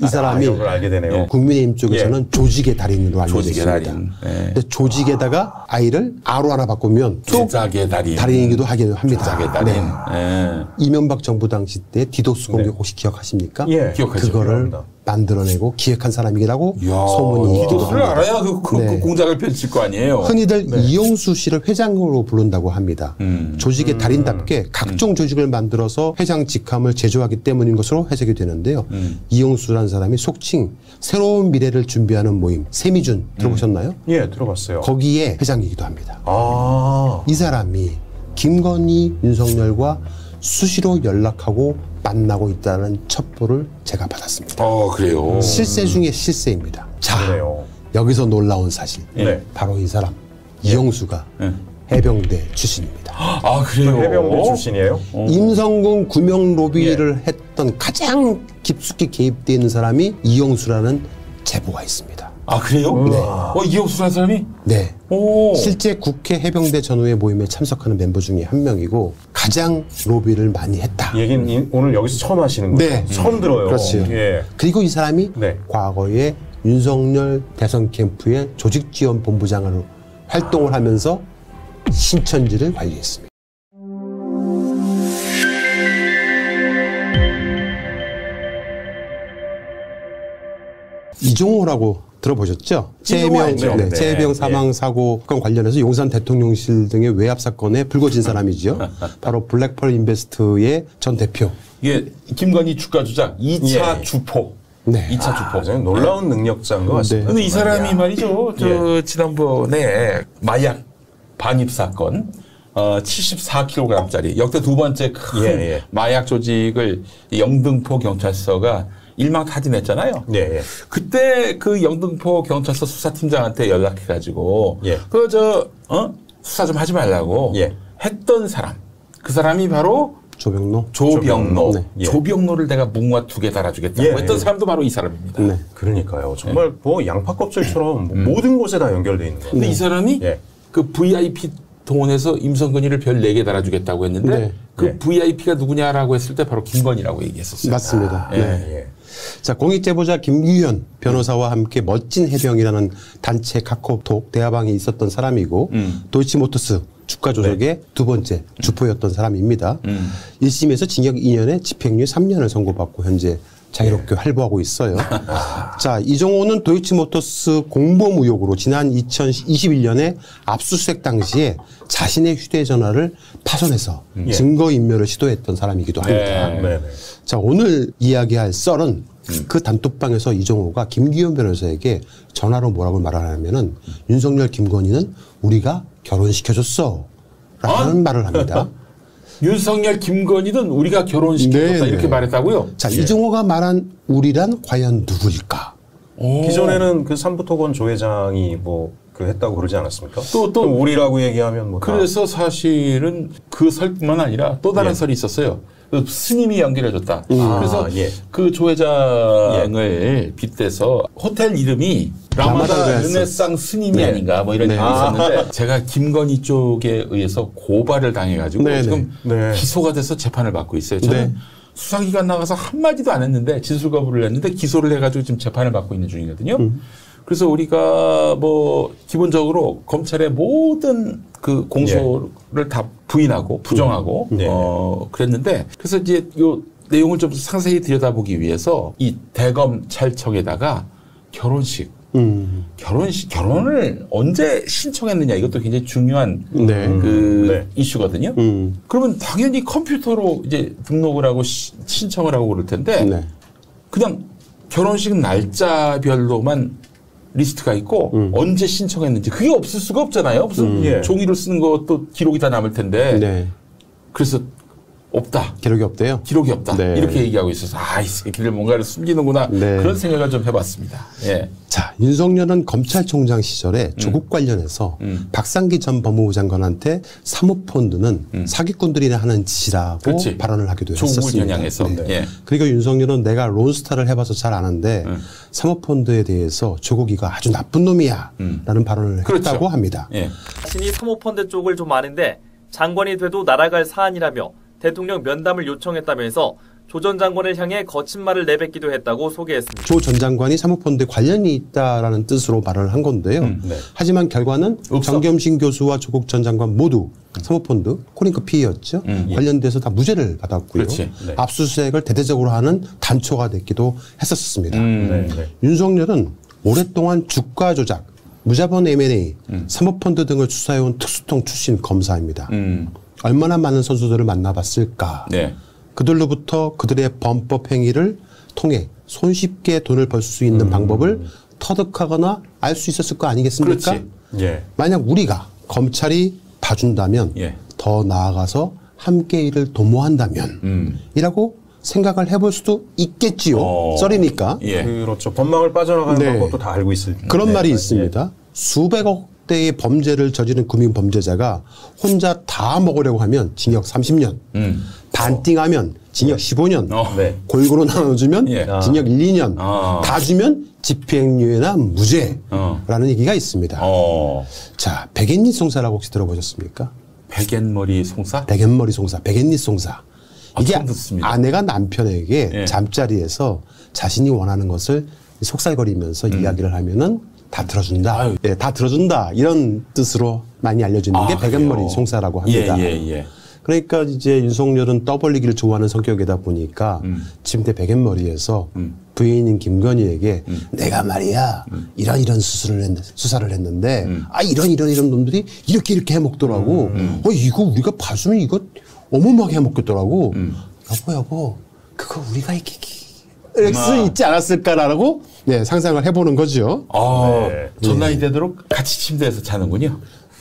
이 사람이 이걸 알게 되네요. 국민의힘 쪽에서는 조직의 달인으로 알려져 조직의 있습니다. 달인. 근데 조직에다가 아이를 아로 하나 바꾸면 또 제작의 달인. 달인이기도 하긴 합니다. 제작의 달인. 이명박 정부 당시 때 디독스 공격 혹시 기억하십니까? 기억하죠. 그거를 기억합니다. 만들어내고 기획한 사람이라고 소문이 있기도 디도스를 합니다. 알아야 그 공작을 펼칠 거 아니에요. 흔히들 이용수 씨를 회장으로 부른다고 합니다. 조직의 달인답게 각종 조직을 만들어서 회장 직함을 제조하기 때문인 것으로 해석이 되는데요. 이용수라는 사람이 속칭 새로운 미래를 준비하는 모임 세미준 들어보셨나요? 예, 들어봤어요. 거기에 회장이기도 합니다. 아, 이 사람이 김건희, 윤석열과 수시로 연락하고 만나고 있다는 첩보를 제가 받았습니다. 그래요. 실세 중에 실세입니다. 자, 그래요. 여기서 놀라운 사실. 네. 바로 이 사람 이용수가 해병대 출신입니다. 그래요. 해병대 출신이에요? 임성근 구명 로비를 했던 가장 깊숙이 개입되어 있는 사람이 이용수라는 제보가 있습니다. 그래요? 네. 이용수라는 사람이? 네. 오. 실제 국회 해병대 전후의 모임에 참석하는 멤버 중에 한 명이고 가장 로비를 많이 했다. 얘기는 오늘 여기서 처음 하시는 거예요? 네. 처음 들어요. 그렇죠. 예. 그리고 이 사람이 네. 과거에 윤석열 대선 캠프의 조직지원본부장으로 활동을 하면서 신천지를 관리했습니다. 이종호라고 들어보셨죠? 최혜병 사망 사고건 관련해서 용산 대통령실 등의 외압 사건에 불거진 사람이죠. 바로 블랙펄 인베스트의 전 대표. 이게 김건희 주가 조작 2차 주포. 네. 2차 주포. 굉장히 놀라운 능력자인 것 같습니다. 근데 이 사람이 말이죠. 지난번에 마약 반입 사건 74kg짜리 역대 두 번째 큰 마약 조직을 영등포 경찰서가 일망타진했잖아요. 그때 그 영등포 경찰서 수사팀장한테 연락해가지고 수사 좀 하지 말라고 했던 사람. 그 사람이 바로 조병로. 네. 조병로를 내가 뭉와 2개 달아주겠다고 했던 사람도 바로 이 사람입니다. 네. 그러니까요. 정말 뭐 양파 껍질처럼 모든 곳에 다 연결돼 있는 거예요. 근데 이 사람이 그 VIP 동원해서 임성근이를 별 4개 달아주겠다고 했는데 그 VIP가 누구냐라고 했을 때 바로 김건희라고 얘기했었어요. 맞습니다. 자, 공익제보자 김규현 변호사와 함께 멋진 해병이라는 단체 카카오톡 대화방에 있었던 사람이고 도이치모터스 주가 조작의 두 번째 주포였던 사람입니다. 1심에서 징역 2년에 집행유예 3년을 선고받고 현재 자유롭게 활보하고 있어요. 자, 이종호는 도이치모터스 공범 의혹으로 지난 2021년에 압수수색 당시에 자신의 휴대전화를 파손해서 증거인멸을 시도했던 사람이기도 합니다. 자, 오늘 이야기할 썰은 그 단톡방에서 이종호가 김기현 변호사에게 전화로 뭐라고 말하냐면은 윤석열 김건희는 우리가 결혼시켜줬어 라는 말을 합니다. 윤석열 김건희는 우리가 결혼시켜줬다 이렇게 말했다고요? 자, 이종호가 말한 우리란 과연 누구일까? 기존에는 그 삼부토건 조 회장이 뭐 그 했다고 그러지 않았습니까? 또 우리라고 얘기하면 뭐 그래서 사실은 그 설뿐만 아니라 또 다른 설이 있었어요. 그 스님이 연결해줬다. 그래서 그 조 회장을 빗대서 호텔 이름이 라마다 르네상스 스님이 아닌가 뭐 이런 얘기 있었는데 제가 김건희 쪽에 의해서 고발을 당해가지고 지금 기소가 돼서 재판을 받고 있어요. 저는 수사기관 나가서 한마디도 안 했는데 진술 거부를 했는데 기소를 해가지고 지금 재판을 받고 있는 중이거든요. 그래서 우리가 뭐 기본적으로 검찰의 모든 그 공소를 다 부인하고 부정하고 그랬는데 그래서 이제 요 내용을 좀 상세히 들여다보기 위해서 이 대검찰청에다가 결혼을 언제 신청했느냐 이것도 굉장히 중요한 이슈거든요. 그러면 당연히 컴퓨터로 이제 등록을 하고 신청을 하고 그럴 텐데 그냥 결혼식 날짜별로만 리스트가 있고 언제 신청했는지 그게 없을 수가 없잖아요. 무슨 종이로 쓰는 것도 기록이 다 남을 텐데 그래서 없다. 기록이 없대요? 기록이 없다. 이렇게 얘기하고 있어서 이 새끼들 뭔가를 숨기는구나. 그런 생각을 좀 해봤습니다. 자, 윤석열은 검찰총장 시절에 조국 관련해서 박상기 전 법무부 장관한테 사모펀드는 사기꾼들이 하는 짓이라고 발언을 하기도 했었습니다. 조국을 겨냥해서. 그리고 윤석열은 내가 론스타를 해봐서 잘 아는데 사모펀드에 대해서 조국이가 아주 나쁜 놈이야 라는 발언을 했다고 합니다. 자신이 사모펀드 쪽을 좀 아는데 장관이 돼도 날아갈 사안이라며 대통령 면담을 요청했다면서 조 전 장관을 향해 거친 말을 내뱉기도 했다고 소개했습니다. 조 전 장관이 사모펀드에 관련이 있다라는 뜻으로 말을 한 건데요. 네. 하지만 결과는 없어. 정겸신 교수와 조국 전 장관 모두 사모펀드 코링크 피해였죠. 관련돼서 다 무죄를 받았고요. 그렇지. 네. 압수수색을 대대적으로 하는 단초가 됐기도 했었습니다. 네, 네. 윤석열은 오랫동안 주가 조작, 무자본 M&A, 사모펀드 등을 수사해온 특수통 출신 검사입니다. 얼마나 많은 선수들을 만나봤을까. 네. 그들로부터 그들의 범법 행위를 통해 손쉽게 돈을 벌 수 있는 방법을 터득하거나 알 수 있었을 거 아니겠습니까? 그렇지. 예. 만약 우리가 검찰이 봐준다면 예. 더 나아가서 함께 일을 도모한다면 이라고 생각을 해볼 수도 있겠지요. 썰이니까. 예. 그렇죠. 법망을 빠져나가는 네. 방법도 다 알고 있을 그런 네. 말이 예. 있습니다. 수백억 대의 범죄를 저지른 금융 범죄자가 혼자 다 먹으려고 하면 징역 30년, 반띵하면 징역 15년, 네. 골고루 나눠주면 예. 징역 1, 2년, 아. 다 주면 집행유예나 무죄라는 얘기가 있습니다. 자, 백엔릿 송사라고 혹시 들어보셨습니까? 백엔머리 송사? 백엔머리 송사, 백엔릿 송사. 이게 처음 듣습니다. 아내가 남편에게 예. 잠자리에서 자신이 원하는 것을 속살거리면서 이야기를 하면은 다 들어준다. 예, 다 들어준다. 이런 뜻으로 많이 알려지는 게 백엔머리 그래요? 송사라고 합니다. 예. 그러니까 이제 윤석열은 떠벌리기를 좋아하는 성격이다 보니까 침대 백엔머리에서 부인인 김건희에게 내가 말이야 이런 수사를 했는데 이런 놈들이 이렇게 해먹더라고. 이거 우리가 봐주면 이거 어마어마하게 해먹겠더라고. 여보 그거 우리가 이렇게 수 있지 않았을까라고 네, 상상을 해보는 거죠. 네. 전 나이 되도록 같이 침대에서 자는군요.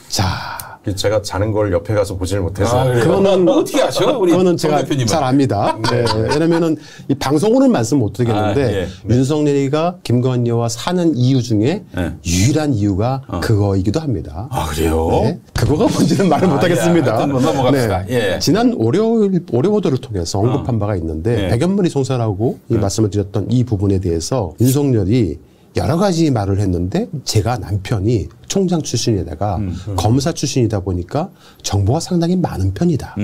자. 제가 자는 걸 옆에 가서 보질 못해서. 그거는 어떻게 아셔? 우리 그거는 제가 대표님은. 잘 압니다. 네. 왜냐면은 이 방송으로는 말씀 못 드리겠는데 윤석열이가 김건희와 사는 이유 중에 유일한 이유가 그거이기도 합니다. 그래요? 네. 그거가 뭔지는 말을 못 하겠습니다. 하여튼 넘어갑시다. 예. 지난 오래오도를 통해서 언급한 바가 있는데 백연머리 송사라고 이 말씀을 드렸던 이 부분에 대해서 윤석열이 여러 가지 말을 했는데 제가 남편이 총장 출신에다가 검사 출신이다 보니까 정보가 상당히 많은 편이다.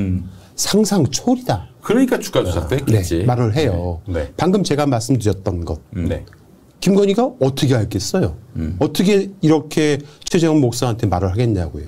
상상 초월이다. 그러니까 주가 조작도 했겠지. 네, 말을 해요. 네. 방금 제가 말씀드렸던 것. 네. 김건희가 어떻게 알겠어요? 어떻게 이렇게 최재형 목사한테 말을 하겠냐고요.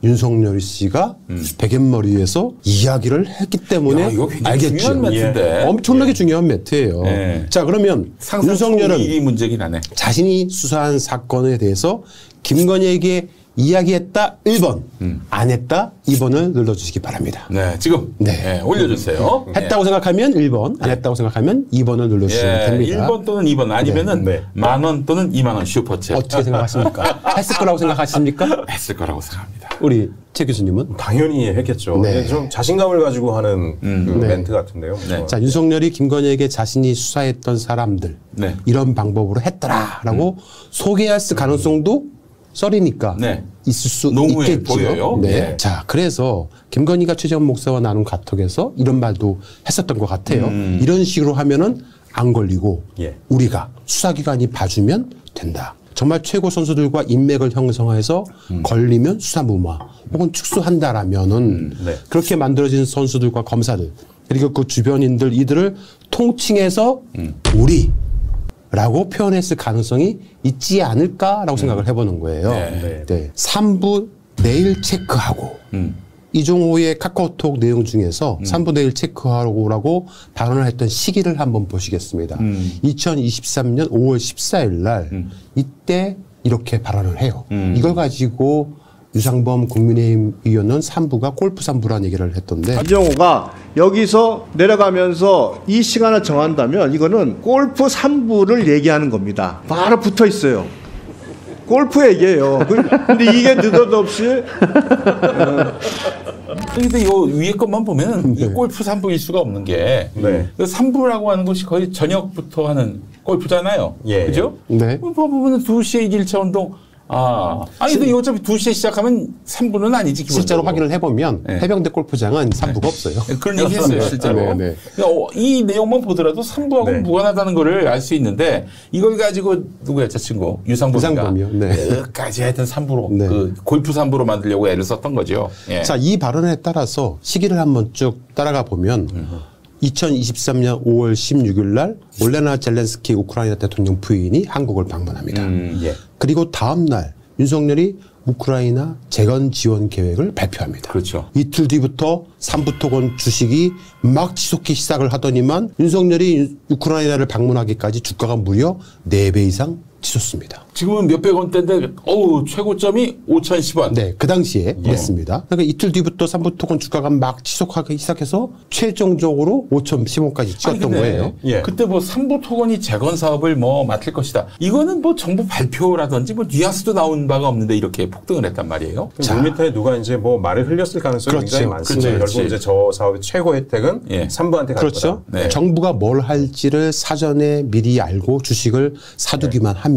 윤석열 씨가 백엔머리에서 이야기를 했기 때문에 야, 이거 굉장히 알겠죠. 중요한 멘트인데. 엄청나게 중요한 멘트예요. 예. 자, 그러면 윤석열은 이 윤석열은 문제긴 하네. 자신이 수사한 사건에 대해서 김건희에게 이야기했다 1번, 안 했다 2번을 눌러주시기 바랍니다. 네, 지금 네. 올려주세요. 했다고 생각하면 1번, 안 했다고 생각하면 2번을 눌러주시면 됩니다. 1번 또는 2번 아니면은 네. 10,000원 또는 20,000원 슈퍼챗. 어떻게 생각하십니까? 했을 거라고 생각하십니까? 했을 거라고 생각합니다. 우리 최 교수님은? 당연히 했겠죠. 네. 좀 자신감을 가지고 하는 그 멘트 같은데요. 네. 자, 윤석열이 김건희에게 자신이 수사했던 사람들 네. 이런 방법으로 했더라라고 소개했을 가능성도 썰이니까 네. 있을 수 농후에 있겠죠. 보여요. 네. 네. 자, 그래서 김건희가 최재형 목사와 나눈 카톡에서 이런 말도 했었던 것 같아요. 이런 식으로 하면은 안 걸리고 예. 우리가 수사기관이 봐주면 된다. 정말 최고 선수들과 인맥을 형성해서 걸리면 수사무마 혹은 축소한다라면은 네. 그렇게 만들어진 선수들과 검사들 그리고 그 주변인들 이들을 통칭해서 우리라고 표현했을 가능성이 있지 않을까라고 생각을 해보는 거예요. 네. 네. 3부 내일 체크하고 이종호의 카카오톡 내용 중에서 3부 내일 체크하라고 발언을 했던 시기를 한번 보시겠습니다. 2023년 5월 14일 날 이때 이렇게 발언을 해요. 이걸 가지고 유상범 국민의힘 의원은 3부가 골프 3부라는 얘기를 했던데 이종호가 여기서 내려가면서 이 시간을 정한다면 이거는 골프 3부를 얘기하는 겁니다. 바로 붙어 있어요. 골프 얘기예요. 근데 이게 느닷없이 근데 요 위에 것만 보면 이 골프 3부일 수가 없는 게 네. 3부라고 하는 것이 거의 저녁부터 하는 골프잖아요. 예. 그죠? 네. 보면 2시에 1차 운동. 아니 근데 어차피 2시에 시작하면 3부는 아니지 기본적으로. 실제로 확인을 해보면 네. 해병대 골프장은 3부가 없어요. 그런 얘기 했어요, 실제로. 네, 네. 그러니까 이 내용만 보더라도 3부하고 네. 무관하다는 거를 알 수 있는데 이걸 가지고 누구야, 저 친구? 유상범이가. 유상범이요. 네. 끝까지 하여튼 3부로, 네. 그 골프 3부로 만들려고 애를 썼던 거죠. 예. 자, 이 발언에 따라서 시기를 한번 쭉 따라가 보면 2023년 5월 16일 날 올레나 젤렌스키 우크라이나 대통령 부인이 한국을 방문합니다. 예. 그리고 다음 날 윤석열이 우크라이나 재건 지원 계획을 발표합니다. 그렇죠. 이틀 뒤부터 삼부토건 주식이 막 지속기 시작을 하더니만 윤석열이 우크라이나를 방문하기까지 주가가 무려 4배 이상 치솟습니다. 지금은 몇백 원대인데 최고점이 5,010원. 네, 그 당시에 그랬습니다. 그러니까 이틀 뒤부터 삼부토건 주가가 막 지속하기 시작해서 최종적으로 5,010원까지 찍었던 거예요. 예. 그때 뭐 삼부토건이 재건 사업을 뭐 맡을 것이다. 이거는 뭐 정부 발표라든지 뭐 뉘앙스도 나온 바가 없는데 이렇게 폭등을 했단 말이에요. 물밑에 누가 이제 뭐 말을 흘렸을 가능성이 그렇죠. 굉장히 많습니다. 그렇죠. 결국 이제 저 사업의 최고 혜택은 삼부한테 갈 그렇죠. 거다. 네. 정부가 뭘 할지를 사전에 미리 알고 주식을 사두기만 하면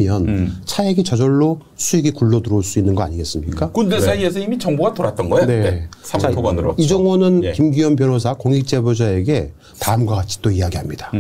차액이 저절로 수익이 굴러 들어올 수 있는 거 아니겠습니까? 군대 사이에서 이미 정보가 돌았던 거예요. 네. 삼부토건으로. 이종호는 김규현 변호사 공익제보자에게 다음과 같이 또 이야기합니다.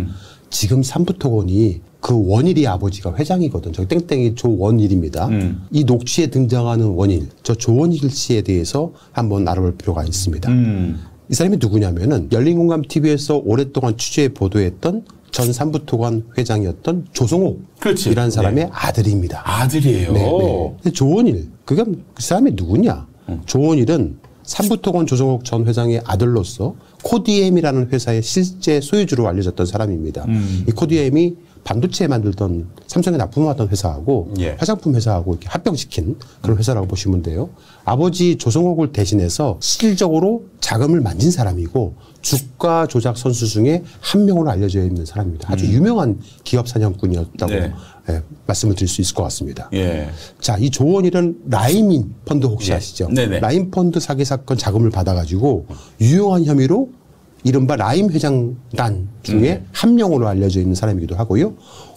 지금 삼부토건이 그 원일이 아버지가 회장이거든. 저기 땡땡이 조원일입니다. 이 녹취에 등장하는 원일, 저 조원일 씨에 대해서 한번 알아볼 필요가 있습니다. 이 사람이 누구냐면은 열린공감TV에서 오랫동안 취재 보도했던 전 삼부토건 회장이었던 조성옥이라는 사람의 아들입니다. 아들이에요. 네. 조원일, 그 사람이 누구냐? 조원일은 삼부토건 조성옥 전 회장의 아들로서 코디엠이라는 회사의 실제 소유주로 알려졌던 사람입니다. 이 코디엠이 반도체 만들던 삼성에 납품하던 회사하고 화장품 회사하고 이렇게 합병시킨 그런 회사라고 보시면 돼요. 아버지 조성옥을 대신해서 실질적으로 자금을 만진 사람이고 주가 조작 선수 중에 한 명으로 알려져 있는 사람입니다. 아주 유명한 기업 사냥꾼이었다고 말씀을 드릴 수 있을 것 같습니다. 자, 이 조원일은 라임인 펀드 혹시 아시죠? 라임 펀드 사기 사건 자금을 받아가지고 유용한 혐의로 이른바 라임 회장단 중에 한 명으로 알려져 있는 사람이기도 하고요.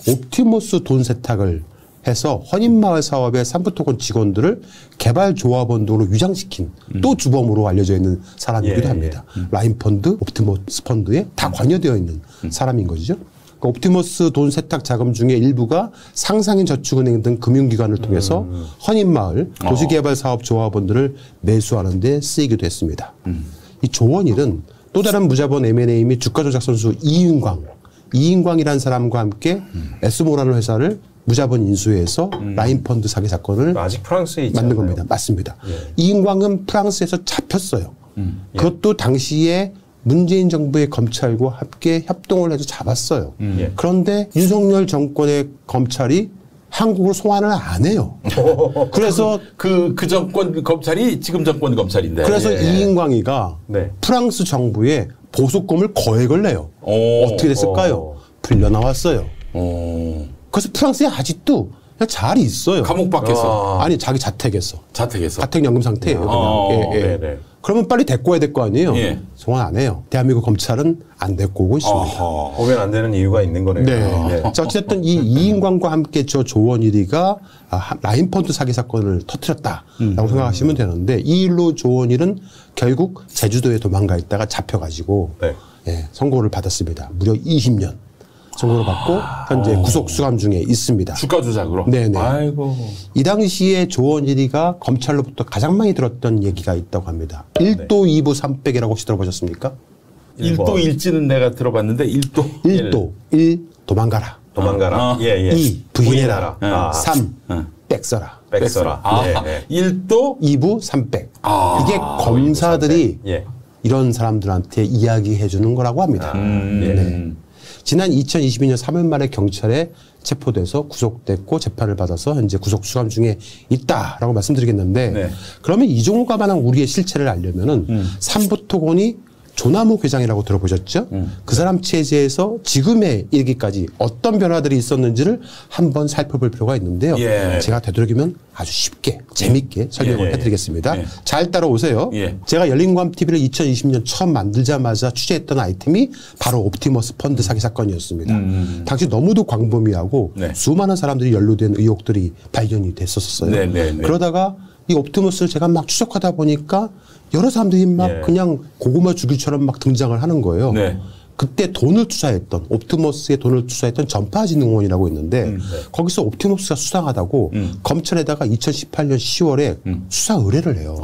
옵티머스 돈 세탁을 해서 헌인마을 사업의 삼부토건 직원들을 개발조합원 등으로 위장시킨 또 주범으로 알려져 있는 사람이기도 합니다. 라임 펀드, 옵티머스 펀드에 다 관여되어 있는 사람인 거죠. 그러니까 옵티머스 돈 세탁 자금 중에 일부가 상상인 저축은행 등 금융기관을 통해서 헌인마을 도시개발 사업 조합원들을 매수하는 데 쓰이기도 했습니다. 이 조원일은 또 다른 무자본 M&A 및 주가 조작 선수 이인광이라는 사람과 함께 에스모라는 회사를 무자본 인수해서 라임 펀드 사기 사건을 아직 프랑스에 있지 만든 않나요? 겁니다. 맞습니다. 이인광은 프랑스에서 잡혔어요. 그것도 당시에 문재인 정부의 검찰과 함께 협동을 해서 잡았어요. 그런데 윤석열 정권의 검찰이 한국을 소환을 안 해요. 그래서 그 정권 검찰이 지금 정권 검찰인데. 그래서 이인광이가 프랑스 정부에 보석금을 거액을 내요. 어떻게 됐을까요? 풀려 나왔어요. 그래서 프랑스에 아직도 그냥 잘 있어요. 감옥 밖에서. 아니 자기 자택에서. 자택에서. 자택연금 상태예요. 그러면 빨리 데리고 와야 될 거 아니에요. 소환 안 해요. 대한민국 검찰은 안 데리고 오고 있습니다. 오면 안 되는 이유가 있는 거네요. 네. 자, 어쨌든 이 이인광과 함께 저 조원일이가 라임펀드 사기 사건을 터뜨렸다라고 생각하시면 되는데 이 일로 조원일은 결국 제주도에 도망가 있다가 잡혀가지고 선고를 받았습니다. 무려 20년. 선고를 받고 현재 구속 수감 중에 있습니다. 주가 조작으로. 네네. 아이고. 이 당시에 조원일이가 검찰로부터 가장 많이 들었던 얘기가 있다고 합니다. 1도 2부 3백이라고 혹시 들어보셨습니까? 1도 1지는 내가 들어봤는데 1도 1 도망가라. 2 부인해라. 3 빽서라. 1도 2부 3백. 이게 검사들이 이런 사람들한테 이야기해 주는 거라고 합니다. 지난 2022년 3월 말에 경찰에 체포돼서 구속됐고 재판을 받아서 현재 구속 수감 중에 있다라고 말씀드리겠는데 그러면 이종호가 만한 우리의 실체를 알려면은 삼부토건이 조남욱 회장이라고 들어보셨죠? 그 사람 체제에서 지금의 일기까지 어떤 변화들이 있었는지를 한번 살펴볼 필요가 있는데요. 제가 되도록이면 아주 쉽게 재밌게 설명을 해드리겠습니다. 잘 따라오세요. 제가 열린공감TV를 2020년 처음 만들자마자 취재했던 아이템이 바로 옵티머스 펀드 사기 사건이었습니다. 당시 너무도 광범위하고 수많은 사람들이 연루된 의혹들이 발견이 됐었어요. 그러다가 이 옵티머스를 제가 막 추적하다 보니까 여러 사람들이 막 그냥 고구마 주기처럼 막 등장을 하는 거예요. 그때 돈을 투자했던 옵티머스에 돈을 투자했던 전파진흥원이라고 있는데 거기서 옵티머스가 수상하다고 검찰에다가 2018년 10월에 수사 의뢰를 해요.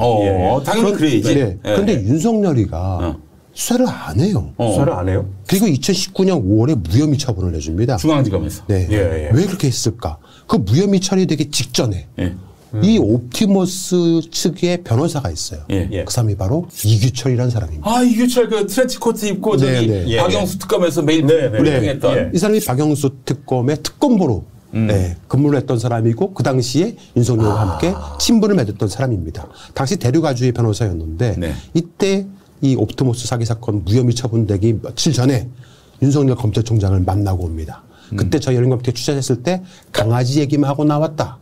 당연히 그래야지. 그런데 윤석열이가 수사를 안 해요. 수사를 안 해요? 그리고 2019년 5월에 무혐의 처분을 내줍니다. 중앙지검에서. 네. 예. 왜 그렇게 했을까? 그 무혐의 처리되기 직전에 이 옵티머스 측의 변호사가 있어요. 그 사람이 바로 이규철이라는 사람입니다. 아, 이규철 그 트렌치 코트 입고 저기 박영수 특검에서 매일 불평했던. 이 사람이 박영수 특검의 특검보로 근무를 했던 사람이고 그 당시에 윤석열과 함께 친분을 맺었던 사람입니다. 당시 대륙아주의 변호사였는데 이때 이 옵티머스 사기 사건 무혐의 처분되기 며칠 전에 윤석열 검찰총장을 만나고 옵니다. 그때 저희 열린검토에 취재했을 때 강아지 얘기만 하고 나왔다.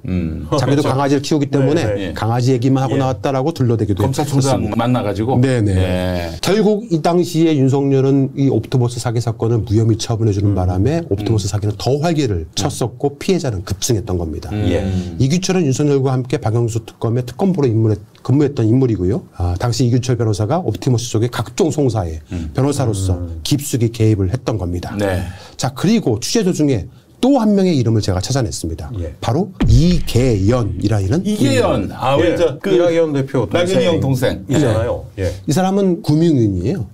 자기도 그렇죠. 강아지를 키우기 때문에 강아지 얘기만 하고 나왔다라고 둘러대기도 검찰총장 만나가지고. 네네. 결국 이 당시에 윤석열은 이 옵티머스 사기 사건을 무혐의 처분해주는 바람에 옵티머스 사기는 더 활기를 쳤었고 피해자는 급증했던 겁니다. 이규철은 윤석열과 함께 박영수 특검의 특검보로 근무했던 인물이고요. 당시 이규철 변호사가 옵티머스 쪽의 각종 송사에 변호사로서 깊숙이 개입을 했던 겁니다. 자, 그리고 취재 도중에 또 한 명의 이름을 제가 찾아냈습니다. 바로 이계연이라는 이계연. 우리 그 이낙연 대표 나경이 형 동생 이잖아요. 이 사람은 금융인이에요.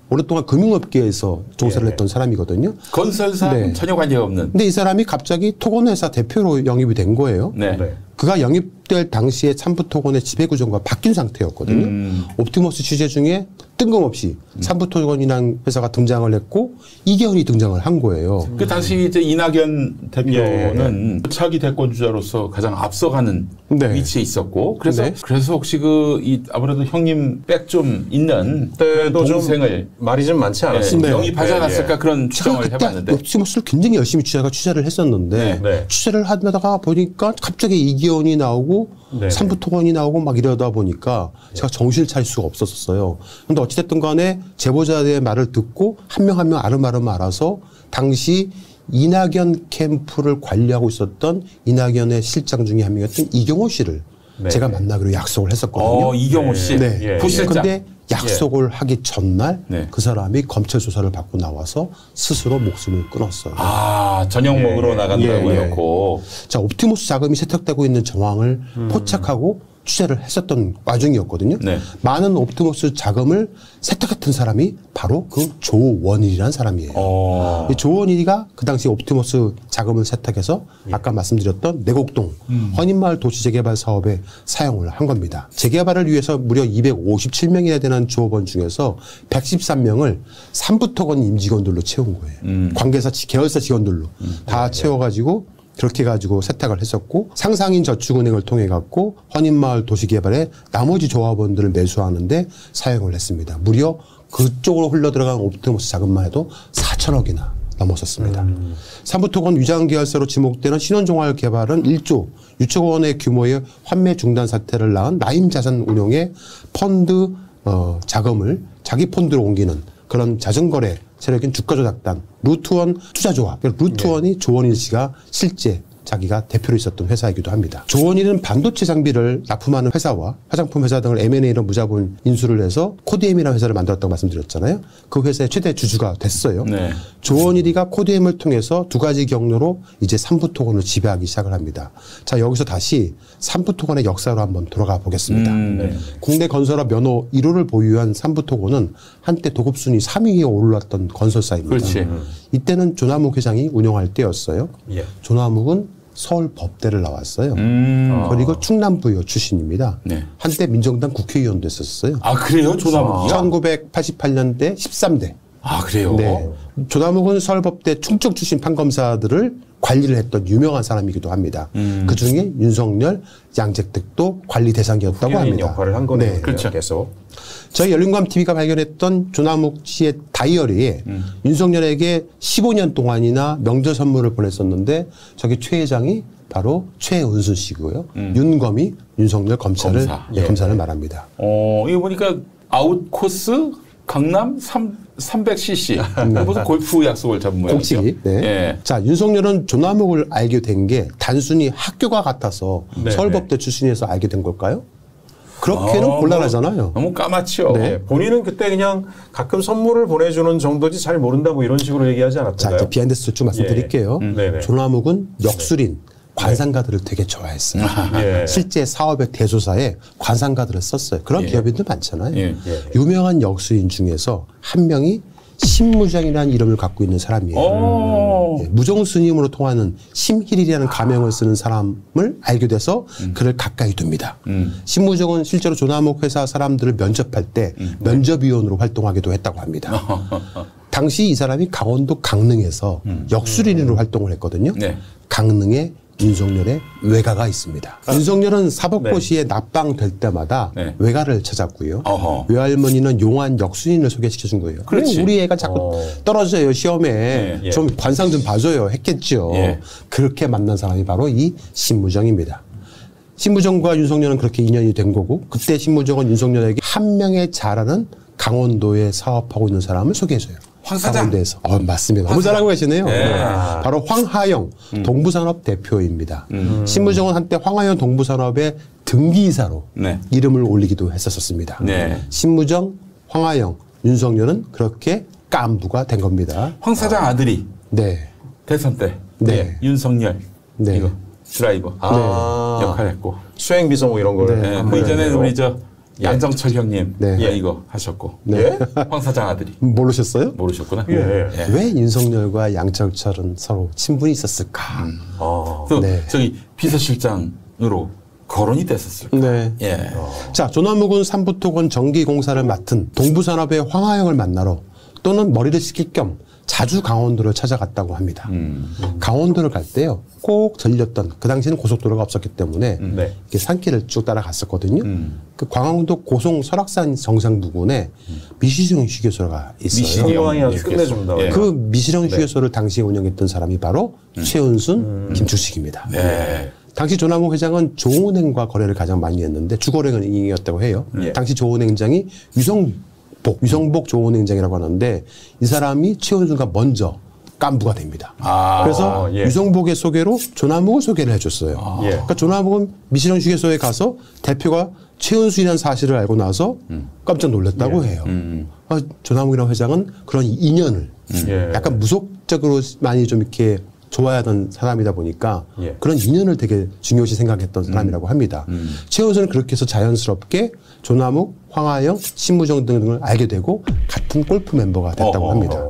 오랫동안 금융업계에서 종사를 했던 사람이거든요. 건설사 전혀 관계가 없는. 근데 이 사람이 갑자기 토건회사 대표로 영입이 된 거예요. 그가 영입될 당시에 삼부토건의 지배구조가 바뀐 상태였거든요. 옵티머스 취재 중에 뜬금없이 삼부토건이라는 회사가 등장을 했고 이계연이 등장을 한 거예요. 그 당시 이제 이낙연 대표는 차기 대권 주자로서 가장 앞서가는 위치에 있었고 그래서 혹시 아무래도 형님 백 좀 있는 동생을 말이 좀 많지 않았습니다. 영입하지 않았을까 그런 추정을 해봤는데 옵티머스를 굉장히 열심히 취재를 했었는데 취재를 하다가 보니까 갑자기 이계연이 나오고 삼부토건이 나오고 막 이러다 보니까 제가 정신을 차릴 수가 없었어요. 근데 어찌됐든 간에 제보자들의 말을 듣고 한 명 한 명 아름아름 알아서 당시 이낙연 캠프를 관리하고 있었던 이낙연의 실장 중에 한 명이었던 이경호 씨를 제가 만나기로 약속을 했었거든요. 이경호 씨. 부실장. 근데 약속을 하기 전날 그 사람이 검찰 조사를 받고 나와서 스스로 목숨을 끊었어요. 저녁 먹으러 나간다고 해놓고. 자, 옵티머스 자금이 세탁되고 있는 정황을 포착하고 취재를 했었던 와중이었거든요. 많은 옵티머스 자금을 세탁했던 사람이 바로 그 조원일이라는 사람이에요. 이 조원일이가 그 당시 옵티머스 자금을 세탁해서 아까 말씀드렸던 내곡동 헌인마을 도시재개발 사업에 사용을 한 겁니다. 재개발을 위해서 무려 257명이나 되는 조업원 중에서 113명을 삼부토건 임직원들로 채운 거예요. 관계사, 계열사 직원들로 다 채워가지고 그렇게 가지고 세탁을 했었고 상상인 저축은행을 통해 갖고 헌인마을 도시개발에 나머지 조합원들을 매수하는데 사용을 했습니다. 무려 그쪽으로 흘러들어간 옵티머스 자금만 해도 4천억이나 넘었었습니다. 삼부토건 위장계열사로 지목되는 신원종합개발은 1조 6천 원의 규모의 환매 중단 사태를 낳은 라임자산 운용의 펀드 자금을 자기 펀드로 옮기는 그런 자전거래 세력인 주가조작단 루트원 투자조합 루트원이 조원일 씨가 실제 자기가 대표로 있었던 회사이기도 합니다. 조원일은 반도체 장비를 납품하는 회사와 화장품 회사 등을 M&A로 무자본 인수를 해서 코디엠이라는 회사를 만들었다고 말씀드렸잖아요. 그 회사의 최대 주주가 됐어요. 조원일이가 코디엠을 통해서 두 가지 경로로 이제 삼부토건을 지배하기 시작을 합니다. 자, 여기서 다시 삼부토건의 역사로 한번 돌아가 보겠습니다. 국내 건설업 면허 1호를 보유한 삼부토건은 한때 도급순위 3위에 올랐던 건설사입니다. 이때는 조남욱 회장이 운영할 때였어요. 조남욱은 서울 법대를 나왔어요. 그리고 충남부여 출신입니다. 한때 민정당 국회의원도 했었어요. 그래요? 조남욱이요? 1988년대 13대. 그래요? 조남욱은 서울법대 충청 출신 판검사들을 관리를 했던 유명한 사람이기도 합니다. 그중에 윤석열, 양재택도 관리 대상이었다고 합니다. 역할을 한 거네요. 계속. 저희 열린검TV가 발견했던 조남욱 씨의 다이어리에 윤석열에게 15년 동안이나 명절 선물을 보냈었는데 저기 최 회장이 바로 최은순 씨고요. 윤검이 윤석열 검사를 말합니다. 이거 보니까 아웃코스 강남 300cc 무슨 골프 약속을 잡은 모양이죠. 공치기. 자, 윤석열은 조남욱을 알게 된 게 단순히 학교가 같아서 서울법대 출신에서 알게 된 걸까요? 그렇게는 곤란하잖아요. 너무 까맣죠. 본인은 그때 그냥 가끔 선물을 보내주는 정도지 잘 모른다 뭐 이런 식으로 얘기하지 않았던가요? 자, 이제 비하인드 스토리 좀 말씀드릴게요. 조남욱은 역술인 관상가들을 되게 좋아했어요. 예. 실제 사업의 대조사에 관상가들을 썼어요. 그런 예. 기업인들 많잖아요. 예. 유명한 역수인 중에서 한 명이 심무정이라는 이름을 갖고 있는 사람이에요. 무정 스님으로 통하는 심힐이라는 가명을 쓰는 사람을 알게 돼서 그를 가까이 둡니다. 심무정은 실제로 조남욱 회사 사람들을 면접할 때 면접위원으로 활동하기도 했다고 합니다. 당시 이 사람이 강원도 강릉에서 역술인으로 활동을 했거든요. 네. 강릉에 윤석열의 외가가 있습니다. 윤석열은 사법고시에 납방될 때마다 네. 외가를 찾았고요. 어허. 외할머니는 용한 역순인을 소개시켜준 거예요. 그렇지. 그래, 우리 애가 자꾸 떨어져요 시험에. 예. 좀 관상 좀 봐줘요 했겠죠. 예. 그렇게 만난 사람이 바로 이 신무정입니다. 신무정과 윤석열은 그렇게 인연이 된 거고 그때 신무정은 윤석열에게 한 명의 잘하는 강원도에 사업하고 있는 사람을 소개해줘요. 황 사장. 강원도에서. 맞습니다. 너무 잘하고 계시네요. 네. 바로 황하영 동부산업 대표입니다. 신무정은 한때 황하영 동부산업의 등기이사로 네. 이름을 올리기도 했었습니다. 네. 신무정, 황하영, 윤석열은 그렇게 깐부가 된 겁니다. 황 사장 아들이 네. 대선 때 네. 윤석열 네. 이거 드라이버 역할했고 수행 비서 뭐 이런 걸. 네. 그 이전에 우리 저 양정철 형님 네. 이거 하셨고 네. 황 사장 아들이 모르셨어요? 모르셨구나. 예. 왜 윤석열과 양철철은 서로 친분이 있었을까? 또 네. 저기 비서실장으로 거론이 됐었을까. 네. 예. 자, 조남욱은 삼부토건 전기공사를 맡은 동부산업의 황하영을 만나러 또는 머리를 식힐 겸 자주 강원도를 찾아갔다고 합니다. 강원도를 갈 때요, 꼭 들렸던, 그 당시에는 고속도로가 없었기 때문에 네. 이렇게 산길을 쭉 따라갔었거든요. 그 광양도 고송 설악산 정상 부근에 미시령 휴게소가 있어요. 성공이 아주 끝내줍니다. 예. 그 미시령 휴게소를 당시에 운영했던 사람이 바로 최은순, 김충식입니다. 네. 당시 조남욱 회장은 조은행과 거래를 가장 많이 했는데 주거래은행이었다고 해요. 예. 당시 조은행장이 위성복 조은행장이라고 하는데 이 사람이 최은순과 먼저 깐부가 됩니다. 그래서 예. 위성복의 소개로 조남욱을 소개를 해줬어요. 예. 그러니까 조남욱은 미시령 휴게소에 가서 대표가 최은순이라는 사실을 알고 나서 깜짝 놀랐다고 해요. 조남욱이라는 회장은 그런 인연을 예. 약간 무속적으로 많이 좀 이렇게 좋아하던 사람이다 보니까 예. 그런 인연을 되게 중요시 생각했던 사람이라고 합니다. 최은순은 그렇게 해서 자연스럽게 조남욱, 황하영, 신무정 등을 알게 되고 같은 골프 멤버가 됐다고 합니다.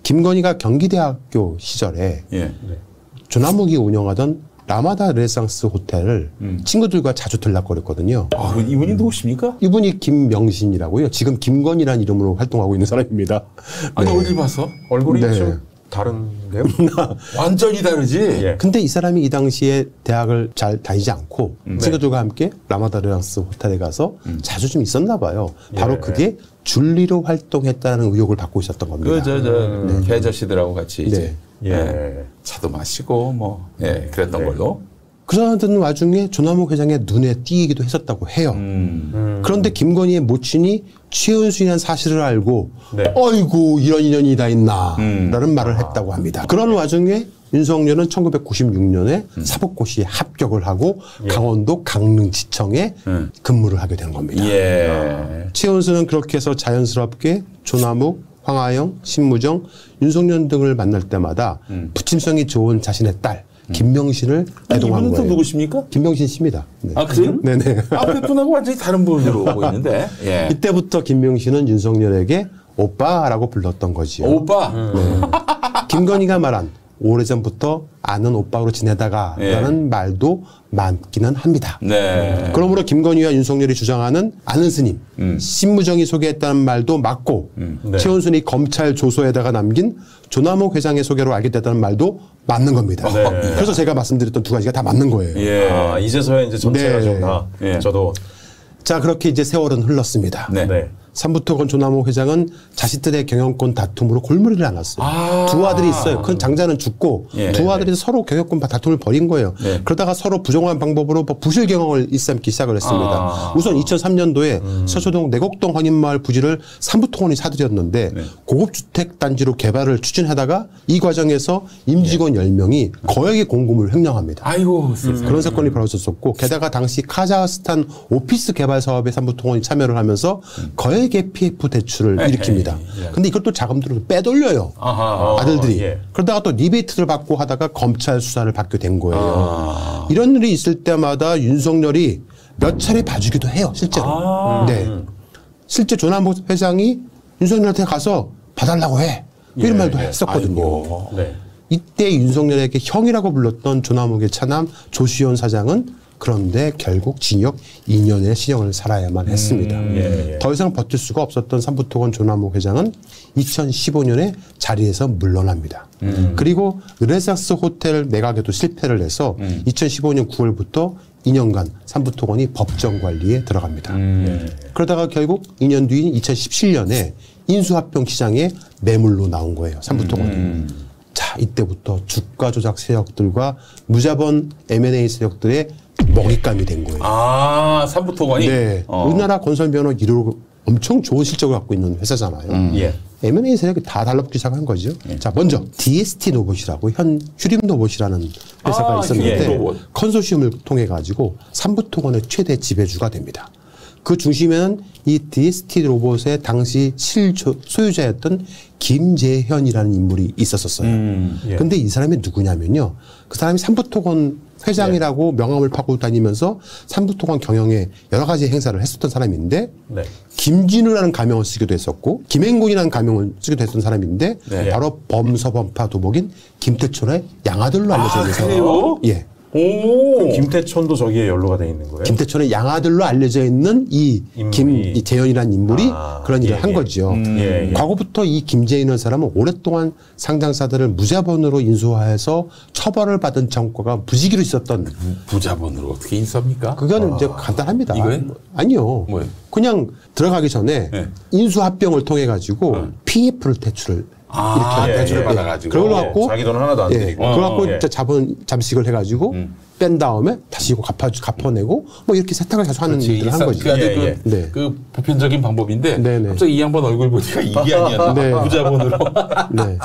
김건희가 경기대학교 시절에 예. 조남욱이 운영하던 라마다 르네상스 호텔을 친구들과 자주 들락거렸거든요. 아, 이분이 누구십니까? 이분이 김명신이라고요. 지금 김건희라는 이름으로 활동하고 있는 사람입니다. 아니 어디 봐서 얼굴이 네. 좀 다른데요? 완전히 다르지. 예. 근데 이 사람이 이 당시에 대학을 잘 다니지 않고 친구들과 함께 라마다 르네상스 호텔에 가서 자주 좀 있었나 봐요. 바로 예. 그게 줄리로 활동했다는 의혹을 받고 있었던 겁니다. 그 계저씨들하고 같이 이제 네. 예. 차도 마시고 뭐 그랬던 네. 걸로. 그러던 와중에 조남욱 회장의 눈에 띄기도 했었다고 해요. 그런데 김건희의 모친이 최은순이라는 사실을 알고 네. 어이구 이런 인연이 다 있나 라는 말을 했다고 합니다. 그런 와중에 윤석열은 1996년에 사법고시에 합격을 하고 강원도 강릉지청에 근무를 하게 된 겁니다. 예. 최은순은 그렇게 해서 자연스럽게 조남욱, 황하영, 신무정, 윤석열 등을 만날 때마다 부침성이 좋은 자신의 딸 김명신을 대동한 이분은 또 거예요. 누구십니까? 김명신 씨입니다. 네. 아 그래요? 네네. 앞에 분하고 완전히 다른 분으로 보이는데. 예. 이때부터 김명신은 윤석열에게 오빠라고 불렀던 거지요. 오빠. 김건희가 말한 오래전부터 아는 오빠로 지내다가 라는 말도 많기는 합니다. 네. 그러므로 김건희와 윤석열이 주장하는 아는 스님, 신무정이 소개했다는 말도 맞고 최은순이 검찰 조서에다가 남긴 조남욱 회장의 소개로 알게 됐다는 말도 맞는 겁니다. 네. 그래서 제가 말씀드렸던 두 가지가 다 맞는 거예요. 예. 아, 이제서야 이제 전체가 네. 좀 다. 예. 저도. 자, 그렇게 이제 세월은 흘렀습니다. 네. 네. 삼부토건 조남욱 회장은 자식들의 경영권 다툼으로 골머리를 앓았어요. 두 아들이 있어요. 큰 장자는 죽고 예. 두 아들이 서로 경영권 다툼을 벌인 거예요. 네. 그러다가 서로 부정한 방법으로 부실 경영을 일삼기 시작을 했습니다. 우선 2003년도에 서초동 내곡동 헌인마을 부지를 삼부토건이 사들였는데 고급주택 단지로 개발을 추진하다가 이 과정에서 임직원 10명이 거액의 공금을 횡령합니다. 아이고 세상에. 그런 사건이 벌어졌었고 게다가 당시 카자흐스탄 오피스 개발 사업에 삼부토건이 참여를 하면서 거액의 거액의 PF 대출을 일으킵니다. 근데 이걸 또 자금들을 빼돌려요. 아들들이. 그러다가 또 리베이트를 받고 하다가 검찰 수사를 받게 된 거예요. 이런 일이 있을 때마다 윤석열이 몇 차례 봐주기도 해요, 실제로. 네. 실제 조남욱 회장이 윤석열한테 가서 봐달라고 해. 이런 말도 했었거든요. 네. 이때 윤석열에게 형이라고 불렀던 조남욱의 차남 조시현 사장은 그런데 결국 징역 2년의 실형을 살아야만 했습니다. 더 이상 버틸 수가 없었던 삼부토건 조남욱 회장은 2015년에 자리에서 물러납니다. 그리고 르네상스 호텔 매각에도 실패를 해서 2015년 9월부터 2년간 삼부토건이 법정 관리에 들어갑니다. 그러다가 결국 2년 뒤인 2017년에 인수합병 시장에 매물로 나온 거예요. 삼부토건이. 자, 이때부터 주가 조작 세력들과 무자본 M&A 세력들의 먹잇감이 된 거예요. 아, 삼부토건이? 네. 우리나라 건설변호 1위로 엄청 좋은 실적을 갖고 있는 회사잖아요. M&A 세력이 다 달라붙기 시작한 거죠. 자, 먼저 DST 로봇이라고 현 휴림 로봇이라는 회사가 있었는데 컨소시엄을 통해 가지고 삼부토건의 최대 지배주가 됩니다. 그 중심에는 이 DST 로봇의 당시 실소유자였던 김재현이라는 인물이 있었어요. 근데 이 사람이 누구냐면요. 그 사람이 삼부토건 회장이라고 명함을 파고 다니면서 삼부토건 경영에 여러 가지 행사를 했었던 사람인데 김진우라는 가명을 쓰기도 했었고 김행군이라는 가명을 쓰기도 했던 사람인데 바로 범서범파 도복인 김태촌의 양아들로 알려져 있는 사람이에요. 예. 그럼 김태촌도 저기에 연루가 돼 있는 거예요? 김태촌의 양아들로 알려져 있는 이 김재현이라는 인물이 그런 일을 한 거죠. 과거부터 이 김재현이라는 사람은 오랫동안 상장사들을 무자본으로 인수해서 처벌을 받은 정과가 무지기로 있었던. 무자본으로 어떻게 인수합니까? 그거는 이제 간단합니다. 이거요? 아니요. 뭐예요? 그냥 들어가기 전에 인수합병을 통해 가지고 PF를 대출을 이렇게 대출을 받아가지고 그걸 갖고 자기 돈 하나도 안 들이고 그걸 갖고 자본 잠식을 해가지고 뺀 다음에 다시 이거 갚아내고 뭐 이렇게 세탁을 계속 하는 일을 한 거죠. 그 보편적인 방법인데 네네. 갑자기 이 양반 얼굴 보니까 이게 아니야. 무자본으로. 네.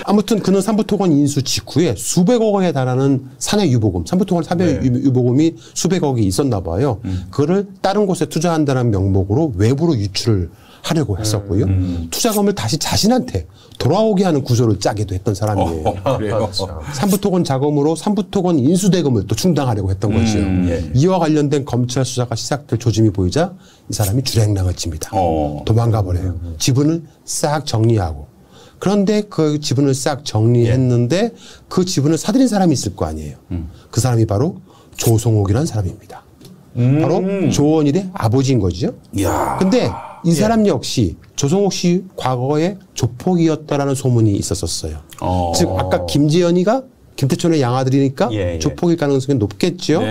아무튼 그는 삼부토건 인수 직후에 수백억 원에 달하는 산해 유보금, 삼부토건 산해 유보금이 수백억이 있었나 봐요. 그거를 다른 곳에 투자한다는 명목으로 외부로 유출을 하려고 했었고요. 투자금을 다시 자신한테 돌아오게 하는 구조를 짜기도 했던 사람이에요. 그래요? 삼부토건 자금으로 삼부토건 인수대금을 또 충당하려고 했던 거죠. 이와 관련된 검찰 수사가 시작될 조짐이 보이자 이 사람이 줄행랑을 칩니다. 도망가 버려요. 지분을 싹 정리하고. 그런데 그 지분을 싹 정리했는데 그 지분을 사들인 사람이 있을 거 아니에요. 그 사람이 바로 조성옥이라는 사람입니다. 바로 조원일의 아버지인 거죠. 근데 이 사람 역시 조성옥 씨 과거에 조폭이었다라는 소문이 있었어요. 즉 아까 김재현이가 김태촌의 양아들이니까 조폭일 가능성이 높겠죠.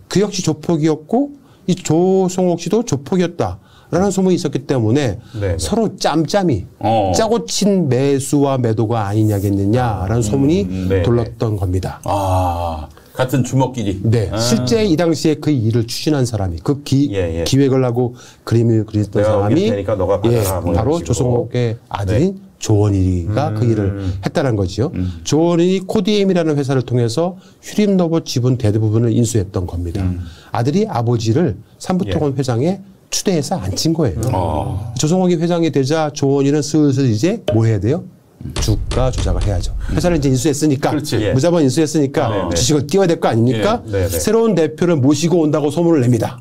그 역시 조폭이었고 이 조성옥 씨도 조폭이었다라는 소문이 있었기 때문에 서로 짬짬이 짜고 친 매수와 매도가 아니냐겠느냐라는 소문이 돌렀던 겁니다. 같은 주먹끼리. 네. 실제 이 당시에 그 일을 추진한 사람이 그 기획을 하고 그림을 그렸던 사람이 바로 조성옥의 아들인 조원일이가 그 일을 했다는 거죠. 조원일이 코디엠이라는 회사를 통해서 휴림로봇 지분 대부분을 인수했던 겁니다. 아들이 아버지를 삼부토건 회장에 추대해서 앉힌 거예요. 조성옥이 회장이 되자 조원일은 슬슬 이제 뭐 해야 돼요? 주가 조작을 해야죠. 회사를 이제 인수했으니까 무자본 인수했으니까 주식을 띄워야 될 거 아닙니까? 새로운 대표를 모시고 온다고 소문을 냅니다.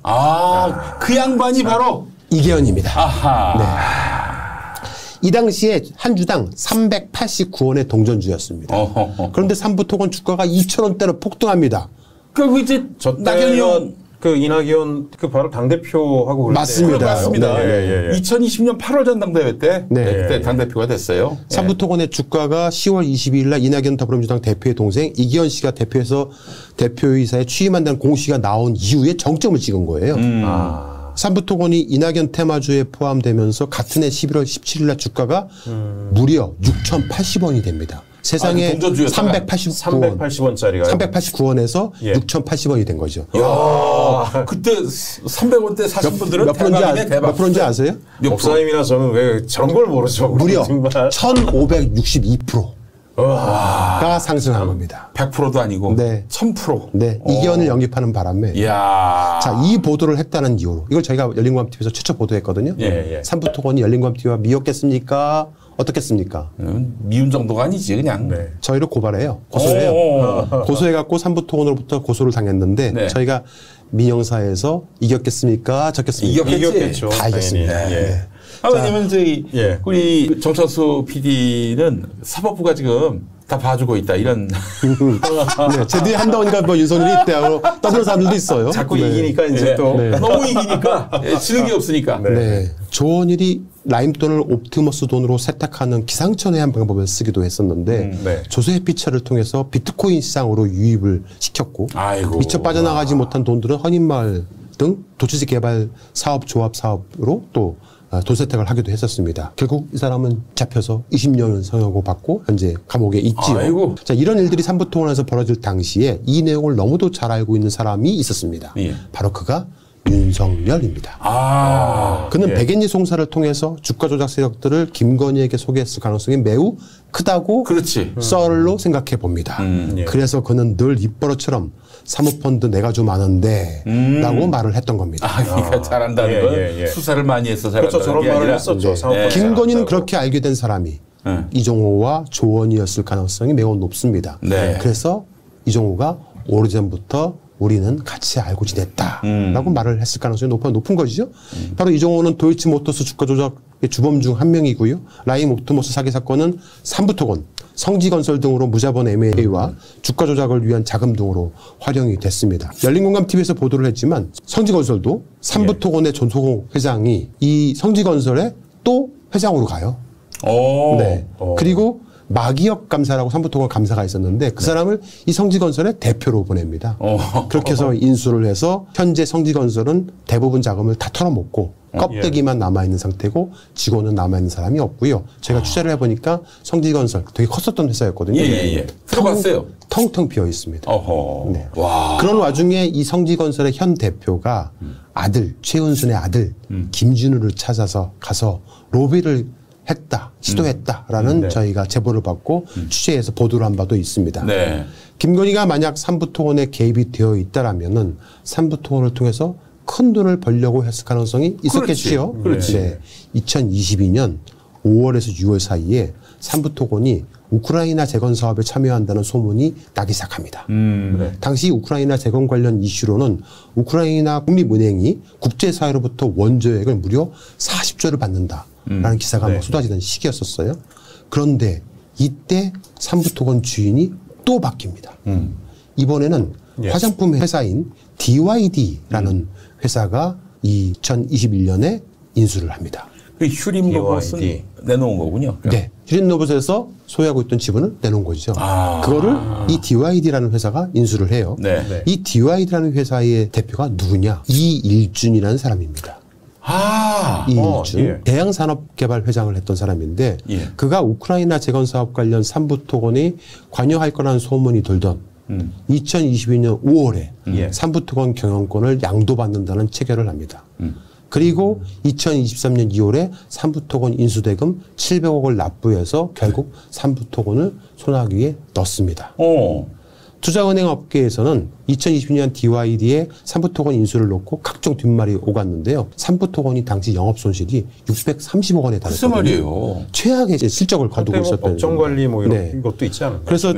그 양반이 바로 이계현입니다. 이 당시에 한 주당 389원의 동전주였습니다. 그런데 삼부토건 주가가 2,000원대로 폭등합니다. 그리고 이제 나경원 그 이낙연 그 바로 당대표하고 맞습니다. 맞습니다. 2020년 8월 전당대회 때 그때 당대표가 됐어요. 삼부토건의 주가가 10월 22일 날 이낙연 더불어민주당 대표의 동생 이기현 씨가 대표해서 대표이사에 취임한다는 공시가 나온 이후에 정점을 찍은 거예요. 삼부토건이 이낙연 테마주에 포함되면서 같은 해 11월 17일 날 주가가 무려 6,080원이 됩니다. 세상에 380원짜리가 389원에서 6,080원이 된 거죠. 야, 그때 300원대 사신 분들은 대박이네, 대박. 몇 프로인지 아세요? 목사님이나 저는 왜 저런 걸 모르죠? 무려 1,562%. 가 상승한 겁니다. 100%도 아니고 네. 1000%. 네, 이견을 영입하는 바람에 이야. 자, 이 보도를 했다는 이유로 이걸 저희가 열린공감TV에서 최초 보도했거든요. 예. 삼부토건이 열린공감TV와 미웠겠습니까? 어떻겠습니까? 미운 정도가 아니지 그냥. 네. 저희를 고발해요. 고소해요. 고소해갖고 삼부토건으로부터 고소를 당했는데 네. 저희가 민형사에서 이겼겠습니까? 졌겠습니까? 이겼겠죠. 다 이겼습니다. 예. 네. 왜냐면 저희 예. 우리 정철수 PD는 사법부가 지금 다 봐주고 있다 이런. 네, 제 뒤에 한다오니까 뭐 윤석열이 있대요. 떠드는 사람들도 있어요. 자꾸 네. 이기니까 이제 네. 또. 네. 너무 이기니까 지는 게 없으니까. 네. 조원일이 라임 돈을 옵티머스 돈으로 세탁하는 기상천외 한 방법을 쓰기도 했었는데 네. 조세피처를 통해서 비트코인 시장으로 유입을 시켰고 아이고. 미처 빠져나가지 못한 돈들은 헌인마을 등 도시지 개발 사업 조합 사업으로 또 돈 세탁을 하기도 했었습니다. 결국 이 사람은 잡혀서 20년을 선고 받고 현재 감옥에 있지요. 아이고. 자, 이런 일들이 삼부토건에서 벌어질 당시에 이 내용을 너무도 잘 알고 있는 사람이 있었습니다. 예. 바로 그가 윤석열입니다. 그는 예. 백엔리 송사를 통해서 주가 조작 세력들을 김건희에게 소개했을 가능성이 매우 크다고 그렇지. 썰로 생각해 봅니다. 예. 그래서 그는 늘 입버릇처럼 사모펀드 내가 좀 아는데 라고 말을 했던 겁니다. 그러니까 잘한다는 건 예. 수사를 많이 해서 잘한다는 그렇죠. 저런 게 말을 아니라 했었죠. 네. 사업권 김건희는 잘한다고. 그렇게 알게 된 사람이 이종호와 조원이었을 가능성이 매우 높습니다. 네. 그래서 이종호가 오래전부터 우리는 같이 알고 지냈다라고 말을 했을 가능성이 높은 것이죠. 바로 이종호는 도이치모터스 주가 조작의 주범 중 한 명이고요. 라임 옵티머스 사기 사건은 삼부토건, 성지건설 등으로 무자본 M&A와 주가 조작을 위한 자금 등으로 활용이 됐습니다. 열린공감TV에서 보도를 했지만 성지건설도 삼부토건의 전소공 회장이 이 성지건설에 또 회장으로 가요. 네. 그리고 마기혁 감사라고 삼부토건 감사가 있었는데 그 사람을 이 성지건설의 대표로 보냅니다. 그렇게 해서 인수를 해서 현재 성지건설은 대부분 자금을 다 털어먹고 껍데기만 남아있는 상태고 직원은 남아있는 사람이 없고요. 제가 취재를 해보니까 성지건설 되게 컸었던 회사였거든요. 예. 들어봤어요. 텅텅 비어 있습니다. 네. 와. 그런 와중에 이 성지건설의 현 대표가 아들, 최은순의 아들 김진우를 찾아서 가서 로비를 했다, 시도했다라는 저희가 제보를 받고 취재해서 보도를 한 바도 있습니다. 네. 김건희가 만약 삼부토건에 개입이 되어 있다라면은 삼부토건을 통해서 큰 돈을 벌려고 했을 가능성이 있었겠지요. 그렇지. 네. 2022년 5월에서 6월 사이에 삼부토건이 우크라이나 재건 사업에 참여한다는 소문이 나기 시작합니다. 당시 우크라이나 재건 관련 이슈로는 우크라이나 국립은행이 국제사회로부터 원조액을 무려 40조를 받는다라는 기사가 막 쏟아지던 시기였었어요. 그런데 이때 삼부토건 주인이 또 바뀝니다. 이번에는 화장품 회사인 DYD라는 회사가 2021년에 인수를 합니다. 그 휴림 로봇은 내놓은 거군요. 네. 휴림 로봇에서 소유하고 있던 지분을 내놓은 거죠. 그거를 이 DYD라는 회사가 인수를 해요. 네. 이 DYD라는 회사의 대표가 누구냐? 이일준이라는 사람입니다. 이일준. 대양산업개발 회장을 했던 사람인데 그가 우크라이나 재건 사업 관련 삼부토건이 관여할 거라는 소문이 돌던 2022년 5월에 삼부토건 경영권을 양도받는다는 체결을 합니다. 그리고 2023년 2월에 삼부토건 인수대금 700억을 납부해서 결국 삼부토건을 손아귀에 넣습니다. 투자은행 업계에서는 2022년 DYD에 삼부토건 인수를 놓고 각종 뒷말이 오갔는데요. 삼부토건이 당시 영업 손실이 630억 원에 달했거든요. 무슨 말이에요? 최악의 실적을 거두고 있었던. 법정 관리 뭐 이런 것도 있지 않나요? 그래서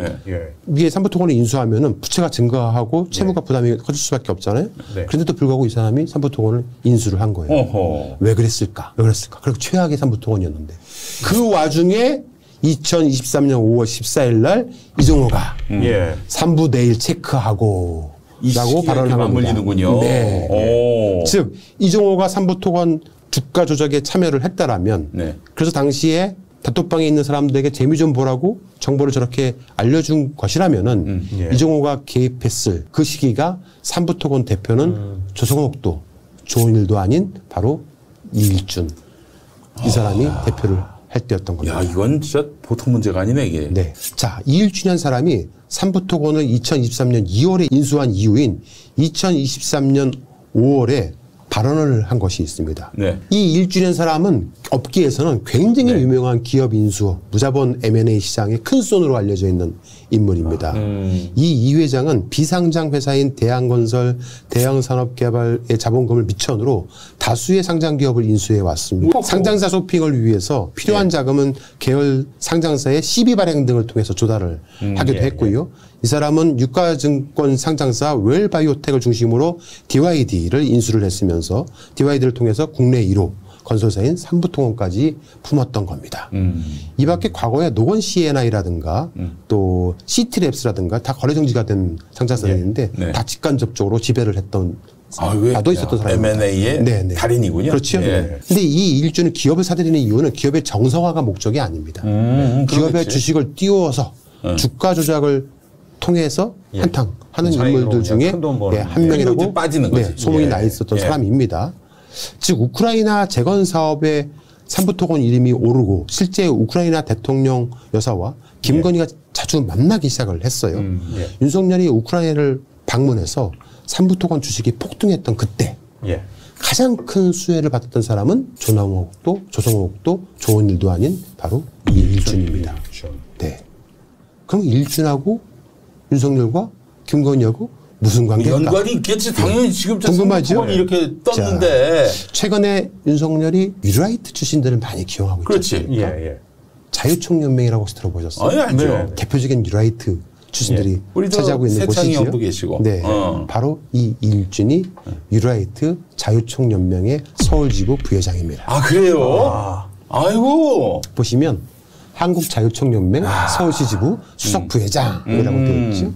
위에 삼부토건을 인수하면은 부채가 증가하고 채무가 부담이 커질 수밖에 없잖아요. 그런데도 불구하고 이 사람이 삼부토건을 인수를 한 거예요. 왜 그랬을까? 그리고 최악의 삼부토건이었는데 그 와중에 2023년 5월 14일 날 이종호가 삼부 내일 체크하고 라고 발언을 한 겁니다. 맞물리는군요. 네. 즉 이종호가 삼부토건 주가 조작에 참여를 했다라면 그래서 당시에 단톡방에 있는 사람들에게 재미 좀 보라고 정보를 저렇게 알려준 것이라면은 이종호가 개입했을 그 시기가 삼부토건 대표는 조성옥도 좋은 일도 아닌 바로 이일준 이 사람이 대표를 할 때였던 겁니다. 야, 이건 진짜 보통 문제가 아니네, 이게. 네. 자, 이일준이라는 사람이 삼부토건을 2023년 2월에 인수한 이후인 2023년 5월에 발언을 한 것이 있습니다. 네. 이 일준이라는 사람은 업계에서는 굉장히 네. 유명한 기업 인수, 무자본 M&A 시장의 큰 손으로 알려져 있는 인물입니다. 이 회장은 비상장 회사인 대한건설, 대형산업개발의 자본금을 미천으로 다수의 상장 기업을 인수해 왔습니다. 상장사 쇼핑을 위해서 필요한 자금은 계열 상장사의 시비 발행 등을 통해서 조달을 하기도 했고요. 이 사람은 유가증권 상장사 웰바이오텍을 중심으로 DYD를 인수를 했으면서 DYD를 통해서 국내 1호 건설사인 삼부통원까지 품었던 겁니다. 이 밖에 과거에 노건 C&I라든가 또 시티랩스라든가 다 거래 정지가 된 상장사들인데 다 직간접적으로 지배를 했던 나도 있었던 사람입니다. M&A의 네네. 달인이군요. 그렇죠. 예. 근데 이 일주는 기업을 사들이는 이유는 기업의 정성화가 목적이 아닙니다. 기업의 그러겠지. 주식을 띄워서 주가 조작을 통해서 한탕 하는 인물들 중에 한 명이라고 이제 빠지는 거지. 소문이 나 있었던 사람입니다. 즉 우크라이나 재건 사업에 삼부토건 이름이 오르고 실제 우크라이나 대통령 여사와 김건희가 자주 만나기 시작을 했어요. 윤석열이 우크라이나를 방문해서 삼부토건 주식이 폭등했던 그때 가장 큰 수혜를 받았던 사람은 조남욱도 조성욱도 좋은 일도 아닌 바로 일준입니다. 네. 그럼 일준하고 윤석열과 김건희하고 무슨 관계일까? 연관이 있겠지. 당연히 지금 궁금하죠? 이렇게 떴는데. 자, 최근에 윤석열이 뉴라이트 출신들을 많이 기용하고 있죠. 그렇지. 자유총연맹이라고 혹시 들어보셨어요? 아니, 알죠. 네. 대표적인 뉴라이트 출신들이 차지하고 있는 세창이 곳이죠. 형도 계시고. 네, 바로 이 일준이 뉴라이트 자유총연맹의 서울지부 부회장입니다. 아, 그래요? 아이고. 보시면 한국자유총연맹 서울시 지부 수석 부회장이라고 되어 있죠.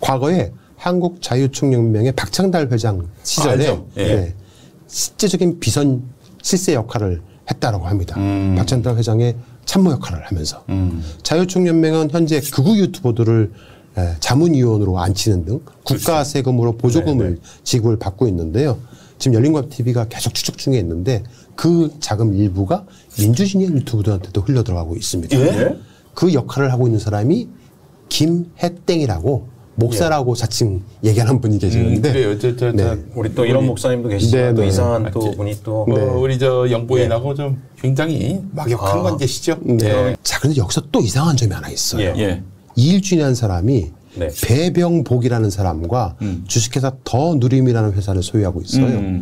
과거에 한국자유총연맹의 박창달 회장 시절에 네, 실제적인 비선 실세 역할을 했다라고 합니다. 박창달 회장의 참모 역할을 하면서 자유총연맹은 현재 극우 유튜버들을 자문위원으로 앉히는 등 국가 세금으로 보조금을 지급을 받고 있는데요. 지금 열린과TV가 계속 추적 중에 있는데 그 자금 일부가 민주진영 유튜브들한테도 흘러 들어가고 있습니다. 그 역할을 하고 있는 사람이 김혜땡이라고 목사라고 자칭 얘기하는 분이 계시는데 그래요. 우리 또 이런 목사님도 계시지만 또 이상한 또 분이 또 우리 저 영부인하고 좀 굉장히 막역한 관계시죠. 자, 그런데 여기서 또 이상한 점이 하나 있어요. 이일준이라는 사람이 배병복이라는 사람과 주식회사 더 누림이라는 회사를 소유하고 있어요.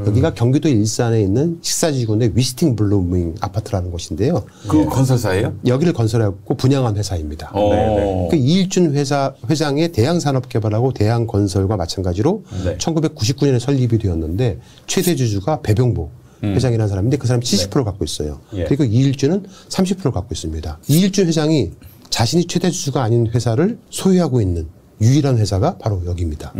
여기가 경기도 일산에 있는 식사지구의 위스팅 블루밍 아파트라는 곳인데요. 그 건설사예요? 여기를 건설했고 분양한 회사입니다. 그 이일준 회장의 대양산업개발하고 대양건설과 마찬가지로 1999년에 설립이 되었는데 최대 주주가 배병복 회장이라는 사람인데 그 사람이 70%를 갖고 있어요. 그리고 이일준은 30%를 갖고 있습니다. 이일준 회장이 자신이 최대 주주가 아닌 회사를 소유하고 있는 유일한 회사가 바로 여기입니다.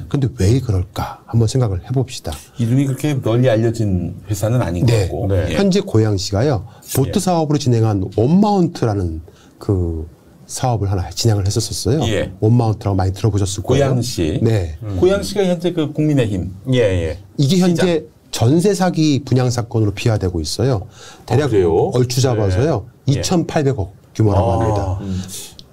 그런데 왜 그럴까 한번 생각을 해봅시다. 이름이 그렇게 널리 알려진 회사는 아닌 거고. 현재 고양시가요. 보트 사업으로 진행한 원마운트라는 그 사업을 하나 진행을 했었어요. 원마운트라고 많이 들어보셨을 거예요. 고양시. 네. 고양시가 현재 그 국민의힘. 이게 현재 전세 사기 분양 사건으로 비화되고 있어요. 대략 얼추 잡아서요. 2,800억 규모라고 합니다.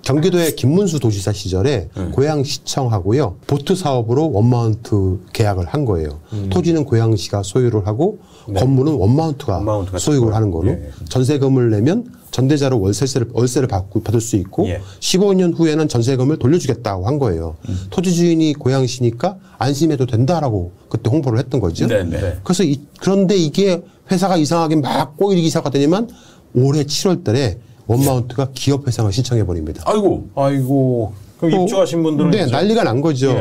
경기도의 김문수 도지사 시절에 고양시청하고요. 보트 사업으로 원마운트 계약을 한 거예요. 토지는 고양시가 소유를 하고 건물은 원마운트가 소유를 하는 거로 전세금을 내면 전대자로 월세를 받을 수 있고 15년 후에는 전세금을 돌려주겠다고 한 거예요. 토지 주인이 고양시니까 안심해도 된다라고 그때 홍보를 했던 거죠. 그래서 그런데 이게 회사가 이상하게 막 꼬이기 시작하더니만 올해 7월 달에 원마운트가 기업 회상을 신청해 버립니다. 아이고. 그럼 입주하신 분들은 난리가 난 거죠.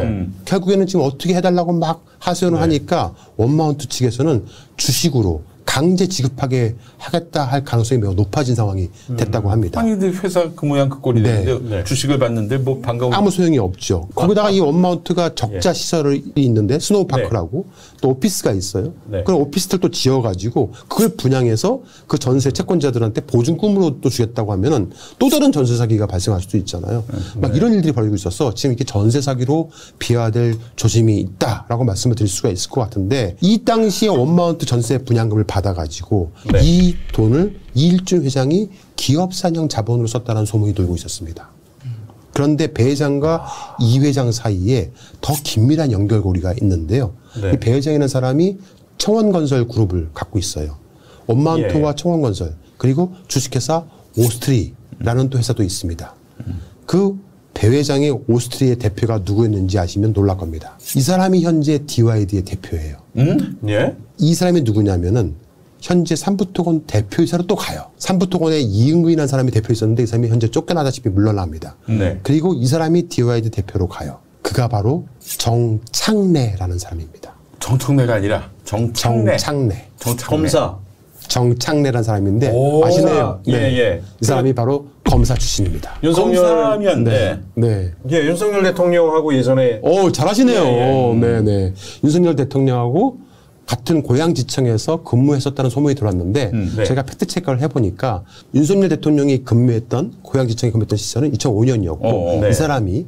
결국에는 지금 어떻게 해달라고 막 하소연을 하니까 원마운트 측에서는 주식으로 강제 지급하게 하겠다 할 가능성이 매우 높아진 상황이 됐다고 합니다. 아니, 근데 회사 그 모양 그 꼴이 되는데 주식을 받는데 뭐 반가운. 아무 소용이 없죠. 거기다가 이 원마운트가 적자 시설이 있는데 스노우파크라고 또 오피스가 있어요. 그럼 오피스들 또 지어가지고 그걸 분양해서 그 전세 채권자들한테 보증금으로 또 주겠다고 하면은 또 다른 전세 사기가 발생할 수도 있잖아요. 막 이런 일들이 벌어지고 있어서 지금 이렇게 전세 사기로 비화될 조짐이 있다라고 말씀을 드릴 수가 있을 것 같은데 이 당시에 원마운트 전세 분양금을 받아가지고 이 돈을 이일준 회장이 기업산형 자본으로 썼다는 소문이 돌고 있었습니다. 그런데 배 회장과 이 회장 사이에 더 긴밀한 연결고리가 있는데요. 이 배 회장이라는 사람이 청원건설 그룹을 갖고 있어요. 원마운트와 청원건설 그리고 주식회사 오스트리라는 또 회사도 있습니다. 그 배회장의 오스트리의 대표가 누구였는지 아시면 놀랄 겁니다. 이 사람이 현재 DYD의 대표예요. 예? 이 사람이 누구냐면은 현재 삼부토건 대표이사로 또 가요. 삼부토건에 이응근이라는 사람이 대표 있었는데 이 사람이 현재 쫓겨나다시피 물러납니다. 네. 그리고 이 사람이 DYD 대표로 가요. 그가 바로 정창래라는 사람입니다. 정청래가 아니라 정창래. 검사. 정창래라는 사람인데 오, 아시네요. 예, 네. 예. 이 사람이 바로 검사 출신입니다. 검사면 네. 네. 예, 윤석열 대통령하고 예전에 오, 잘하시네요. 예, 예. 네네. 윤석열 대통령하고 같은 고양지청에서 근무했었다는 소문이 들어왔는데 네. 제가 팩트체크를 해보니까 윤석열 대통령이 근무했던 고양지청에 근무했던 시절은 2005년이었고 네. 이 사람이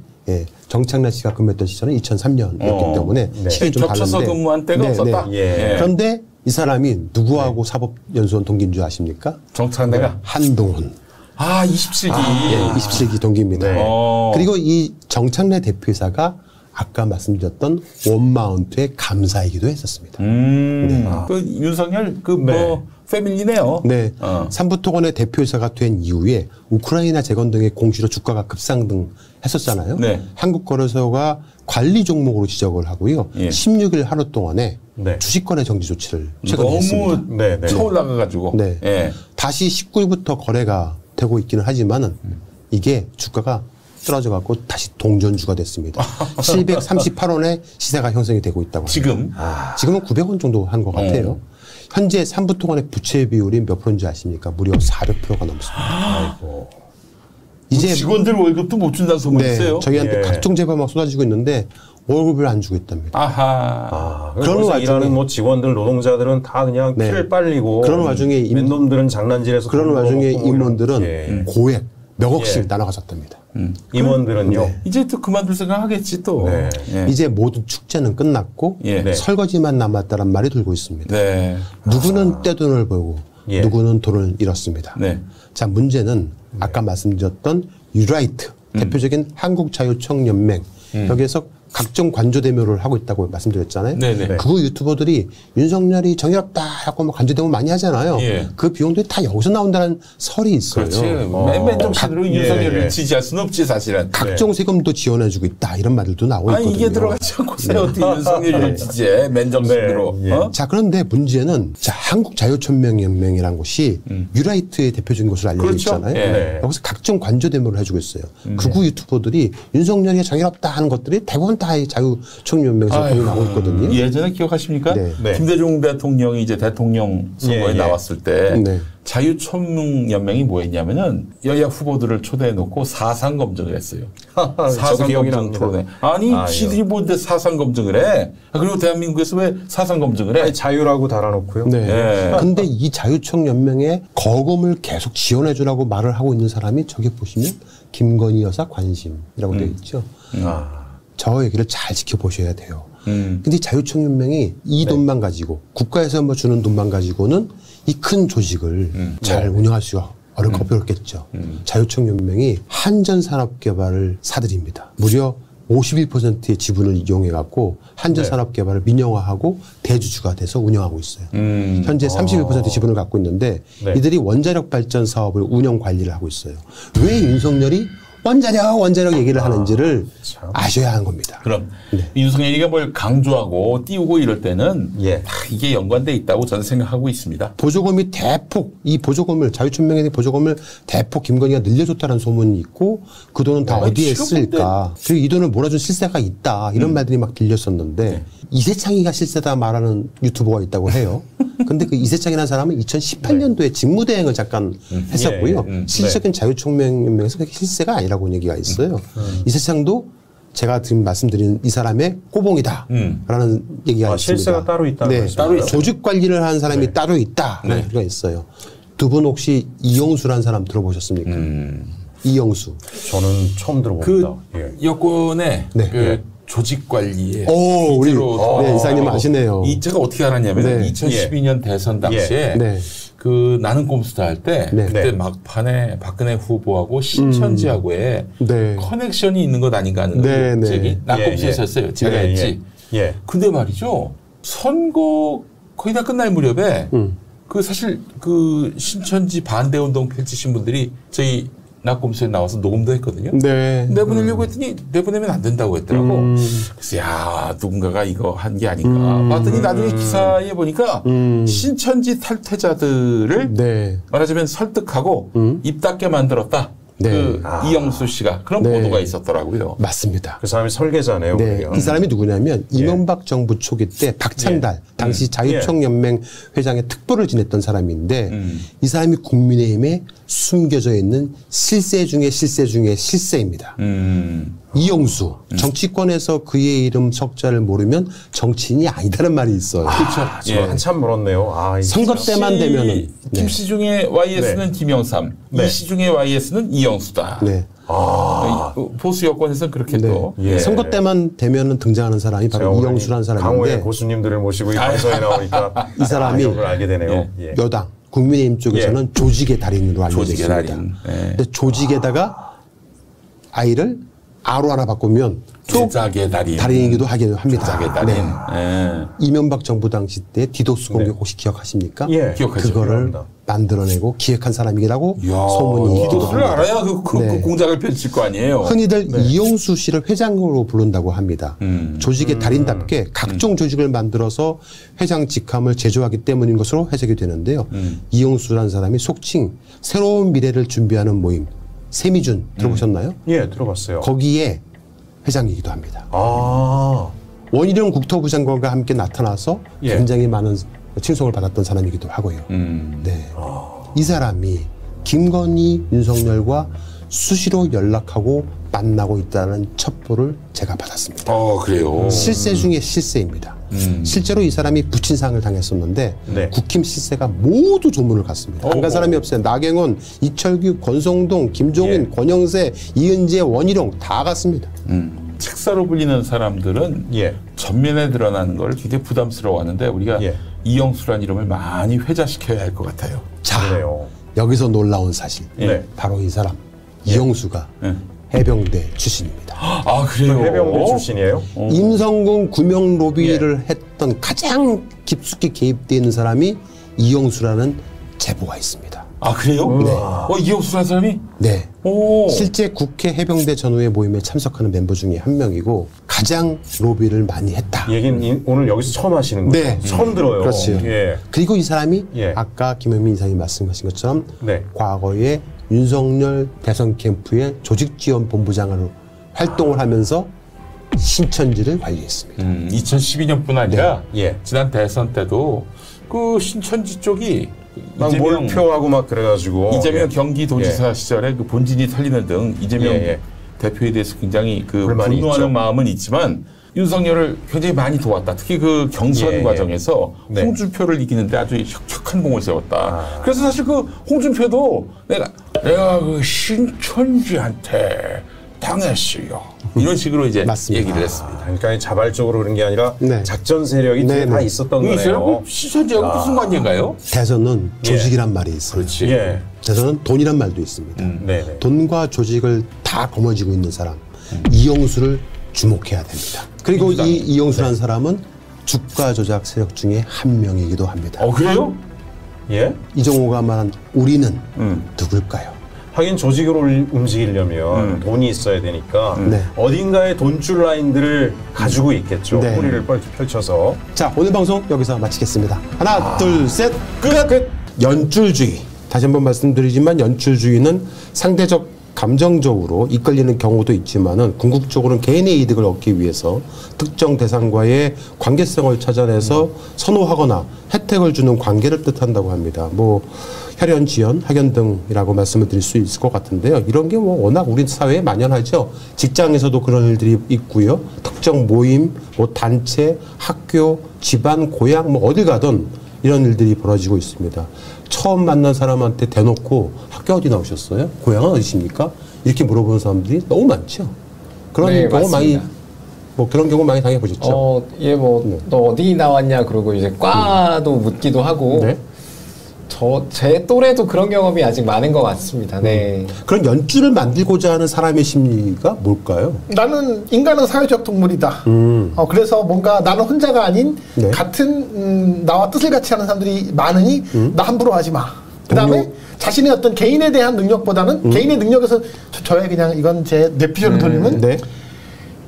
정창래 씨가 근무했던 시절은 2003년이었기 때문에 시간이 좀 겹쳐서 다른데 근무한 때가 없었다. 예. 그런데 이 사람이 누구하고 사법연수원 동기인 줄 아십니까? 정창래가 한동훈. 27기. 27기 동기입니다. 네. 그리고 이 정창래 대표이사가 아까 말씀드렸던 원마운트의 감사이기도 했었습니다. 그 윤석열 뭐 패밀리네요. 네. 삼부토건의 대표이사가 된 이후에 우크라이나 재건 등의 공시로 주가가 급상승했었잖아요. 네. 한국거래소가 관리 종목으로 지적을 하고요. 예. 16일 하루 동안에 네. 주식거래 정지 조치를 최근에 했습니다. 너무 네, 네. 쳐올라가가지고. 네. 예. 다시 19일부터 거래가 되고 있기는 하지만은 이게 주가가 떨어져 갖고 다시 동전주가 됐습니다. 738원의 시세가 형성이 되고 있다고 합니다. 지금? 지금은 900원 정도 한 것 같아요. 현재 삼부토건의 부채 비율이 몇 프로인지 아십니까? 무려 400%가 넘습니다. 이제 직원들 월급도 못 준다는 소문이 네, 있어요. 저희한테 예. 각종 제보가 막 쏟아지고 있는데 월급을 안 주고 있답니다. 아하. 그런 그런 와중에- 일하는 뭐 직원들 노동자들은 다 그냥 네. 피를 빨리고 그런 와중에 맨놈들은 장난질해서 그런 돈 와중에 벌어먹고 임원들은 예. 고액 몇 억씩 예. 나눠 가졌답니다. 임원들은요. 네. 이제 또 그만둘 생각 하겠지 또. 네. 예. 이제 모든 축제는 끝났고 예. 네. 설거지만 남았다는 말이 돌고 있습니다. 네. 누구는 떼돈을 벌고 예. 누구는 돈을 잃었습니다. 네. 자, 문제는 아까 말씀드렸던 유라이트 대표적인 한국자유청연맹 여기에서 각종 관조대묘를 하고 있다고 말씀드렸잖아요. 네네. 그 유튜버들이 윤석열이 정의롭다 하고 뭐 관조대묘 많이 하잖아요. 예. 그 비용들이 다 여기서 나온다는 설이 있어요. 그렇지. 맨 정신으로 예, 윤석열을 예. 지지할 수는 없지 사실은. 각종 세금도 지원해주고 있다 이런 말들도 나오고 아니 있거든요. 이게 들어가지 않고서 어떻게 윤석열을 지지해 맨정신으로. 네. 예. 어? 자, 그런데 문제는 자, 한국자유천명연맹이라는 곳이 유라이트의 대표적인 곳으로 알려져 그렇죠. 있잖아요. 예. 여기서 각종 관조대모를 해주고 있어요. 극우 유튜버들이 윤석열이 정의롭다 하는 것들이 대부분 다 이 자유청연맹에서 거기 나오고 있거든요. 예전에 기억하십니까? 네. 네. 김대중 대통령이 이제 대통령 선거에 예, 예. 나왔을 때 네. 자유총연맹이 뭐 했냐면은 여야 후보들을 초대해 놓고 사상 검증을 했어요. 저도 사상 기억이 검증 납니다. 토론회. 아니 아, 지들이 뭔데 사상 검증을 해? 그리고 대한민국에서 왜 사상 검증을 해? 아니, 자유라고 달아놓고요. 네. 예. 근데 이 자유청연맹에 거금을 계속 지원해주라고 말을 하고 있는 사람이 저기 보시면 김건희 여사 관심이라고 되어 있죠. 저 얘기를 잘 지켜보셔야 돼요. 근데 자유청연맹이 이 돈만 가지고 국가에서 뭐 주는 돈만 가지고는 이 큰 조직을 잘 운영할 수가 어렵겠죠. 자유청연맹이 한전산업개발을 사들입니다. 무려 51%의 지분을 이용해갖고 한전산업개발을 민영화하고 대주주가 돼서 운영하고 있어요. 현재 31% 지분을 갖고 있는데 네. 이들이 원자력 발전 사업을 운영 관리를 하고 있어요. 왜 윤석열이 원자력 얘기를 하는지를 아셔야 하는 겁니다. 그럼 윤석열이가 뭘 강조하고 띄우고 이럴 때는 예. 다 이게 연관돼 있다고 저는 생각하고 있습니다. 보조금이 대폭 이 보조금을 자유춘명의 보조금을 대폭 김건희가 늘려줬다는 소문이 있고 그 돈은 다 어디에 지금 쓸까? 그리고 이 돈을 몰아준 실세가 있다 이런 말들이 막 들렸었는데 이세창이가 실세다 말하는 유튜버가 있다고 해요. 근데 그 이세창이라는 사람은 2018년도에 직무대행을 잠깐 했었고요. 실질적인 자유총명연맹에서 그렇게 실세가 아니라고 얘기가 있어요. 이세창도 제가 지금 말씀드린 이 사람의 꼬봉이다라는 얘기가 있습니다. 실세가 따로 있다는 네, 말씀이세요? 따로 조직 관리를 하는 사람이 따로 있다라는 얘기가 있어요. 두 분 혹시 이영수라는 사람 들어보셨습니까? 이영수. 저는 처음 들어봅니다. 그 예. 여권의 네. 그 조직 관리에 오, 우리 네, 이사님 아시네요. 이 제가 어떻게 알았냐면 네. 2012년 대선 당시에 네. 그 나는 꼼수다 할 때 네. 그때 네. 막판에 박근혜 후보하고 신천지하고의 네. 커넥션이 있는 것 아닌가 하는 네, 네. 얘기 난 꼼수에서 했어요. 제가 예, 했지. 예. 근데 말이죠. 선거 거의 다 끝날 무렵에 그 사실 그 신천지 반대 운동 펼치신 분들이 저희 낙검수에 나와서 녹음도 했거든요. 네. 내보내려고 했더니 내보내면 안 된다고 했더라고. 그래서 야 누군가가 이거 한 게 아닌가. 봤더니 나중에 기사에 보니까 신천지 탈퇴자들을 네. 말하자면 설득하고 입 닫게 만들었다. 네. 그 이영수 씨가 그런 네. 보도가 있었더라고요. 맞습니다. 그 사람이 설계자네요. 네. 그러면. 이 사람이 누구냐면 이명박 정부 초기 때 박찬달 당시 자유총연맹 회장의 특보를 지냈던 사람인데 이 사람이 국민의힘에 숨겨져 있는 실세 중에 실세 중에 실세입니다. 이영수 정치권에서 그의 이름 석자를 모르면 정치인이 아니다는 말이 있어요. 그렇죠. 예. 한참 멀었네요. 아, 선거 때만 되면은 김씨 중에 YS는 김영삼, 이씨 중에 YS는 이영수다. 네. 보수 여권에서는 그렇게 네. 또 선거 때만 되면은 등장하는 사람이 바로 이영수라는 강호의 사람인데 고수님들을 모시고 이 방송에 나오니까 이 사람이 이걸 알게 되네요. 예. 여당 국민의힘 쪽에서는 조직의 달인으로 알려져 조직의 있습니다. 달인. 네. 근데 조직에다가 아이를 아로 하나 바꾸면 또 조작의 달인. 달인이기도 하기도 합니다. 조작의 달인. 네. 예. 이명박 정부 당시 때 디도스 공격 혹시 기억하십니까? 예. 기억하죠. 그거를 기억합니다. 만들어내고 기획한 사람이라고 이야, 소문이 있기도 디도스를 합니다. 알아야 그 공작을 펼칠 거 아니에요. 흔히들 이영수 씨를 회장으로 부른다고 합니다. 조직의 달인답게 각종 조직을 만들어서 회장 직함을 제조하기 때문인 것으로 해석이 되는데요. 이영수라는 사람이 속칭 새로운 미래를 준비하는 모임 세미준 들어보셨나요? 예, 들어봤어요. 거기에 회장이기도 합니다. 아, 원희룡 국토부 장관과 함께 나타나서 예. 굉장히 많은 칭송을 받았던 사람이기도 하고요. 네. 이 사람이 김건희, 윤석열과 수시로 연락하고 만나고 있다는 첩보를 제가 받았습니다. 그래요. 실세 중에 실세입니다. 실제로 이 사람이 부친상을 당했었는데 네. 국힘 실세가 모두 조문을 갔습니다. 안 간 사람이 없어요. 나경원, 이철규, 권성동, 김종인, 권영세, 이은재, 원희룡 다 갔습니다. 책사로 불리는 사람들은 예. 전면에 드러나는 걸 굉장히 부담스러워하는데 우리가 예. 이영수란 이름을 많이 회자시켜야 할 것 같아요. 자, 그래요. 여기서 놀라운 사실. 네. 바로 이 사람 이영수가 해병대 출신입니다. 아 그래요? 해병대 출신이에요? 임성근 구명 로비를 했던 가장 깊숙이 개입되어 있는 사람이 이영수라는 제보가 있습니다. 아 그래요? 네. 이영수라는 사람이? 네. 오. 실제 국회 해병대 전후의 모임에 참석하는 멤버 중에 한 명이고 가장 로비를 많이 했다. 이 얘기는 오늘 여기서 처음 하시는 거예요? 네. 처음 들어요. 그렇죠. 예. 그리고 이 사람이 예. 아까 김현민 이사님이 말씀하신 것처럼 네. 과거에 윤석열 대선 캠프의 조직지원본부장으로 활동을 하면서 신천지를 관리했습니다. 2012년뿐 아니라 예. 지난 대선 때도 그 신천지 쪽이 막 몰표하고 막 그래가지고 이재명 예. 경기도지사 시절에 그 본진이 털리는 등 이재명 대표에 대해서 굉장히 그 불만이 분노하는 있죠. 마음은 있지만 윤석열을 굉장히 많이 도왔다. 특히 그 경선 과정에서 네. 홍준표를 이기는데 아주 혁혁한 공을 세웠다. 그래서 사실 그 홍준표도 내가 그 신천지한테 당했어요. 이런 식으로 이제 맞습니다. 얘기를 했습니다. 그러니까 자발적으로 그런 게 아니라 네. 작전 세력이 네, 다 네. 있었던 이게 있어요? 거네요. 신천지하고 무슨 관계인가요? 대선은 조직이란 말이 있어요. 그렇지. 예. 대선은 돈이란 말도 있습니다. 네네. 돈과 조직을 다 거머쥐고 있는 사람 이영수를 주목해야 됩니다. 그리고 민주당. 이 이영수라는 사람은 주가 조작 세력 중에 한 명이기도 합니다. 그래요? 예? 이종호가 말한 우리는 누굴까요? 하긴 조직으로 움직이려면 돈이 있어야 되니까 네. 어딘가에 돈줄 라인들을 가지고 있겠죠. 네. 뿌리를 펼쳐서. 자, 오늘 방송 여기서 마치겠습니다. 하나, 둘, 셋, 끝! 연줄주의. 다시 한번 말씀드리지만 연출주의는 상대적 감정적으로 이끌리는 경우도 있지만은 궁극적으로는 개인의 이득을 얻기 위해서 특정 대상과의 관계성을 찾아내서 선호하거나 혜택을 주는 관계를 뜻한다고 합니다. 뭐 혈연, 지연, 학연 등이라고 말씀을 드릴 수 있을 것 같은데요. 이런 게 뭐 워낙 우리 사회에 만연하죠. 직장에서도 그런 일들이 있고요. 특정 모임, 뭐 단체, 학교, 집안, 고향 뭐 어딜 가든 이런 일들이 벌어지고 있습니다. 처음 만난 사람한테 대놓고 학교 어디 나오셨어요? 고향은 어디십니까? 이렇게 물어보는 사람들이 너무 많죠. 그런 네, 경우 많이 맞습니다. 뭐 그런 경우 많이 당해보셨죠? 예, 뭐, 너 어디 나왔냐, 그러고 이제 과도 묻기도 하고, 네. 제 또래도 그런 경험이 아직 많은 것 같습니다. 네. 그런 연주를 만들고자 하는 사람의 심리가 뭘까요? 나는 인간은 사회적 동물이다. 그래서 뭔가 나는 혼자가 아닌 네. 같은 나와 뜻을 같이 하는 사람들이 많으니 나 함부로 하지 마. 그 다음에 자신의 어떤 개인에 대한 능력보다는 개인의 능력에서 저의 그냥 이건 제 뇌피셜을 돌리면 네.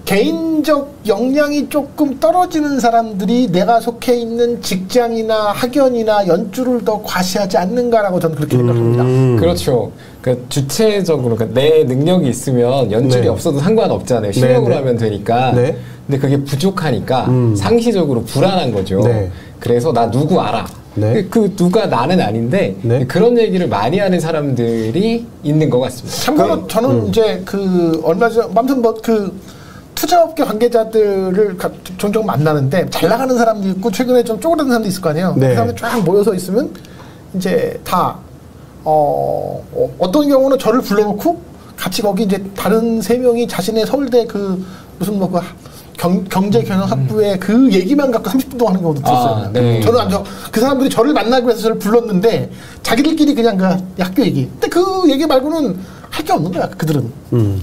개인적 역량이 조금 떨어지는 사람들이 내가 속해 있는 직장이나 학연이나 연주를 더 과시하지 않는가라고 저는 그렇게 생각합니다. 그렇죠. 그러니까 주체적으로 그러니까 내 능력이 있으면 연줄이 네. 없어도 상관없잖아요. 실력으로 네. 하면 되니까. 네. 근데 그게 부족하니까 상시적으로 불안한 거죠. 네. 그래서 나 누구 알아. 네. 그 누가 나는 아닌데 네. 그런 얘기를 많이 하는 사람들이 있는 것 같습니다. 참고로 저는 이제 그 얼마 전 아무튼 뭐 그 투자업계 관계자들을 종종 만나는데 잘 나가는 사람도 있고 최근에 좀 쪼그라든 사람도 있을 거 아니에요. 네. 그 사람들 쫙 모여서 있으면 이제 다 어떤 경우는 저를 불러놓고 같이 거기 이제 다른 3명이 자신의 서울대 그 무슨 뭐 그 경제경영학부의 그 얘기만 갖고 30분 동안 하는 경우도 들었어요. 네. 저는 그 사람들이 저를 만나기 위해서 저를 불렀는데 자기들끼리 그냥 그 학교 얘기. 근데 그 얘기 말고는 할 게 없는 거야, 그들은. 네.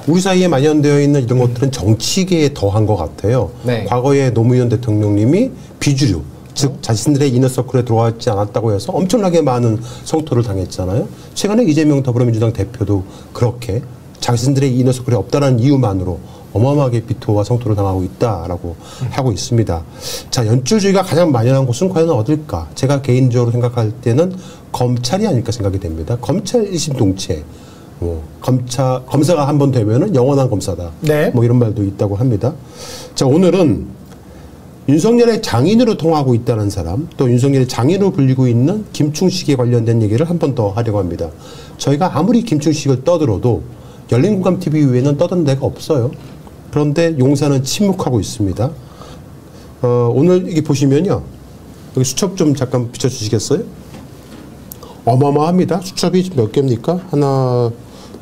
우리 사이에 만연되어 있는 이런 것들은 정치계에 더한 것 같아요. 네. 과거에 노무현 대통령님이 비주류, 즉 자신들의 이너서클에 들어왔지 않았다고 해서 엄청나게 많은 성토를 당했잖아요. 최근에 이재명 더불어민주당 대표도 그렇게 자신들의 이너서클에 없다는 이유만으로 어마어마하게 비토와 성토를 당하고 있다라고 하고 있습니다. 자, 연줄주의가 가장 만연한 곳은 과연 어딜까? 제가 개인적으로 생각할 때는 검찰이 아닐까 생각이 됩니다. 검찰 1심 동체. 검사가 한 번 되면은 영원한 검사다. 네. 뭐 이런 말도 있다고 합니다. 자, 오늘은 윤석열의 장인으로 통하고 있다는 사람, 또 윤석열의 장인으로 불리고 있는 김충식에 관련된 얘기를 한 번 더 하려고 합니다. 저희가 아무리 김충식을 떠들어도 열린공감TV 외에는 떠든 데가 없어요. 그런데 용사는 침묵하고 있습니다. 오늘 여기 보시면요. 여기 수첩 좀 잠깐 비춰주시겠어요? 어마어마합니다. 수첩이 몇 개입니까? 하나,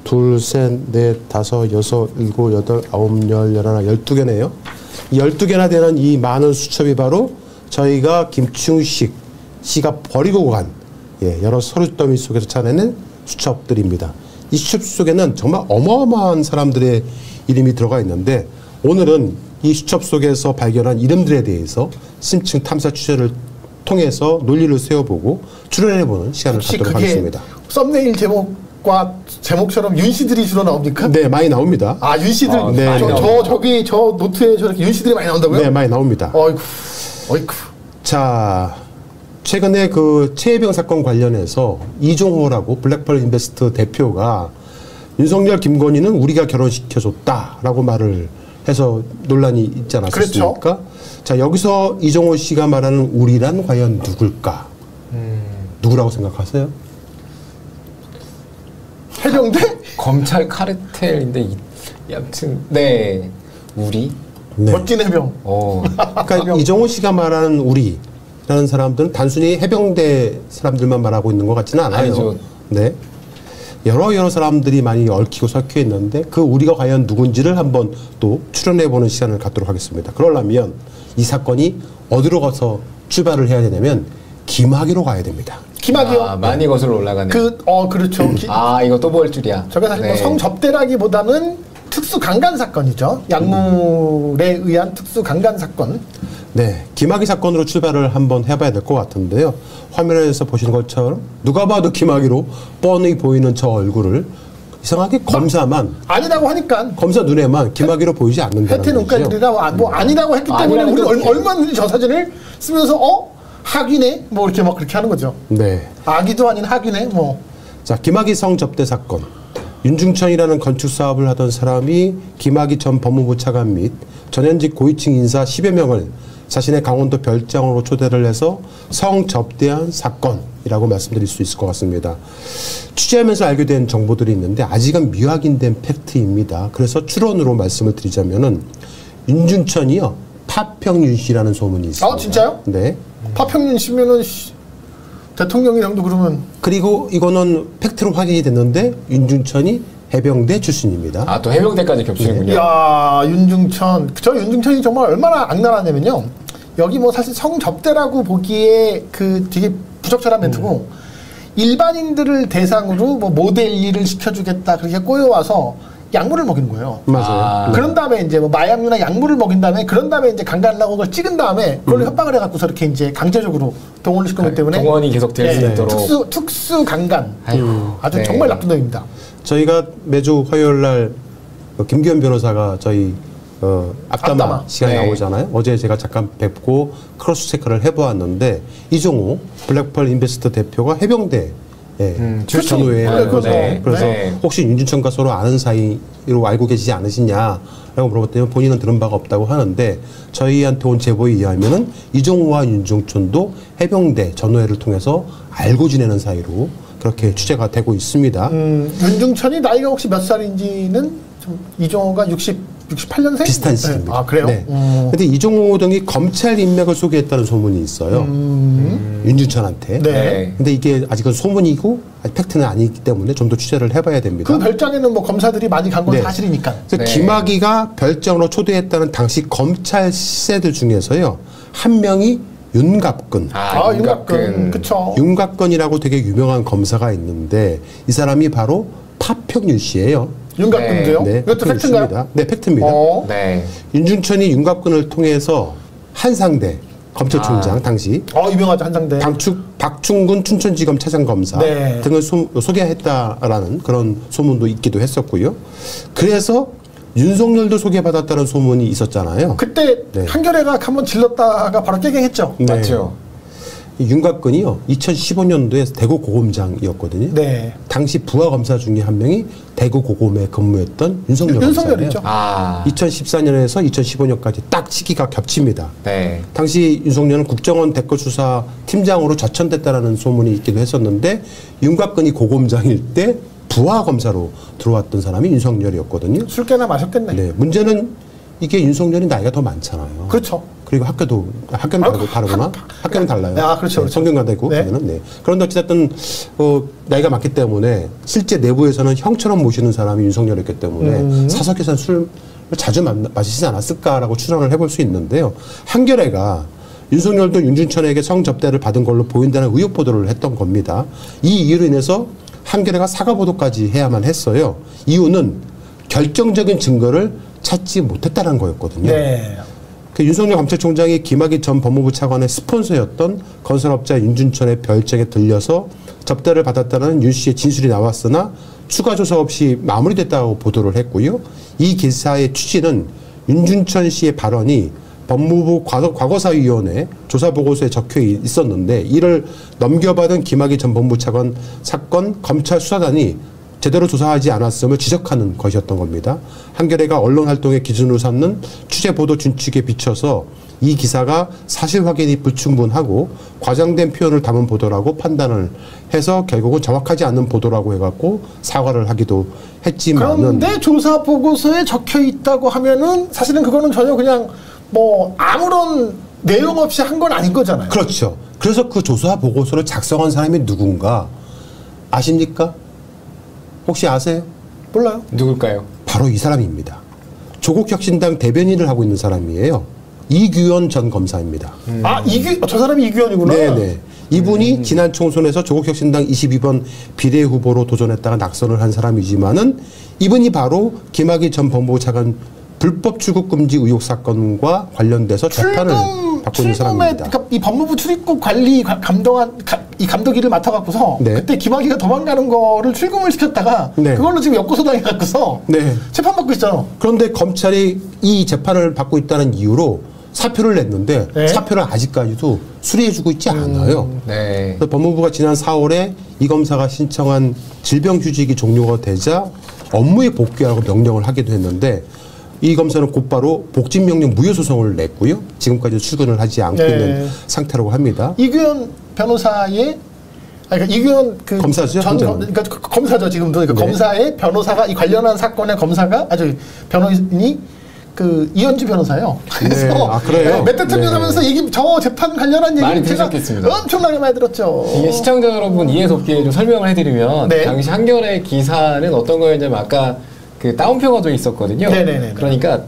둘, 셋, 넷, 다섯, 여섯, 일곱, 여덟, 아홉, 열, 열하나, 12개네요. 12개나 되는 이 많은 수첩이 바로 저희가 김충식 씨가 버리고 간 여러 서류더미 속에서 찾아낸 수첩들입니다. 이 수첩 속에는 정말 어마어마한 사람들의 이름이 들어가 있는데 오늘은 이 수첩 속에서 발견한 이름들에 대해서 심층 탐사 취재를 통해서 논리를 세워보고 추론해보는 시간을 갖도록 하겠습니다. 썸네일 제목과 제목처럼 윤씨들이 주로 나옵니까? 네, 많이 나옵니다. 아, 윤씨들. 네, 저 노트에 저렇게 윤씨들이 많이 나온다고요? 네, 많이 나옵니다. 어이쿠. 자, 최근에 그 최혜병 사건 관련해서 이종호라고 블랙펄 인베스트 대표가 윤석열, 김건희는 우리가 결혼시켜줬다라고 말을 해서 논란이 있지 않았습니까? 그렇죠. 자, 여기서 이종호 씨가 말하는 우리란 과연 누굴까? 누구라고 생각하세요? 해병대? 검찰 카르텔인데 아무튼 네. 우리? 네. 멋진 해병. 그러니까 이종호 씨가 말하는 우리라는 사람들은 단순히 해병대 사람들만 말하고 있는 것 같지는 않아요. 아니죠. 네. 여러 사람들이 많이 얽히고 섞여 있는데 그 우리가 과연 누군지를 한번 또 추론해보는 시간을 갖도록 하겠습니다. 그러려면 이 사건이 어디로 가서 출발을 해야 되냐면 김학의로 가야 됩니다. 김학의요? 많이 거슬러 올라가네. 그렇죠. 이거 또 볼 줄이야. 저게 사실 뭐 성접대라기보다는 특수 강간 사건이죠. 약물에 의한 특수 강간 사건. 네, 김학의 사건으로 출발을 한번 해봐야 될 것 같은데요. 화면에서 보시는 것처럼 누가 봐도 김학의로 뻔히 보이는 저 얼굴을 이상하게 검사만 아니라고 하니까 검사 눈에만 김학의로 보이지 않는다는 거죠. 눈깔이라 뭐 아니라고 했기 때문에 우리 얼마나 저 사진을 쓰면서 학위네 뭐 이렇게 막 그렇게 하는 거죠. 네. 아기도 아닌 학위네 뭐. 자, 김학의 성접대 사건. 윤중천이라는 건축 사업을 하던 사람이 김학의 전 법무부 차관 및 전현직 고위층 인사 10여 명을 자신의 강원도 별장으로 초대를 해서 성접대한 사건이라고 말씀드릴 수 있을 것 같습니다. 취재하면서 알게 된 정보들이 있는데 아직은 미확인된 팩트입니다. 그래서 추론으로 말씀을 드리자면은 윤중천이요 파평윤 씨라는 소문이 있습니다. 진짜요? 네. 파평윤 씨면은 대통령이랑도 그러면. 그리고 이거는 팩트로 확인이 됐는데 윤중천이 해병대 출신입니다. 또 해병대까지 겹치는군요. 이야, 윤중천. 저 윤중천이 정말 얼마나 악랄하냐면요. 여기 뭐 사실 성접대라고 보기에 그 되게 부적절한 멘트고 일반인들을 대상으로 뭐 모델 일을 시켜주겠다 그렇게 꼬여와서 약물을 먹이는 거예요. 맞아요. 그런 다음에 이제 뭐 마약류나 약물을 먹인 다음에 그런 다음에 이제 강간을 하고 그걸 찍은 다음에 그걸로 협박을 해갖고서 이렇게 이제 강제적으로 동원을 시키기 때문에 동원이 계속 될 수 있도록 특수 강간. 아주 네. 정말 나쁜 놈입니다. 저희가 매주 화요일 날 김기현 변호사가 저희 앞담화 시간에 네. 나오잖아요. 어제 제가 잠깐 뵙고 크로스 체크를 해보았는데 이종호 블랙펄 인베스트 대표가 해병대 전후에 그래서 혹시 윤준천과 서로 아는 사이로 알고 계시지 않으시냐라고 물어봤더니 본인은 들은 바가 없다고 하는데 저희한테 온 제보에 의하면은 이종호와 윤중천도 해병대 전후회를 통해서 알고 지내는 사이로 그렇게 취재가 되고 있습니다. 윤중천이 나이가 혹시 몇 살인지는 좀 이종호가 68년생? 비슷한 시기입니다. 아, 그래요? 네. 근데 이종호 등이 검찰 인맥을 소개했다는 소문이 있어요. 윤준천한테. 네. 근데 이게 아직은 소문이고 아직 팩트는 아니기 때문에 좀 더 취재를 해봐야 됩니다. 그 별장에는 뭐 검사들이 많이 간 건 네. 사실이니까. 그래서 김학의가 별장으로 초대했다는 당시 검찰 시세들 중에서요 한 명이 윤갑근. 윤갑근. 그쵸. 윤갑근이라고 되게 유명한 검사가 있는데 이 사람이 바로 파평윤 씨예요. 윤갑근도요? 네, 이것도 팩트인가요? 네, 팩트입니다. 네. 윤중천이 윤갑근을 통해서 한상대 검찰총장 당시 유명하죠. 한상대. 박충근 춘천지검 차장검사 네. 등을 소개했다라는 그런 소문도 있기도 했었고요. 그래서 윤석열도 소개받았다는 소문이 있었잖아요. 그때 네. 한겨레가 한번 질렀다가 바로 깨갱했죠. 네. 맞죠. 윤갑근이요 2015년도에 대구 고검장이었거든요. 네. 당시 부하 검사 중에 한 명이 대구 고검에 근무했던 윤석열 윤석열이죠. 검사예요. 2014년에서 2015년까지 딱 시기가 겹칩니다. 네. 당시 윤석열은 국정원 대거수사 팀장으로 좌천됐다라는 소문이 있기도 했었는데 윤갑근이 고검장일 때 부하 검사로 들어왔던 사람이 윤석열이었거든요. 술 깨나 마셨겠네. 네, 문제는 이게 윤석열이 나이가 더 많잖아요. 그렇죠. 그리고 학교는 다르구나. 학교는 달라요. 그렇죠. 네, 성균관대고 네. 거기는. 네. 그런데 어쨌든 나이가 많기 때문에 실제 내부에서는 형처럼 모시는 사람이 윤석열이었기 때문에 사석에서 술을 자주 마시지 않았을까라고 추론을 해볼 수 있는데요. 한겨레가 윤석열도 윤준천에게 성접대를 받은 걸로 보인다는 의혹 보도를 했던 겁니다. 이 이유로 인해서 한겨레가 사과 보도까지 해야만 했어요. 이유는 결정적인 증거를 찾지 못했다는 거였거든요. 네. 그 윤석열 검찰총장이 김학의 전 법무부 차관의 스폰서였던 건설업자 윤준천의 별장에 들려서 접대를 받았다는 윤 씨의 진술이 나왔으나 추가 조사 없이 마무리됐다고 보도를 했고요. 이 기사의 취지는 윤준천 씨의 발언이 법무부 과거사위원회 조사보고서에 적혀 있었는데 이를 넘겨받은 김학의 전 법무부 차관 사건 검찰 수사단이 제대로 조사하지 않았음을 지적하는 것이었던 겁니다. 한겨레가 언론활동의 기준으로 삼는 취재보도 준칙에 비춰서 이 기사가 사실 확인이 불충분하고 과장된 표현을 담은 보도라고 판단을 해서 결국은 정확하지 않는 보도라고 해갖고 사과를 하기도 했지만은 그런데 조사보고서에 적혀 있다고 하면은 사실은 그거는 전혀 그냥 뭐 아무런 내용 없이 한 건 아닌 거잖아요. 그렇죠. 그래서 그 조사보고서를 작성한 사람이 누군가 아십니까? 혹시 아세요? 몰라요. 누굴까요? 바로 이 사람입니다. 조국혁신당 대변인을 하고 있는 사람이에요. 이규현 전 검사입니다. 저 사람이 이규현이구나. 네네. 이분이 지난 총선에서 조국혁신당 22번 비례후보로 도전했다가 낙선을 한 사람이지만은 이분이 바로 김학의 전 법무부 차관 불법 출국 금지 의혹 사건과 관련돼서 재판을 받고 있는 사람입니다. 그러니까 이 법무부 출입국 관리 이 감독일을 맡아갖고서 네. 그때 김학의가 도망가는 거를 출금을 시켰다가 네. 그걸로 지금 엮고소당해갖고서 네. 재판받고 있잖아. 그런데 검찰이 이 재판을 받고 있다는 이유로 사표를 냈는데 네. 사표를 아직까지도 수리해주고 있지 않아요. 네. 그래서 법무부가 지난 4월에 이 검사가 신청한 질병휴직이 종료가 되자 업무에 복귀하라고 명령을 하기도 했는데 이 검사는 곧바로 복직명령 무효소송을 냈고요. 지금까지 출근을 하지 않고 네. 있는 상태라고 합니다. 이규현 변호사의 그러니까 이규현 그 검사죠? 그러니까 검사죠 지금도. 그러니까 네. 검사의 변호사가 이 관련한 사건의 검사가 변호인이 그 이현주 변호사예요. 그래서 네. 그래요? 몇 대통령 하면서 저 재판 관련한 많이 얘기 제가 들으셨겠습니다. 엄청나게 많이 들었죠. 이게 시청자 여러분 이해 돕기에 좀 설명을 해드리면 네. 당시 한겨레 기사는 어떤 거였냐면 아까 그 다운표가 좀 있었거든요. 네네네. 그러니까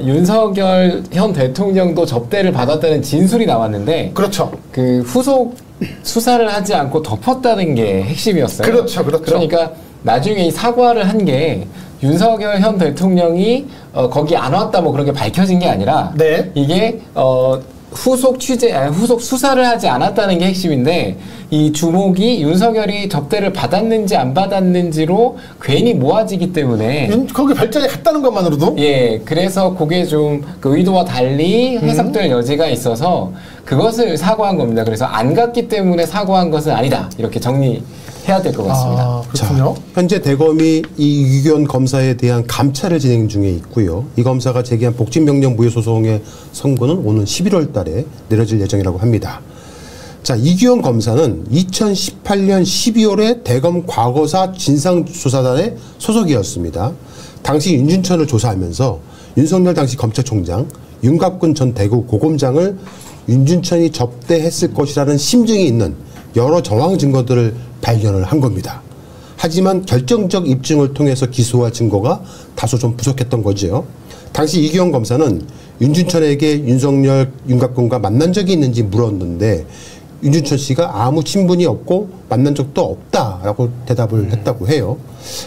윤석열 현 대통령도 접대를 받았다는 진술이 나왔는데 그렇죠. 그 후속 수사를 하지 않고 덮었다는 게 핵심이었어요. 그렇죠, 그렇죠. 그러니까 나중에 이 사과를 한 게 윤석열 현 대통령이 거기 안 왔다 뭐 그렇게 밝혀진 게 아니라 네. 이게 후속 수사를 하지 않았다는 게 핵심인데 이 주목이 윤석열이 접대를 받았는지 안 받았는지로 괜히 모아지기 때문에 거기 별자리에 갔다는 것만으로도 예, 그래서 그게 좀 그 의도와 달리 해석될 여지가 있어서 그것을 사과한 겁니다. 그래서 안 갔기 때문에 사과한 것은 아니다. 이렇게 정리해야 될 것 같습니다. 아, 그렇군요. 자, 현재 대검이 이 유기현 검사에 대한 감찰을 진행 중에 있고요. 이 검사가 제기한 복직명령 무효 소송의 선고는 오는 11월 달에 내려질 예정이라고 합니다. 자, 이규현 검사는 2018년 12월에 대검 과거사 진상조사단의 소속이었습니다. 당시 윤준천을 조사하면서 윤석열 당시 검찰총장, 윤갑근 전 대구 고검장을 윤준천이 접대했을 것이라는 심증이 있는 여러 정황 증거들을 발견을 한 겁니다. 하지만 결정적 입증을 통해서 기소할 증거가 다소 좀 부족했던 거죠. 당시 이규현 검사는 윤준천에게 윤석열, 윤갑근과 만난 적이 있는지 물었는데 윤준천 씨가 아무 친분이 없고 만난 적도 없다라고 대답을 했다고 해요.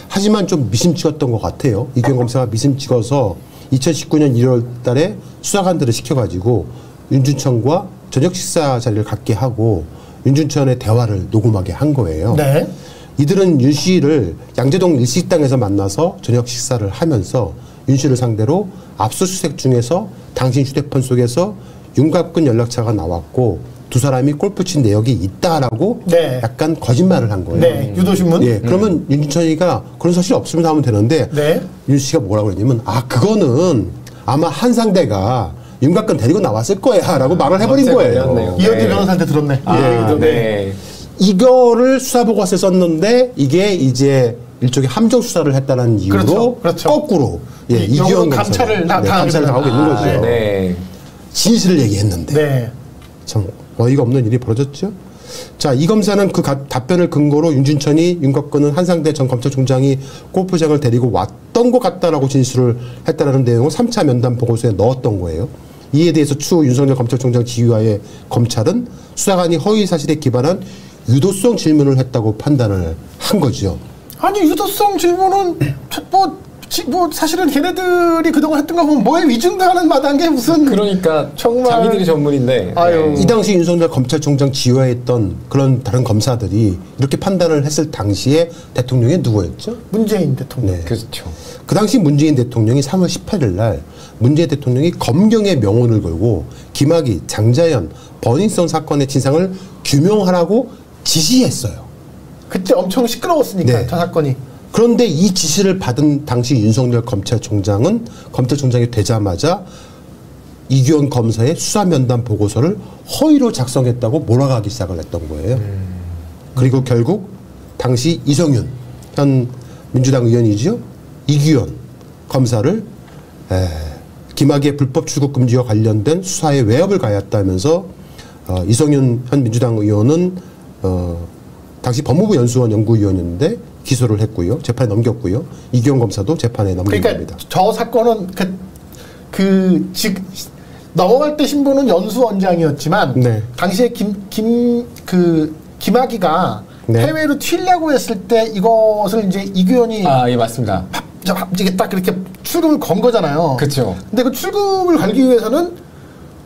하지만 좀 미심찍었던 것 같아요. 이규현 검사가 미심찍어서 2019년 1월 달에 수사관들을 시켜가지고 윤준천과 저녁 식사 자리를 갖게 하고 윤준천의 대화를 녹음하게 한 거예요. 네. 이들은 윤 씨를 양재동 일식당에서 만나서 저녁 식사를 하면서 윤 씨를 상대로 압수수색 중에서 당신 휴대폰 속에서 윤갑근 연락처가 나왔고 두 사람이 골프 친 내역이 있다라고 네. 약간 거짓말을 한 거예요. 네. 유도신문. 예, 그러면 윤준천이가 그런 사실 없으면 하면 되는데 네. 윤 씨가 뭐라고 그랬냐면 그거는 아마 한상대가 윤갑근 데리고 나왔을 거야라고 말을 해버린 거예요. 이현주 변호사한테 들었네. 네. 이거를 수사보고서에 썼는데 이게 이제 일종의 함정 수사를 했다는 이유로 그렇죠. 그렇죠. 거꾸로 이규현 감찰을 당하고 있는 거죠. 네. 진실을 얘기했는데 네. 참 어이가 없는 일이 벌어졌죠. 자, 이 검사는 그 답변을 근거로 윤준천이 윤곽근은 한상대 전 검찰총장이 골프장을 데리고 왔던 것 같다라고 진술을 했다라는 내용을 3차 면담 보고서에 넣었던 거예요. 이에 대해서 추후 윤석열 검찰총장 지휘하에 검찰은 수사관이 허위 사실에 기반한 유도성 질문을 했다고 판단을 한 거죠. 아니 유도성 질문은 뭐 사실은 걔네들이 그동안 했던 거 보면 뭐에 위증당하는 마당에 무슨 그러니까 정말 자기들이 전문인데 아유. 이 당시 윤석열 검찰총장 지휘하였던 그런 다른 검사들이 이렇게 판단을 했을 당시에 대통령이 누구였죠? 문재인 대통령. 네. 그렇죠. 그 당시 문재인 대통령이 3월 18일 날 문재인 대통령이 검경의 명운을 걸고 김학의, 장자연, 버닝썬 사건의 진상을 규명하라고 지시했어요. 그때 엄청 시끄러웠으니까 네. 저 사건이. 그런데 이 지시를 받은 당시 윤석열 검찰총장은 검찰총장이 되자마자 이규현 검사의 수사면담 보고서를 허위로 작성했다고 몰아가기 시작을 했던 거예요. 그리고 결국 당시 이성윤 현 민주당 의원이죠. 이규현 검사를 김학의 불법 출국 금지와 관련된 수사에 외압을 가했다면서 이성윤 현 민주당 의원은 당시 법무부 연수원 연구위원이었는데 기소를 했고요. 재판에 넘겼고요. 이규현 검사도 재판에 넘긴 겁니다. 그러니까 저 사건은 넘어갈 때 신분은 연수원장이었지만 네. 당시에 김학의가 네. 해외로 튀려고 했을 때 이것을 이제 이규현이 예, 맞습니다. 이게 딱 그렇게 출금을 건 거잖아요. 그렇죠. 근데 그 출금을 걸기 위해서는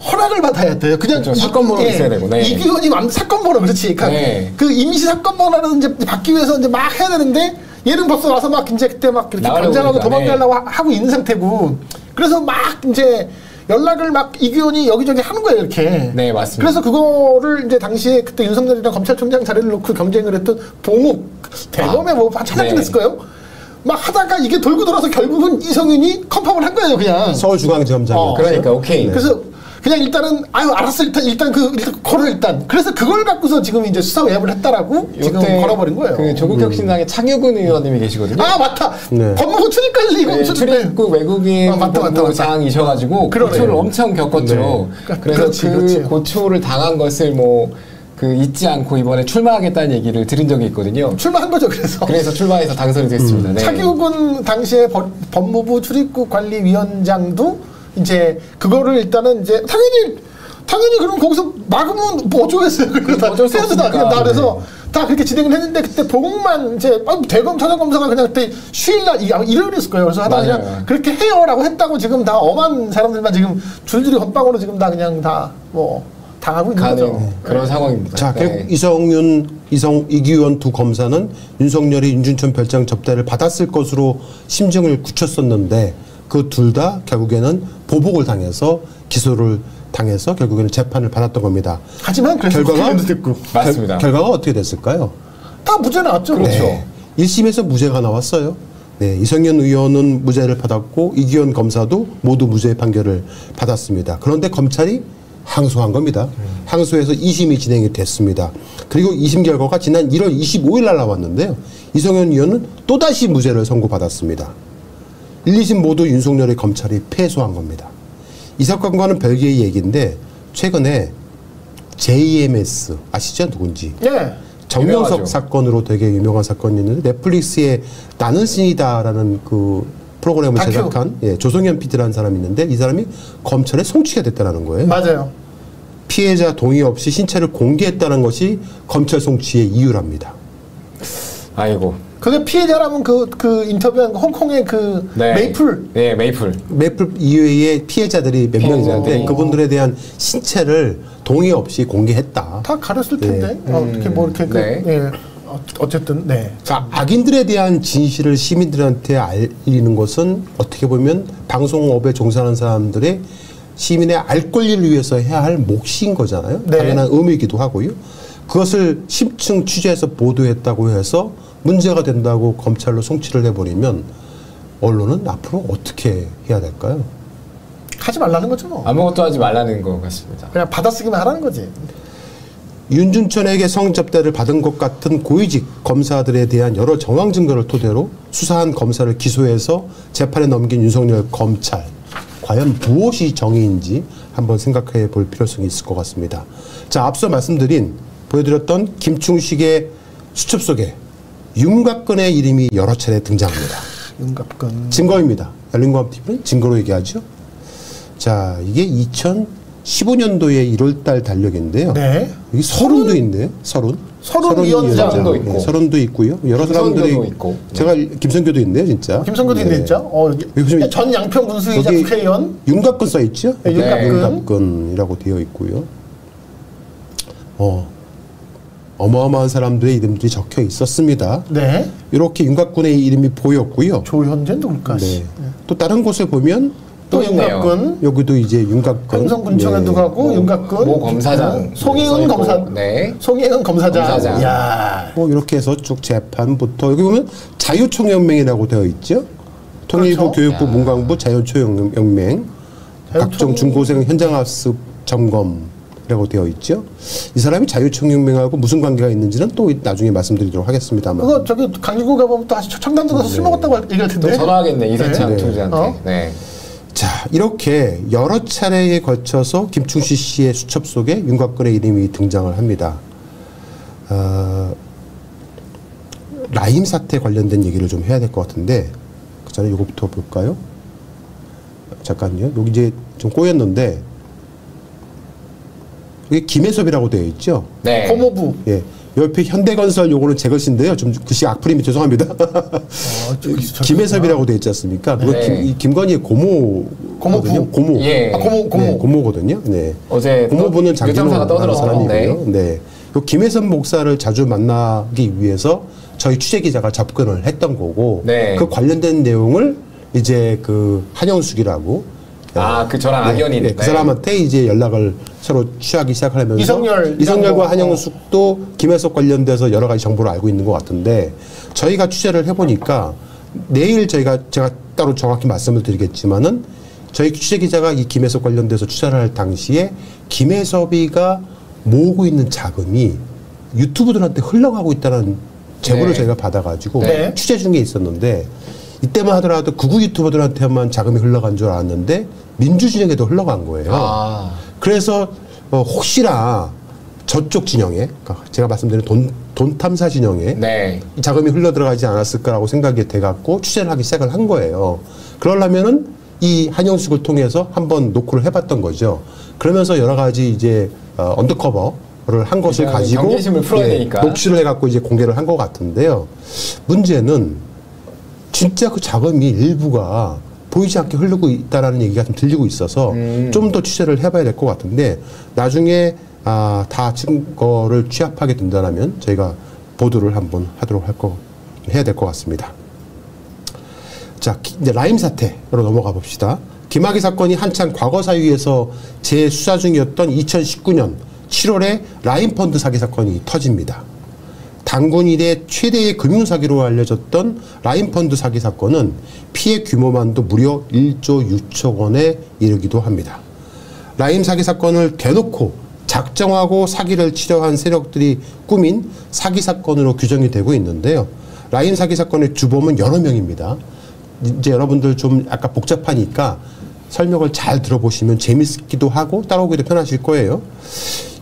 허락을 받아야 돼요. 그냥 그렇죠. 사건 번호가 있어야 되고. 네. 이규현이 사건 번호 그렇지. 그러니까 네. 그 임시 사건 번호를 이제 받기 위해서 이제 막 해야 되는데 얘는 벌써 와서 막 이제 그때 막 그렇게 변장하고 도망가려고 하고 있는 상태고. 그래서 막 이제 연락을 막 이규현이 여기저기 하는 거예요, 이렇게. 네, 맞습니다. 그래서 그거를 이제 당시에 그때 윤석열이랑 검찰총장 자리를 놓고 경쟁을 했던 봉욱 대검에 뭐 한참 했을 거예요. 막 하다가 이게 돌고 돌아서 결국은 이성윤이 컨펌을 한 거예요, 그냥. 서울중앙지검장이. 그러니까 오케이. 그래서 그냥 일단은 알았어 일단 걸어 일단. 그래서 그걸 갖고서 지금 이제 수사 외압을 했다라고 지금 걸어버린 거예요. 그 조국혁신당의 창유근 의원님이 계시거든요. 아 맞다. 네. 법무부 출입관리 이거 출입국 외국인 장이셔가지고 고초를 엄청 겪었죠. 네. 그래서 그렇지. 고초를 당한 것을 잊지 않고 이번에 출마하겠다는 얘기를 들은 적이 있거든요. 출마한 거죠, 그래서 출마해서 당선이 됐습니다. 네. 차기욱은 당시에 법무부 출입국 관리위원장도 이제 그거를 일단은 이제 당연히 그럼 거기서 막으면 뭐 어쩌겠어요. 그래서 다 세워서 다 그냥 나 그래서 다 그렇게 진행을 했는데 그때 보국만 이제 대검 차장검사가 그냥 그때 쉬일날 일요일이었을 거예요. 그래서 하다 그냥 그렇게 해요라고 했다고 지금 다 엄한 사람들만 지금 줄줄이 건빵으로 지금 다 그냥 다 뭐 당하고 있는 거죠. 그런 상황입니다. 자, 결국 이기원 두 검사는 윤석열이 윤준천 별장 접대를 받았을 것으로 심증을 굳혔었는데 그 둘 다 결국에는 보복을 당해서 기소를 당해서 결국에는 재판을 받았던 겁니다. 하지만 그래서 결과가 됐고. 맞습니다. 결과가 어떻게 됐을까요? 다 무죄 나왔죠. 그렇죠. 네. 1심에서 무죄가 나왔어요. 네, 이성현 의원은 무죄를 받았고 이기원 검사도 모두 무죄 판결을 받았습니다. 그런데 검찰이 항소한 겁니다. 항소해서 2심이 진행이 됐습니다. 그리고 2심 결과가 지난 1월 25일 날 나왔는데요. 이성현 의원은 또다시 무죄를 선고받았습니다. 1, 2심 모두 윤석열의 검찰이 패소한 겁니다. 이 사건과는 별개의 얘기인데 최근에 JMS 아시죠? 누군지? 네. 정명석 유명하죠. 사건으로 되게 유명한 사건이 있는데 넷플릭스에 나는 신이다라는 그 프로그램을 다큐. 제작한 조성현 PD라는 사람이 있는데 이 사람이 검찰에 송치가 됐다는 거예요. 맞아요. 피해자 동의 없이 신체를 공개했다는 것이 검찰 송치의 이유랍니다. 아이고. 그게 피해자라면 그 인터뷰한 홍콩의 그 메이플. 네, 메이플 이외에 피해자들이 몇 명 있는데 그분들에 대한 신체를 동의 없이 공개했다. 다 가렸을 텐데. 어떻게 뭐 이렇게 예. 어쨌든 네. 자, 악인들에 대한 진실을 시민들한테 알리는 것은 어떻게 보면 방송업에 종사하는 사람들의 시민의 알 권리를 위해서 해야 할 몫인 거잖아요. 네. 당연한 의무이기도 하고요. 그것을 심층 취재해서 보도했다고 해서 문제가 된다고 검찰로 송치를 해버리면 언론은 앞으로 어떻게 해야 될까요? 하지 말라는 거죠. 뭐. 아무것도 하지 말라는 것 같습니다. 그냥 받아쓰기만 하라는 거지. 윤준천에게 성접대를 받은 것 같은 고위직 검사들에 대한 여러 정황 증거를 토대로 수사한 검사를 기소해서 재판에 넘긴 윤석열 검찰. 과연 무엇이 정의인지 한번 생각해 볼 필요성이 있을 것 같습니다. 자, 앞서 보여드렸던 김충식의 수첩 속에 윤곽근의 이름이 여러 차례 등장합니다. 윤곽근. 증거입니다. 열린공감TV는 증거로 얘기하죠. 자, 이게 2015년도에 1월달 달력인데요. 네. 여기 서른도 있네요. 서른 위원장도 있고. 네, 서른도 있고요. 여러 사람들이 있고. 제가 김성교도 있네요, 진짜. 김성교도 있네, 진짜. 전 양평 군수이자 국회의원. 윤곽근 써 있죠. 네, 윤곽근이라고 되어 있고요. 어마어마한 사람들의 이름들이 적혀 있었습니다. 네. 이렇게 윤곽근의 이름이 보였고요. 조현재 누굴까? 네. 또 다른 곳에 보면 또 윤곽근. 여기도 이제 윤곽근. 행성군청에도 가고 윤곽근. 모 검사장. 송혜은 검사. 네. 송혜은 검사장. 야. 뭐 이렇게 해서 쭉 재판부터 여기 보면 자유총연맹이라고 되어 있죠. 통일부, 그렇죠. 교육부, 문광부, 자유총연맹. 각종 중고생 현장학습 점검이라고 되어 있죠. 이 사람이 자유총연맹하고 무슨 관계가 있는지는 또 나중에 말씀드리도록 하겠습니다만. 그거 저기 강진구 가보면 또 청담도 가서 술 먹었다고 얘기할 텐데. 또 전화하겠네 이세창 네. 총재한테. 네. 자, 이렇게 여러 차례에 걸쳐서 김충식 씨의 수첩 속에 윤곽근의 이름이 등장을 합니다. 라임 사태 관련된 얘기를 좀 해야 될 것 같은데 그 전에 이거부터 볼까요? 잠깐요. 여기 이제 좀 꼬였는데 여기 김혜섭이라고 되어 있죠? 네. 고모부. 예. 옆에 현대건설 요거는 제 것인데요. 좀 글씨 악플이면 죄송합니다. 김혜섭이라고 되어 있지 않습니까? 그거 네. 김건희의 고모거든요. 고모. 예. 고모. 네, 고모거든요. 네. 어제 고모부는 장진호라는 사람이고요. 네. 네. 요 김혜섭 목사를 자주 만나기 위해서 저희 취재 기자가 접근을 했던 거고 네. 그 관련된 내용을 이제 그 한영숙이라고 그 저랑 악연인. 네, 그 사람한테 이제 연락을 서로 취하기 시작하면서 이성열과 한영숙도 김혜섭 관련돼서 여러 가지 정보를 알고 있는 것 같은데 저희가 취재를 해보니까 내일 제가 따로 정확히 말씀을 드리겠지만은 저희 취재 기자가 이 김혜섭 관련돼서 취재를 할 당시에 김혜섭이가 모으고 있는 자금이 유튜브들한테 흘러가고 있다는 제보를 네. 저희가 받아가지고 네. 취재 중에 있었는데 이때만 하더라도 극우 유튜버들한테만 자금이 흘러간 줄 알았는데 민주진영에도 흘러간 거예요. 그래서 혹시나 저쪽 진영에 그러니까 제가 말씀드린 돈 탐사 진영에 네. 이 자금이 흘러 들어가지 않았을까라고 생각이 돼갖고 취재를 하기 시작을 한 거예요. 그러려면은 이 한영숙을 통해서 한번 노크를 해봤던 거죠. 그러면서 여러 가지 이제 언더커버를 한 것을 가지고 경계심을 풀어야 되니까 녹취를 해갖고 이제 공개를 한 것 같은데요. 문제는 진짜 그 자금이 일부가 보이지 않게 흐르고 있다라는 얘기가 좀 들리고 있어서 좀 더 취재를 해봐야 될 것 같은데 나중에 다 증거를 취합하게 된다면 저희가 보도를 한번 해야 될 것 같습니다. 자, 이제 라임 사태로 넘어가 봅시다. 김학의 사건이 한창 과거 사유에서 재수사 중이었던 2019년 7월에 라임 펀드 사기 사건이 터집니다. 당군 이래 최대의 금융사기로 알려졌던 라임 펀드 사기 사건은 피해 규모만도 무려 1조 6천 원에 이르기도 합니다. 라임 사기 사건을 대놓고 작정하고 사기를 치려한 세력들이 꾸민 사기 사건으로 규정이 되고 있는데요. 라임 사기 사건의 주범은 여러 명입니다. 이제 여러분들 좀 약간 복잡하니까 설명을 잘 들어보시면 재밌기도 하고 따라오기도 편하실 거예요.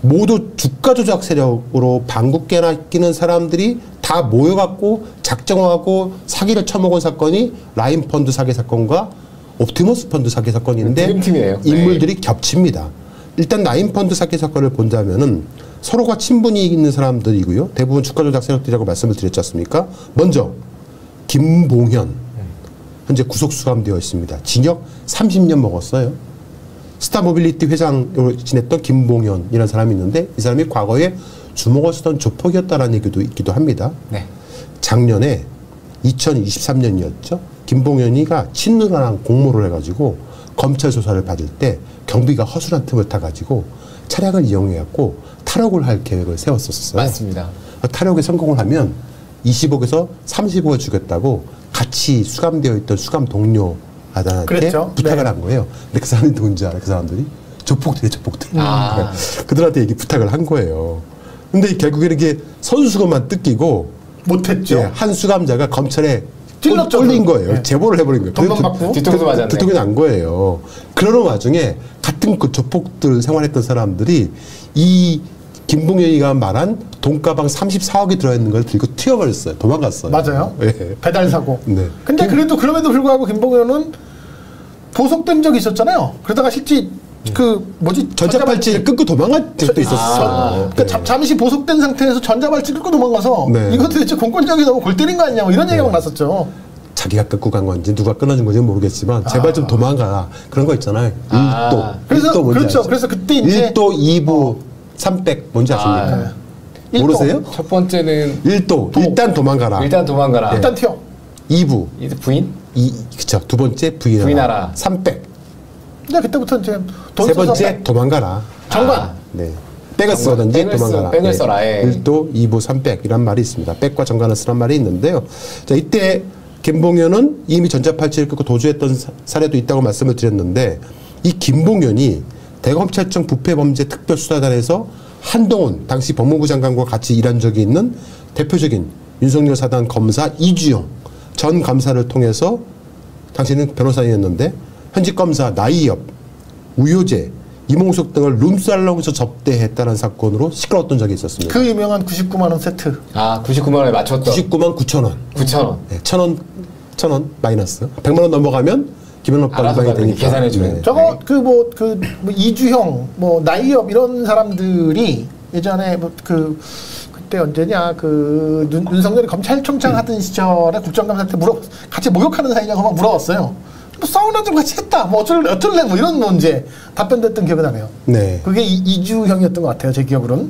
모두 주가 조작 세력으로 방귀깨나 끼는 사람들이 다 모여갖고 작정하고 사기를 쳐먹은 사건이 라임 펀드 사기 사건과 옵티머스 펀드 사기 사건인데 인물들이 겹칩니다. 일단 라임 펀드 사기 사건을 본다면은 서로가 친분이 있는 사람들이고요. 대부분 주가 조작 세력들이라고 말씀을 드렸지 않습니까? 먼저 김봉현 현재 구속 수감되어 있습니다. 징역 30년 먹었어요. 스타모빌리티 회장으로 지냈던 김봉현이라는 사람이 있는데 이 사람이 과거에 주먹을 쓰던 조폭이었다라는 얘기도 있기도 합니다. 네. 작년에 2023년이었죠. 김봉현이가 친누나랑 공모를 해가지고 검찰 조사를 받을 때 경비가 허술한 틈을 타가지고 차량을 이용해갖고 탈옥을 할 계획을 세웠었어요. 맞습니다. 탈옥에 성공을 하면 20억에서 30억을 주겠다고 같이 수감되어 있던 수감 동료 아단한테 그랬죠? 부탁을 네. 한 거예요. 근데 그 사람이 누군지 알아? 그 사람들이 조폭들이에요, 조폭들. 그들한테 이게 부탁을 한 거예요. 근데 결국에는 이게 선수금만 뜯기고 못했죠. 예, 한 수감자가 검찰에 찔렀죠. 꼴린 거예요. 네. 제보를 해버린 거예요. 돈만 받고 뒤통수 맞았네. 뒤통수 난 거예요. 그러는 와중에 같은 그 조폭들 생활했던 사람들이 이 김봉현이가 말한 돈가방 34억이 들어있는 걸 들고 튀어버렸어요. 도망갔어요. 맞아요. 네. 배달 사고. 네. 근데 그래도 그럼에도 불구하고 김봉현은 보석된 적이 있었잖아요. 그러다가 실제 그 뭐지 전자발찌를 끊고 도망간 적도 있었어요. 그러니까 잠시 보석된 상태에서 전자발찌 끊고 도망가서 이거 도대체 공권력이 너무 골 때린 거 아니냐 뭐 이런 얘기가 막 났었죠. 자기가 끊고 간 건지 누가 끊어준 건지 모르겠지만 제발 좀 도망가라 그런 거 있잖아요. 1도. 그래서 1도 뭔지 그렇죠. 아시죠? 그래서 그때 이제 1도, 2부, 300 뭔지 아십니까? 모르세요? 첫 번째는 1도 일단 도망가라. 일단 도망가라. 일단 튀어. 2부 부인? 그쵸. 두 번째 부인하라. 300. 근데 그때부터 이제 돈 세 써서 번째 도망가라. 정관. 네. 백을 쓰든지 도망가라. 백을 써라. 1도, 2부, 300 이란 말이 있습니다. 백과 정관을 쓰란 말이 있는데요. 자, 이때 김봉현은 이미 전자팔찌를 끊고 도주했던 사례도 있다고 말씀을 드렸는데 이 김봉현이 대검찰청 부패범죄특별수사단에서 한동훈 당시 법무부 장관과 같이 일한 적이 있는 대표적인 윤석열 사단 검사 이주영 전 검사를 통해서 당시는 변호사였는데 현직 검사 나이엽, 우효재, 이몽석 등을 룸살롱에서 접대했다는 사건으로 시끄러웠던 적이 있었습니다. 그 유명한 99만 원 세트. 99만 원에 맞췄던. 99만 9천 원. 9천 원. 네, 1,000원 마이너스. 100만 원 넘어가면 김현옥과 유방이 되니까. 계산해 주는. 네. 저거 뭐 이주형, 뭐 나이엽 이런 사람들이 예전에 그때 언제냐 윤석열이 검찰총장 하던 시절에 국정감사 때 같이 목욕하는 사이냐고 막 물어봤어요. 뭐 사우나 좀 같이 했다. 뭐 어쩔래 뭐 이런 문제 답변됐던 기억이 나네요. 네. 그게 이주형이었던 것 같아요. 제 기억으로는.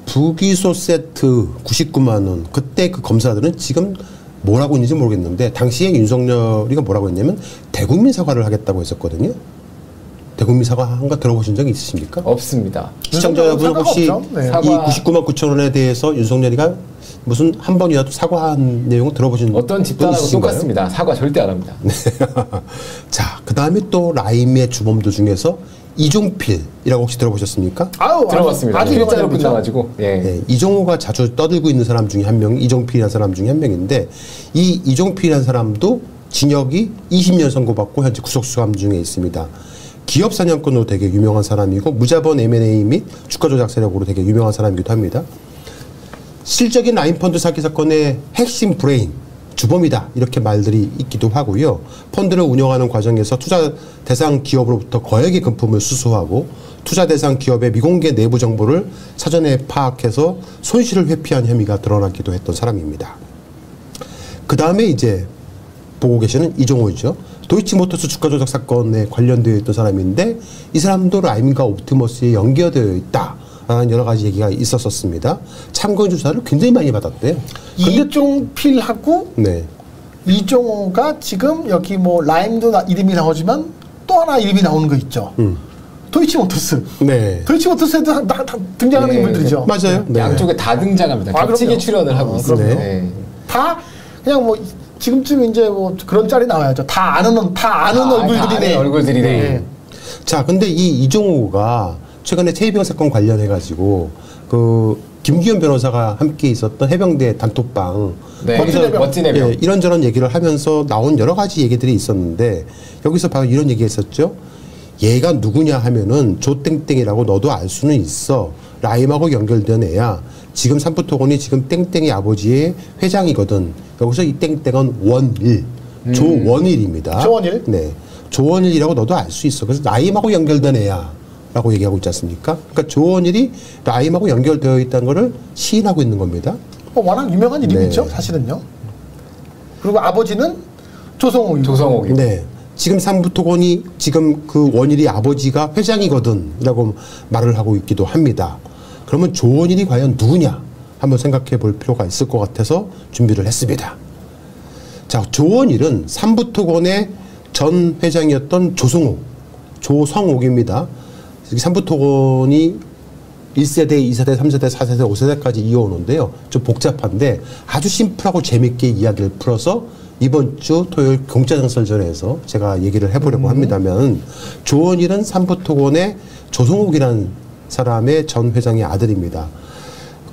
부기소 세트 99만 원. 그때 그 검사들은 지금 뭐라고 했는지 모르겠는데 당시에 윤석열이가 뭐라고 했냐면 대국민 사과를 하겠다고 했었거든요. 대국민 사과 한 거 들어보신 적 있으십니까? 없습니다. 시청자 여러분 혹시 네. 이 99만 9천 원에 대해서 윤석열이가 무슨 한 번이라도 사과한 내용 들어보신 어떤 집단하고 똑같습니다. 사과 절대 안 합니다. 네. 자, 그 다음에 또 라임의 주범들 중에서 이종필이라고 혹시 들어보셨습니까? 들어봤습니다. 아주 일자로 끝나가지고. 네, 이종호가 자주 떠들고 있는 사람 중에 한 명, 이종필이라는 사람 중에 한 명인데 이 이종필이라는 사람도 징역이 20년 선고받고 현재 구속수감 중에 있습니다. 기업 사냥꾼으로 되게 유명한 사람이고 무자본 M&A 및 주가 조작 세력으로 되게 유명한 사람이기도 합니다. 실적인 라임펀드 사기 사건의 핵심 브레인 주범이다 이렇게 말들이 있기도 하고요. 펀드를 운영하는 과정에서 투자 대상 기업으로부터 거액의 금품을 수수하고 투자 대상 기업의 미공개 내부 정보를 사전에 파악해서 손실을 회피한 혐의가 드러나기도 했던 사람입니다. 그 다음에 이제 보고 계시는 이종호이죠. 도이치모터스 주가 조작 사건에 관련되어 있던 사람인데 이 사람도 라임과 옵티머스에 연결되어 있다라는 여러 가지 얘기가 있었습니다. 참고인 조사를 굉장히 많이 받았대요. 이종필하고 네. 이종호가 지금 여기 뭐 라임도 이름이 나오지만 또 하나 이름이 나오는 거 있죠. 도이치모터스. 네. 도이치모터스에도 다 등장하는 네. 인물들이죠. 맞아요. 네. 양쪽에 다 등장합니다. 겹치게 출연을 하고 있습니다. 네. 다 그냥 뭐 지금쯤 이제 뭐 그런 짤이 나와야죠. 다 아는 얼굴들이네. 얼굴들이네. 네. 자, 근데 이 이종호가 최근에 최희병 사건 관련해 가지고 그 김기현 변호사가 함께 있었던 해병대 단톡방 네. 거기서 멋진 해병. 예, 이런저런 얘기를 하면서 나온 여러 가지 얘기들이 있었는데 여기서 바로 이런 얘기했었죠. 얘가 누구냐 하면은 조땡땡이라고 너도 알 수는 있어. 라임하고 연결된 애야. 지금 삼부토건이 지금 땡땡이 아버지의 회장이거든. 여기서 이 땡땡은 원일. 조원일입니다. 조원일? 네. 조원일이라고 너도 알 수 있어. 그래서 라임하고 연결된 애야. 라고 얘기하고 있지 않습니까? 그러니까 조원일이 라임하고 연결되어 있다는 것을 시인하고 있는 겁니다. 워낙 유명한 이름이죠. 네. 사실은요. 그리고 아버지는 조성옥이고. 조성옥이. 네. 지금 삼부토건이 지금 그 원일이 아버지가 회장이거든 라고 말을 하고 있기도 합니다. 그러면 조원일이 과연 누구냐 한번 생각해 볼 필요가 있을 것 같아서 준비를 했습니다. 자, 조원일은 삼부토건의 전 회장이었던 조성옥입니다. 삼부토건이 1세대, 2세대, 3세대, 4세대, 5세대까지 이어오는데요. 좀 복잡한데 아주 심플하고 재밌게 이야기를 풀어서 이번 주 토요일 공짜장설전에서 제가 얘기를 해보려고 합니다면 조원일은 삼부토건의 조성옥이라는 사람의 전 회장의 아들입니다.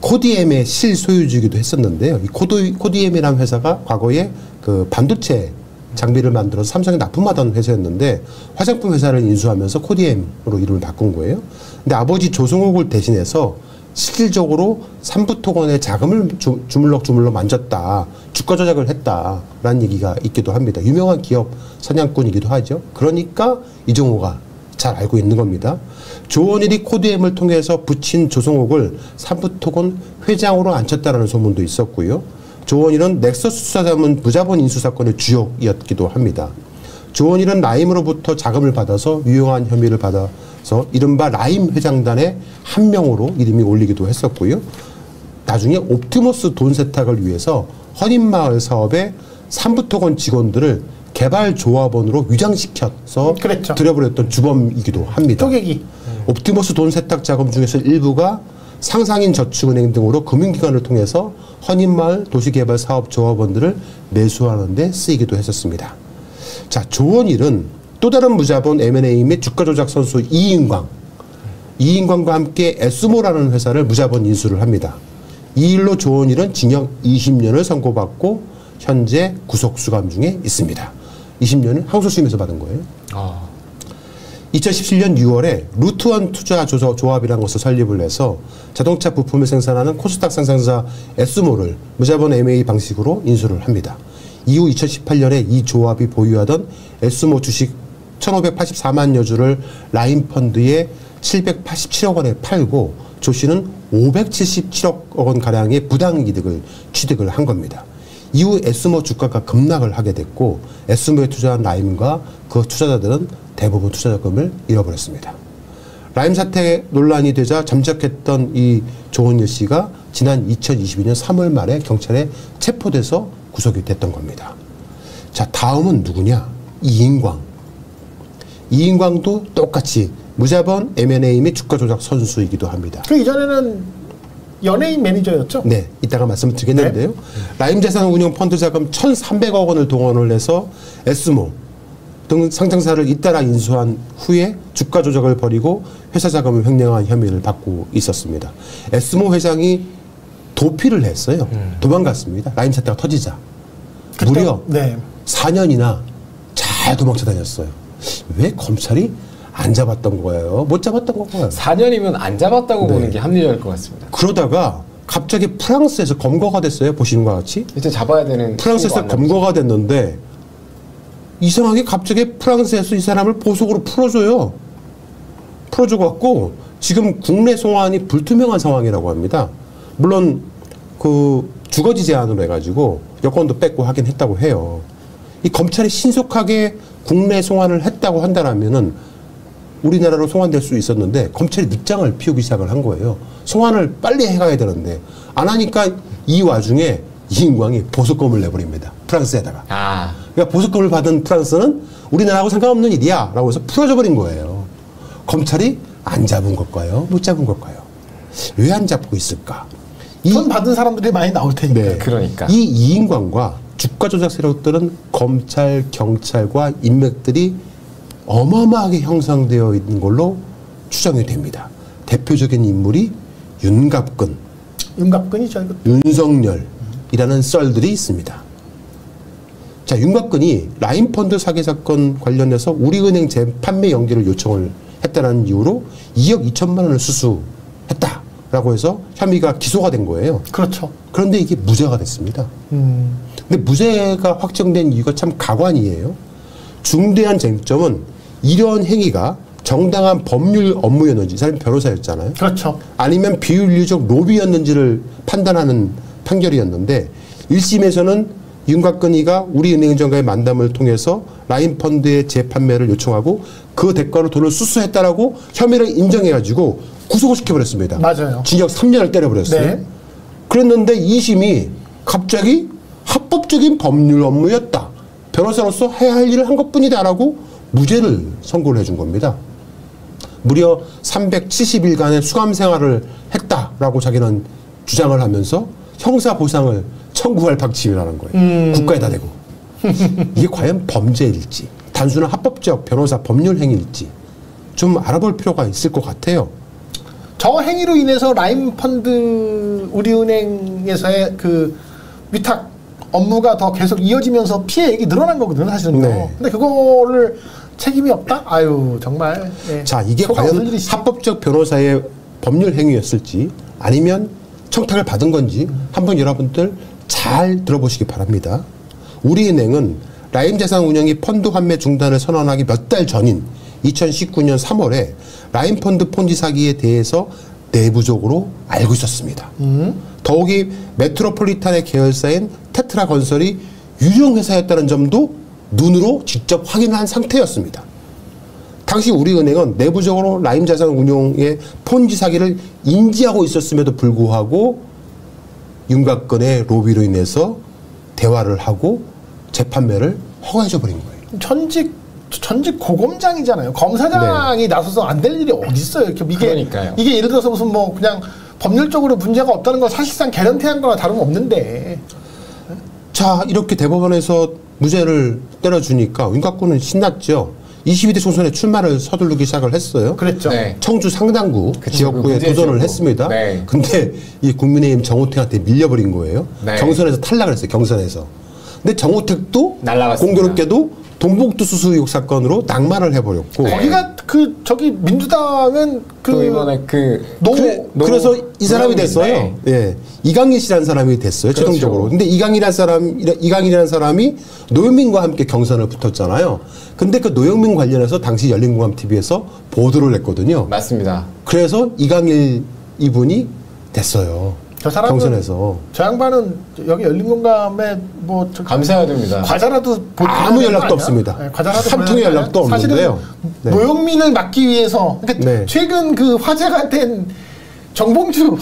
코디엠의 실소유주이기도 했었는데요. 이 코디엠이라는 회사가 과거에 그 반도체 장비를 만들어서 삼성에 납품하던 회사였는데 화장품 회사를 인수하면서 코디엠으로 이름을 바꾼 거예요. 근데 아버지 조성옥을 대신해서 실질적으로 삼부토건의 자금을 주물럭 만졌다. 주가 조작을 했다라는 얘기가 있기도 합니다. 유명한 기업 사냥꾼이기도 하죠. 그러니까 이종호가 잘 알고 있는 겁니다. 조원일이 코디엠을 통해서 붙인 조성옥을 삼부토건 회장으로 앉혔다라는 소문도 있었고요. 조원일은 넥서스 수사자문 부자본 인수 사건의 주역이었기도 합니다. 조원일은 라임으로부터 자금을 받아서 유용한 혐의를 받아서 이른바 라임 회장단의 한 명으로 이름이 올리기도 했었고요. 나중에 옵티머스 돈 세탁을 위해서 헌인마을 사업에 삼부토건 직원들을 개발조합원으로 위장시켜서 그랬죠. 들여버렸던 주범이기도 합니다. 토객이. 옵티머스 돈 세탁 자금 중에서 일부가 상상인 저축은행 등으로 금융기관을 통해서 헌인마을 도시개발 사업 조합원들을 매수하는 데 쓰이기도 했었습니다. 자, 조원일은 또 다른 무자본 M&A 및 주가 조작 선수 이인광과 함께 에스모라는 회사를 무자본 인수를 합니다. 이 일로 조원일은 징역 20년을 선고받고 현재 구속 수감 중에 있습니다. 20년은 항소심에서 받은 거예요. 2017년 6월에 루트원 투자조합이라는 것을 설립을 해서 자동차 부품을 생산하는 코스닥 상장사 에스모를 무자본 M&A 방식으로 인수를 합니다. 이후 2018년에 이 조합이 보유하던 에스모 주식 1,584만여 주를 라임펀드에 787억 원에 팔고 조 씨는 577억 원 가량의 부당이득을 취득을 한 겁니다. 이후 에스모 주가가 급락을 하게 됐고 에스모에 투자한 라임과 그 투자자들은 대부분 투자자금을 잃어버렸습니다. 라임 사태 논란이 되자 잠적했던 이 조원일 씨가 지난 2022년 3월 말에 경찰에 체포돼서 구속이 됐던 겁니다. 자, 다음은 누구냐? 이인광도 똑같이 무자본 M&A 및 주가 조작 선수이기도 합니다. 그 이전에는 연예인 매니저였죠? 네, 이따가 말씀드리겠는데요. 네. 라임 자산 운용 펀드 자금 1,300억 원을 동원을 해서 에스모 등 상장사를 잇따라 인수한 후에 주가 조작을 벌이고 회사 자금을 횡령한 혐의를 받고 있었습니다. 에스모 회장이 도피를 했어요. 도망갔습니다. 라임 사태가 터지자. 무려 4년이나 잘 도망쳐 다녔어요. 왜 검찰이 안 잡았던 거예요? 못 잡았던 거예요. 4년이면 안 잡았다고 보는 게 합리적일 것 같습니다. 그러다가 갑자기 프랑스에서 검거가 됐어요. 보시는 것 같이. 이제 잡아야 되는. 프랑스에서 검거가 됐는데 이상하게 갑자기 프랑스에서 이 사람을 보석으로 풀어줘요. 풀어줘갖고 지금 국내 송환이 불투명한 상황이라고 합니다. 물론 그 주거지 제한으로 해가지고 여권도 뺏고 하긴 했다고 해요. 이 검찰이 신속하게 국내 송환을 했다고 한다면은 우리나라로 송환될 수 있었는데 검찰이 늦장을 피우기 시작을 한 거예요. 송환을 빨리 해가야 되는데 안 하니까 이 와중에 이인광이 보석금을 내버립니다. 프랑스에다가. 그러니까 보석금을 받은 프랑스는 우리나라하고 상관없는 일이야 라고 해서 풀어줘 버린 거예요. 검찰이 안 잡은 걸까요? 못 잡은 걸까요? 왜 안 잡고 있을까? 돈 받은 사람들이 많이 나올 테니까. 네. 그러니까. 이 이인광과 주가 조작 세력들은 검찰, 경찰과 인맥들이 어마어마하게 형성되어 있는 걸로 추정이 됩니다. 대표적인 인물이 윤갑근이죠. 윤석열이라는 썰들이 있습니다. 자, 윤곽근이 라인펀드 사기 사건 관련해서 우리은행 재판매 연기를 요청을 했다는 이유로 2억 2천만 원을 수수했다라고 해서 혐의가 기소가 된 거예요. 그렇죠. 그런데 이게 무죄가 됐습니다. 근데 무죄가 확정된 이유가 참 가관이에요. 중대한 쟁점은 이런 행위가 정당한 법률 업무였는지, 이 사람이 변호사였잖아요. 그렇죠. 아니면 비윤리적 로비였는지를 판단하는 판결이었는데 1심에서는 윤곽근이가 우리은행장과의 만남을 통해서 라인펀드의 재판매를 요청하고 그 대가로 돈을 수수했다라고 혐의를 인정해가지고 구속을 시켜버렸습니다. 맞아요. 징역 3년을 때려버렸어요. 네. 그랬는데 2심이 갑자기 합법적인 법률 업무였다. 변호사로서 해야 할 일을 한 것뿐이다라고 무죄를 선고를 해준 겁니다. 무려 370일간의 수감 생활을 했다라고 자기는 주장을 하면서 형사보상을 청구할 방침이라는 거예요. 국가에다 대고. 이게 과연 범죄일지, 단순한 합법적 변호사 법률 행위일지 좀 알아볼 필요가 있을 것 같아요. 저 행위로 인해서 라인펀드 우리은행에서의 그 위탁 업무가 더 계속 이어지면서 피해액이 늘어난 거거든요, 사실은요. 네. 근데 그거를 책임이 없다? 아유, 정말. 예. 자, 이게 과연 합법적 변호사의 법률 행위였을지 아니면 청탁을 받은 건지 한번 여러분들 잘 들어보시기 바랍니다. 우리은행은 라임자산운용이 펀드 환매 중단을 선언하기 몇 달 전인 2019년 3월에 라인펀드 폰지 사기에 대해서 내부적으로 알고 있었습니다. 더욱이 메트로폴리탄의 계열사인 테트라건설이 유령 회사였다는 점도 눈으로 직접 확인한 상태였습니다. 당시 우리은행은 내부적으로 라임자산운용의 폰지 사기를 인지하고 있었음에도 불구하고 윤곽근의 로비로 인해서 대화를 하고 재판매를 허가해줘 버린 거예요. 전직 고검장이잖아요. 검사장이 나서서 안 될 일이 어디 있어요? 이게 예를 들어서 무슨 뭐 그냥 법률적으로 문제가 없다는 건 사실상 개런티한 거나 다름없는데. 자, 이렇게 대법원에서 무죄를 때려주니까 윤곽근은 신났죠. 22대 총선에 출마를 서두르기 시작을 했어요. 그랬죠. 네. 청주 상당구 지역구에 도전을 했습니다. 네. 근데 이 국민의힘 정호택한테 밀려버린 거예요. 네. 경선에서 탈락을 했어요. 경선에서. 근데 정호택도 날라갔습니다. 공교롭게도 돈봉투 수수 의혹 사건으로 낙마를 해버렸고. 네. 거기가 저기 민주당은 이번에 그래서 이 사람이 됐어요. 예. 이강일 씨라는 사람이 됐어요. 그렇죠. 최종적으로. 근데 이강일이라는 사람이 노영민과 함께 경선을 붙었잖아요. 근데 그 노영민 관련해서 당시 열린공감TV에서 보도를 했거든요. 맞습니다. 그래서 이강일 이분이 됐어요. 저 사람은, 경선에서. 저 양반은 여기 열린공감에 뭐 감사해야 됩니다. 과자라도 아무 연락도 없습니다. 네, 과자라도 한 통의 연락도 없는데요. 네. 노영민을 막기 위해서 그러니까 네. 최근 그 화제가 된 정봉주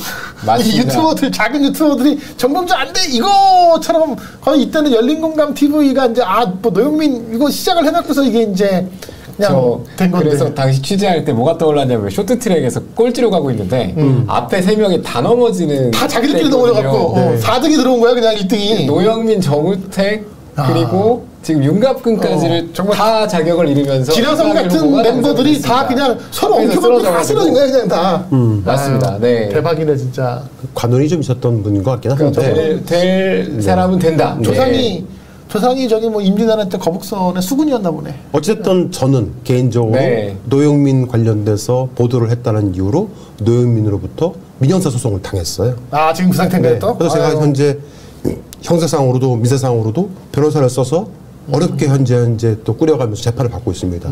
유튜버들, 작은 유튜버들이 정봉주 안 돼 이거처럼 거의 이때는 열린공감 TV가 이제 뭐 노영민 이거 시작을 해놓고서 이게 이제 그냥 된 건데. 그래서 당시 취재할 때 뭐가 떠올랐냐면 쇼트트랙에서 꼴찌로 가고 있는데 앞에 3명이 다 넘어지는 다 자기들끼리 넘어져갖고 4등이 들어온 거야 그냥 2등이. 노영민, 정우택 그리고 지금 윤갑근까지를 다 자격을 잃으면서 지려성 같은 멤버들이 다 그냥 서로 엉켜갖고 다 쓰러진 거야 그냥 다. 맞습니다. 네. 대박이네 진짜. 관원이 좀 있었던 분인 것 같긴 한데. 될 사람은 된다. 조상이 저기 뭐 임진왜란 때 거북선의 수군이었나 보네. 어쨌든 저는 개인적으로 노영민 관련돼서 보도를 했다는 이유로 노영민으로부터 민형사 소송을 당했어요. 아, 지금 그 상태인가요, 네. 또? 그래서 제가 현재 형사상으로도 민사상으로도 변호사를 써서 어렵게 현재 또 꾸려가면서 재판을 받고 있습니다.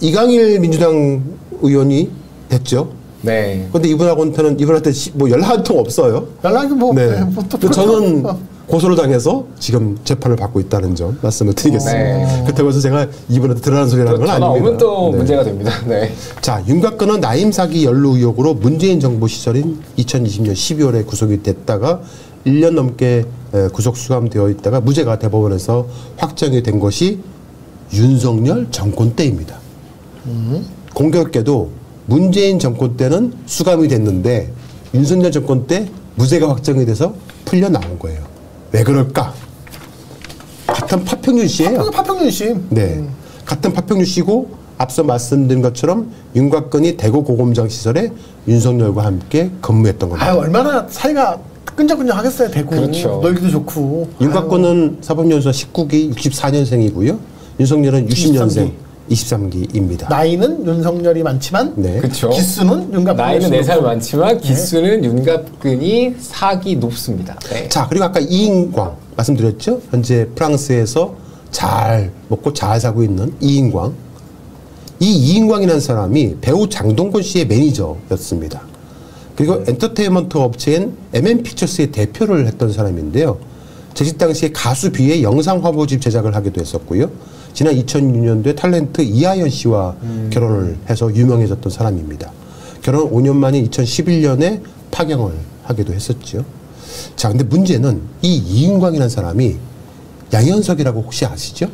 이강일 민주당 의원이 됐죠. 네. 그런데 이분한테 뭐 연락 한 통 없어요. 연락이 뭐, 네. 또 저는 고소를 당해서 지금 재판을 받고 있다는 점 말씀을 드리겠습니다. 네. 그렇다고 해서 제가 이분한테 드러나는 소리라는 건 아닙니다. 오면 또 네. 문제가 됩니다. 네. 자, 윤곽근은 나임 사기 연루 의혹으로 문재인 정부 시절인 2020년 12월에 구속이 됐다가 1년 넘게 구속 수감되어 있다가 무죄가 대법원에서 확정이 된 것이 윤석열 정권 때입니다. 공교롭게도 문재인 정권 때는 수감이 됐는데 윤석열 정권 때 무죄가 확정이 돼서 풀려 나온 거예요. 왜 그럴까? 같은 파평윤 씨예요. 파평윤 씨. 네, 같은 파평윤 씨고 앞서 말씀드린 것처럼 윤곽근이 대구 고검장 시절에 윤석열과 함께 근무했던 겁니다. 아유, 얼마나 사이가 끈적끈적하겠어요, 대구. 그렇죠. 놀기도 좋고. 윤곽근은 사법연수원 19기 64년생이고요. 윤석열은 60년생 23기입니다. 나이는 윤석열이 많지만 네. 그렇죠. 기수는 윤곽근. 나이는 4살 많지만 기수는 윤곽근이 4기 높습니다. 네. 자, 그리고 아까 이인광 말씀드렸죠? 현재 프랑스에서 잘 먹고 잘 사고 있는 이인광. 이 이인광이라는 사람이 배우 장동건 씨의 매니저였습니다. 그리고 엔터테인먼트 업체인 MM픽처스의 대표를 했던 사람인데요. 재직 당시에 가수 B의 영상 화보집 제작을 하기도 했었고요. 지난 2006년도에 탤런트 이하연 씨와 결혼을 해서 유명해졌던 사람입니다. 결혼 5년 만인 2011년에 파경을 하기도 했었죠. 자, 근데 문제는 이 이인광이라는 사람이 양현석이라고 혹시 아시죠?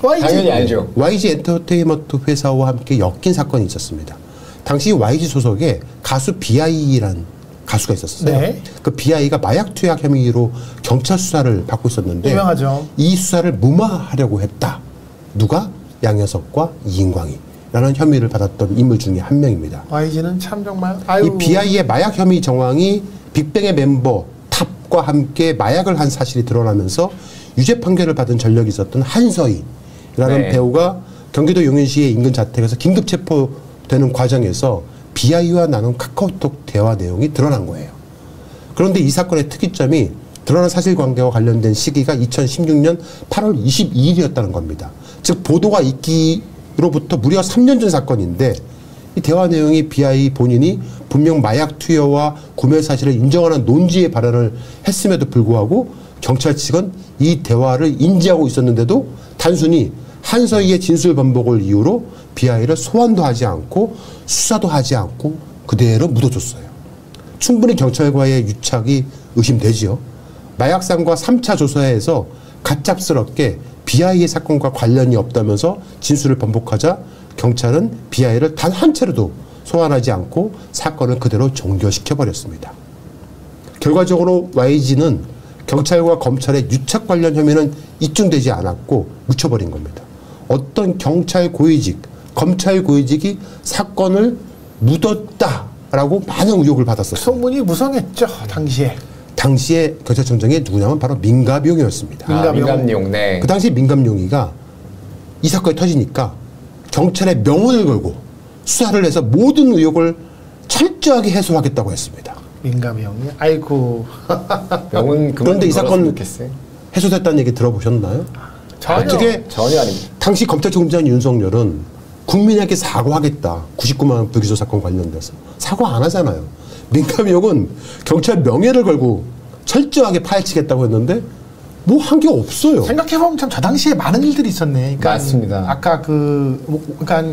당연히 알죠. YG 엔터테인먼트 회사와 함께 엮인 사건이 있었습니다. 당시 YG 소속에 가수 BI라는 가수가 있었어요. 네. 그 BI가 마약 투약 혐의로 경찰 수사를 받고 있었는데 유명하죠. 이 수사를 무마하려고 했다. 누가? 양현석과 이인광이 라는 혐의를 받았던 인물 중에 한 명입니다. YG는 참 정말 아유. 이 BI의 마약 혐의 정황이 빅뱅의 멤버 탑과 함께 마약을 한 사실이 드러나면서 유죄 판결을 받은 전력이 있었던 한서희라는 네. 배우가 경기도 용인시의 인근 자택에서 긴급 체포되는 과정에서 BI와 나눈 카카오톡 대화 내용이 드러난 거예요. 그런데 이 사건의 특이점이 드러난 사실관계와 관련된 시기가 2016년 8월 22일이었다는 겁니다. 즉 보도가 있기로부터 무려 3년 전 사건인데 이 대화 내용이 BI 본인이 분명 마약 투여와 구매 사실을 인정하는 논지의 발언을 했음에도 불구하고 경찰 측은 이 대화를 인지하고 있었는데도 단순히 한서희의 진술 번복을 이유로 BI를 소환도 하지 않고 수사도 하지 않고 그대로 묻어줬어요. 충분히 경찰과의 유착이 의심되지요. 마약상과 3차 조사에서 가짭스럽게 BI의 사건과 관련이 없다면서 진술을 번복하자 경찰은 BI를 단 한 차례도 소환하지 않고 사건을 그대로 종결시켜버렸습니다. 결과적으로 YG는 경찰과 검찰의 유착 관련 혐의는 입증되지 않았고 묻혀버린 겁니다. 어떤 경찰 고위직, 검찰 고위직이 사건을 묻었다라고 많은 의혹을 받았었어요. 소문이 무성했죠, 당시에. 당시에 경찰청장이 누구냐면 바로 민갑용이었습니다. 민갑용, 네. 그 당시 민갑용이가 이 사건이 터지니까 경찰의 명운을 걸고 수사를 해서 모든 의혹을 철저하게 해소하겠다고 했습니다. 민갑용이 아이고. 명운 그런데 이 사건 해소됐다는 얘기 들어보셨나요? 전혀 아닙니다. 당시 검찰총장 윤석열은 국민에게 사과하겠다. 99만 원 불기소 사건 관련돼서 사과 안 하잖아요. 민감용은 경찰 명예를 걸고 철저하게 파헤치겠다고 했는데 뭐 한 게 없어요. 생각해보면 참 저 당시에 많은 일들이 있었네. 그러니까 맞습니다. 아까 그러니까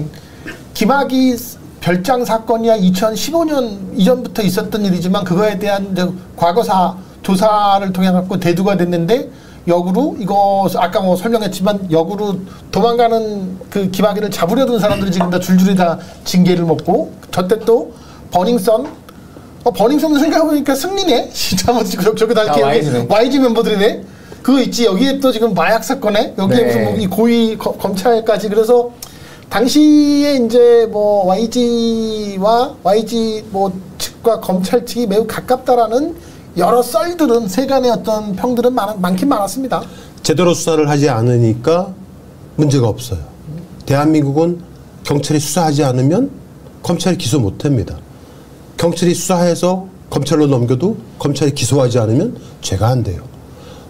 김학의 별장 사건이야 2015년 이전부터 있었던 일이지만 그거에 대한 과거사 조사를 통해 갖고 대두가 됐는데 역으로 이거 아까 뭐 설명했지만 역으로 도망가는 그 김학의를 잡으려 든 사람들이 지금 다 줄줄이 다 징계를 먹고 저때 또 버닝썬 버닝썬 생각해보니까 승리네 진짜 뭐 저기 다 이렇게 YG 멤버들이네. 그거 있지. 여기에 또 지금 마약 사건에 여기에 네. 무슨 뭐 이 고위 검찰까지 그래서 당시에 이제 뭐 YG와 YG 뭐 측과 검찰 측이 매우 가깝다라는 여러 썰들은 세간의 어떤 평들은 많긴 많았습니다. 제대로 수사를 하지 않으니까 문제가 없어요. 대한민국은 경찰이 수사하지 않으면 검찰이 기소 못합니다. 경찰이 수사해서 검찰로 넘겨도 검찰이 기소하지 않으면 죄가 안 돼요.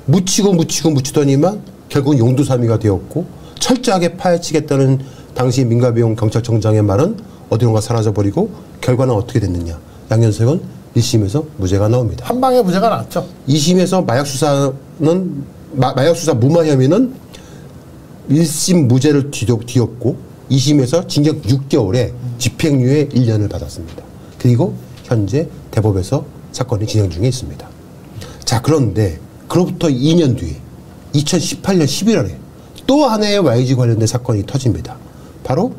묻히더니만 결국은 용두사미가 되었고 철저하게 파헤치겠다는 당시 민가비용 경찰청장의 말은 어디론가 사라져버리고 결과는 어떻게 됐느냐. 양현석은 1심에서 무죄가 나옵니다. 한 방에 무죄가 나왔죠. 2심에서 마약 수사 무마 혐의는 1심 무죄를 뒤엎고 2심에서 징역 6개월에 집행유예 1년을 받았습니다. 그리고 현재 대법에서 사건이 진행 중에 있습니다. 자, 그런데 그로부터 2년 뒤에 2018년 11월에 또 하나의 YG 관련된 사건이 터집니다. 바로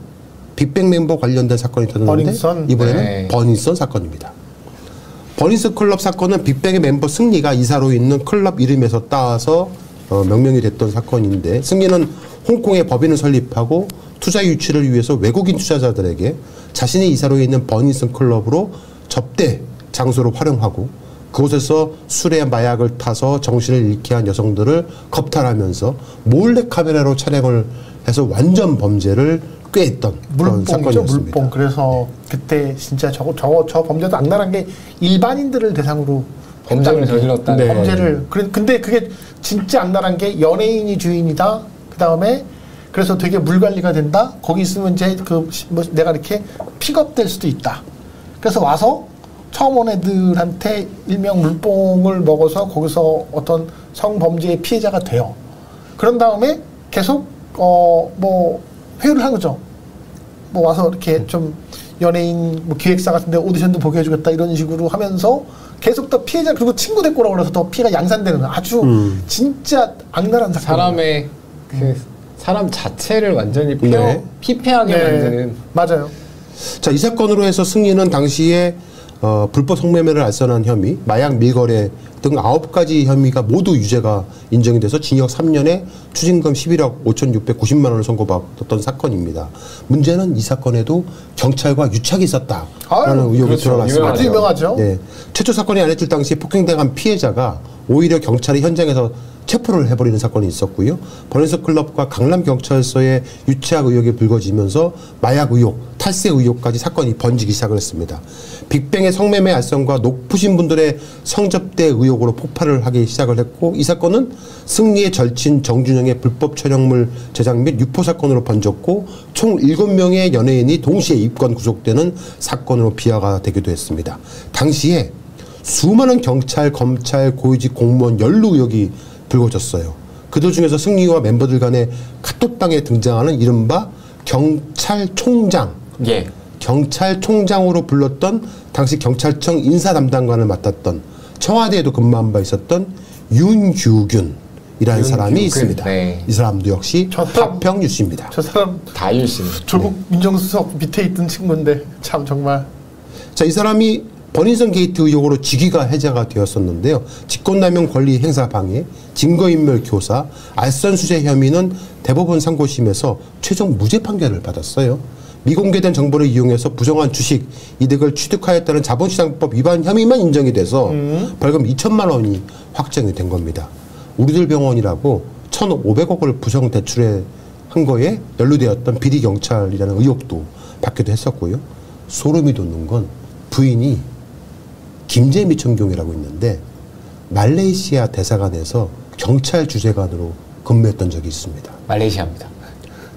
빅뱅 멤버 관련된 사건이 터졌는데 버닝썬? 이번에는 네. 버닝썬 사건입니다. 버닝썬 클럽 사건은 빅뱅의 멤버 승리가 이사로 있는 클럽 이름에서 따와서 명명이 됐던 사건인데 승리는 홍콩에 법인을 설립하고 투자 유치를 위해서 외국인 투자자들에게 자신이 이사로에 있는 버닝썬 클럽으로 접대 장소로 활용하고 그곳에서 술에 마약을 타서 정신을 잃게 한 여성들을 겁탈하면서 몰래 카메라로 촬영을 해서 완전 범죄를 꾀했던 그런 사건이었습니다. 물뽕. 그래서 그때 진짜 저 범죄도 악랄한 게 일반인들을 대상으로 범죄를 저질렀다는 네. 범죄를. 근데 그게 진짜 악랄한 게 연예인이 주인이다. 그 다음에 그래서 되게 물 관리가 된다. 거기 있으면 이제 내가 이렇게 픽업될 수도 있다. 그래서 와서 처음 온 애들한테 일명 물뽕을 먹어서 거기서 어떤 성범죄의 피해자가 돼요. 그런 다음에 계속 회유를 한 거죠. 와서 이렇게 좀 연예인 기획사 같은데 오디션도 보게 해주겠다 이런 식으로 하면서 계속 더 피해자 그리고 친구 데리고 오라고 그래서 더 피해가 양산되는 아주 진짜 악랄한 사건. 사람의 사람 자체를 완전히 피폐하게 만드는. 맞아요. 자, 이 사건으로 해서 승리는 당시에 불법 성매매를 알선한 혐의, 마약 밀거래 등 9가지 혐의가 모두 유죄가 인정이 돼서 징역 3년에 추징금 11억 5,690만 원을 선고받았던 사건입니다. 문제는 이 사건에도 경찰과 유착이 있었다라는 의혹이 그렇죠. 들어갔습니다. 아주 유명하죠. 네. 최초 사건이 알려질 당시 폭행당한 피해자가 오히려 경찰이 현장에서 체포를 해버리는 사건이 있었고요. 버닝썬 클럽과 강남경찰서의 유착 의혹이 불거지면서 마약 의혹, 탈세 의혹까지 사건이 번지기 시작을 했습니다. 빅뱅의 성매매 알선과 높으신 분들의 성접대 의혹으로 폭발을 하기 시작을 했고 이 사건은 승리의 절친 정준영의 불법 촬영물 제작 및 유포 사건으로 번졌고 총 7명의 연예인이 동시에 입건 구속되는 사건으로 비화가 되기도 했습니다. 당시에 수많은 경찰, 검찰, 고위직 공무원 연루 의혹이 불거졌어요. 그들 중에서 승리와 멤버들 간의 카톡방에 등장하는 이른바 경찰총장. 예. 경찰총장으로 불렀던 당시 경찰청 인사 담당관을 맡았던 청와대에도 근무한 바 있었던 윤규균이라는 사람이 있습니다. 네. 이 사람도 역시 파평 유씨입니다. 저 사람 다 유씨. 조국 민정수석 밑에 있던 친구인데 참 정말. 자, 이 사람이 버닝썬 게이트 의혹으로 직위가 해제가 되었었는데요. 직권남용 권리 행사 방해, 증거인멸 교사, 알선 수재 혐의는 대법원 상고심에서 최종 무죄 판결을 받았어요. 미공개된 정보를 이용해서 부정한 주식 이득을 취득하였다는 자본시장법 위반 혐의만 인정이 돼서 벌금 2천만 원이 확정이 된 겁니다. 우리들 병원이라고 1,500억을 부정 대출해 한 거에 연루되었던 비리 경찰이라는 의혹도 받기도 했었고요. 소름이 돋는 건 부인이 김재미 총경이라고 있는데 말레이시아 대사관에서 경찰 주재관으로 근무했던 적이 있습니다. 말레이시아입니다.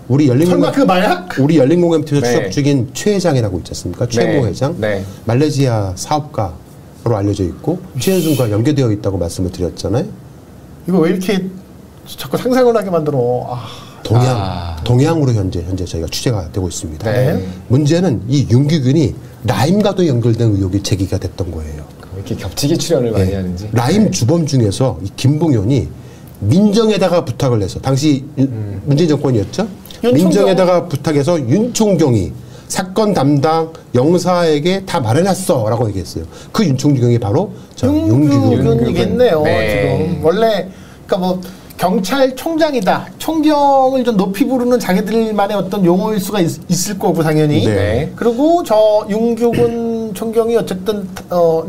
우리 설마 그 마약? 우리 열린공감팀에서 추적 중인 최 회장이라고 있지 않습니까? 최모 회장. 말레이시아 사업가로 알려져 있고 최현순과 연계되어 있다고 말씀을 드렸잖아요. 이거 왜 이렇게 자꾸 상상을 하게 만들어? 동양으로 현재 저희가 취재가 되고 있습니다. 문제는 이 윤규균이 라임과도 연결된 의혹이 제기가 됐던 거예요. 왜 이렇게 겹치게 출연을 많이 하는지. 라임 주범 중에서 이 김봉현이 민정에다가 부탁을 해서 당시 문재인 정권이었죠. 민정에다가 부탁해서 윤총경이 사건 담당 영사에게 다 말해놨어 라고 얘기했어요. 그 윤총경이 바로 윤규균이겠네요. 지금 원래 그러니까 경찰총장이다. 총경을 좀 높이 부르는 자기들만의 어떤 용어일 수가 있을 거고 당연히. 그리고 저 윤규균 총경이 어쨌든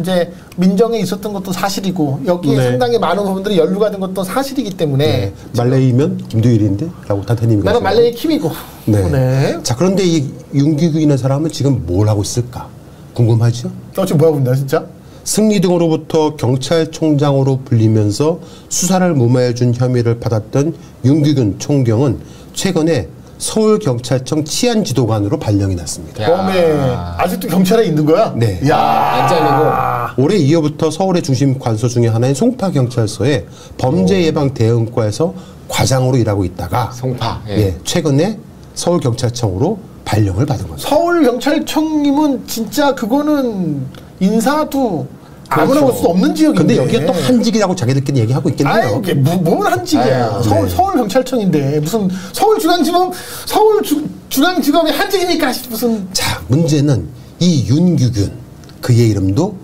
이제 민정에 있었던 것도 사실이고 여기에 상당히 많은 부분들이 연루가 된 것도 사실이기 때문에. 말레이면 김두일인데? 라고 단태님이 나는 말레이 킴이고. 자, 그런데 이 윤규균이라는 사람은 지금 뭘 하고 있을까? 궁금하죠? 지금 뭐하고 있나 진짜? 승리 등으로부터 경찰총장으로 불리면서 수사를 무마해준 혐의를 받았던 윤규근 총경은 최근에 서울경찰청 치안지도관으로 발령이 났습니다. 아직도 경찰에 있는 거야? 네. 야, 안 잘리고. 올해 2월부터 서울의 중심 관소 중에 하나인 송파경찰서에 범죄예방대응과에서 과장으로 일하고 있다가 송파. 예, 최근에 서울경찰청으로 발령을 받은 겁니다. 서울경찰청이면 진짜 그거는 인사도 아무나 볼 수 없는 지역인데. 근데 여기에 또 한직이라고 자기들끼리 얘기하고 있긴 해요. 아니, 이게 뭔 한직이야. 서울경찰청인데 무슨 서울중앙지검의 한직이니까 무슨. 자, 문제는 이 윤규균 그의 이름도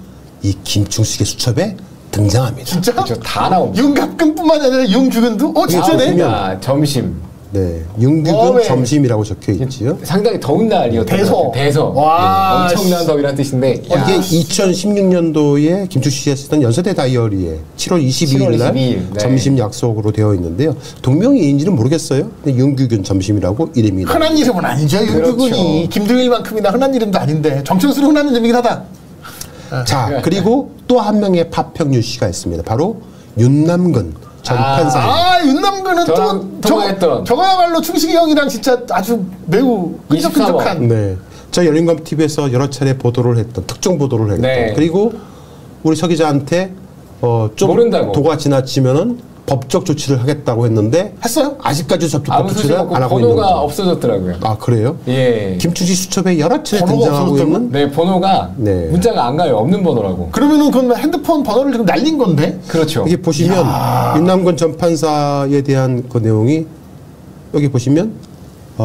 이 김충식의 수첩에 등장합니다. 진짜? 그렇죠. 다 나옵니다. 윤갑근뿐만 아니라 윤규근도? 진짜네? 점심. 네, 윤규근 점심이라고 적혀 있지요. 상당히 더운 날이었던 대서. 와, 엄청난 더위란 뜻인데. 이게 2016년도에 김충식이 쓰던 연세대 다이어리에 7월 22일 날 22일, 점심 약속으로 되어 있는데요. 동명이인지는 모르겠어요. 근데 윤규근 점심이라고 이름이 흔한 이름은 아니죠. 윤규근이 그렇죠. 김동일만큼이나 흔한 이름도 아닌데 정천수는 흔한 이름이긴 하다. 자, 그리고 또 한 명의 파평윤 씨가 있습니다. 바로 윤남근 전 판사. 윤남근은 또 저거야말로 충식이 형이랑 진짜 아주 매우 끈적끈적한. 네. 저 열린검 TV에서 여러 차례 보도를 했던 특종 보도를 했던. 네. 그리고 우리 서 기자한테 좀 모른다고. 도가 지나치면은 법적 조치를 하겠다고 했는데 했어요? 아직까지 법적 조치를 안 하고 있는 번호가 없어졌더라고요. 아, 그래요? 예. 김충식 수첩에 여러 차례 등장하고 있는. 네, 번호가 문자가 안 가요. 없는 번호라고. 그러면은 그건 핸드폰 번호를 지금 날린 건데? 그렇죠. 이게 보시면 윤남근 전 판사에 대한 그 내용이 여기 보시면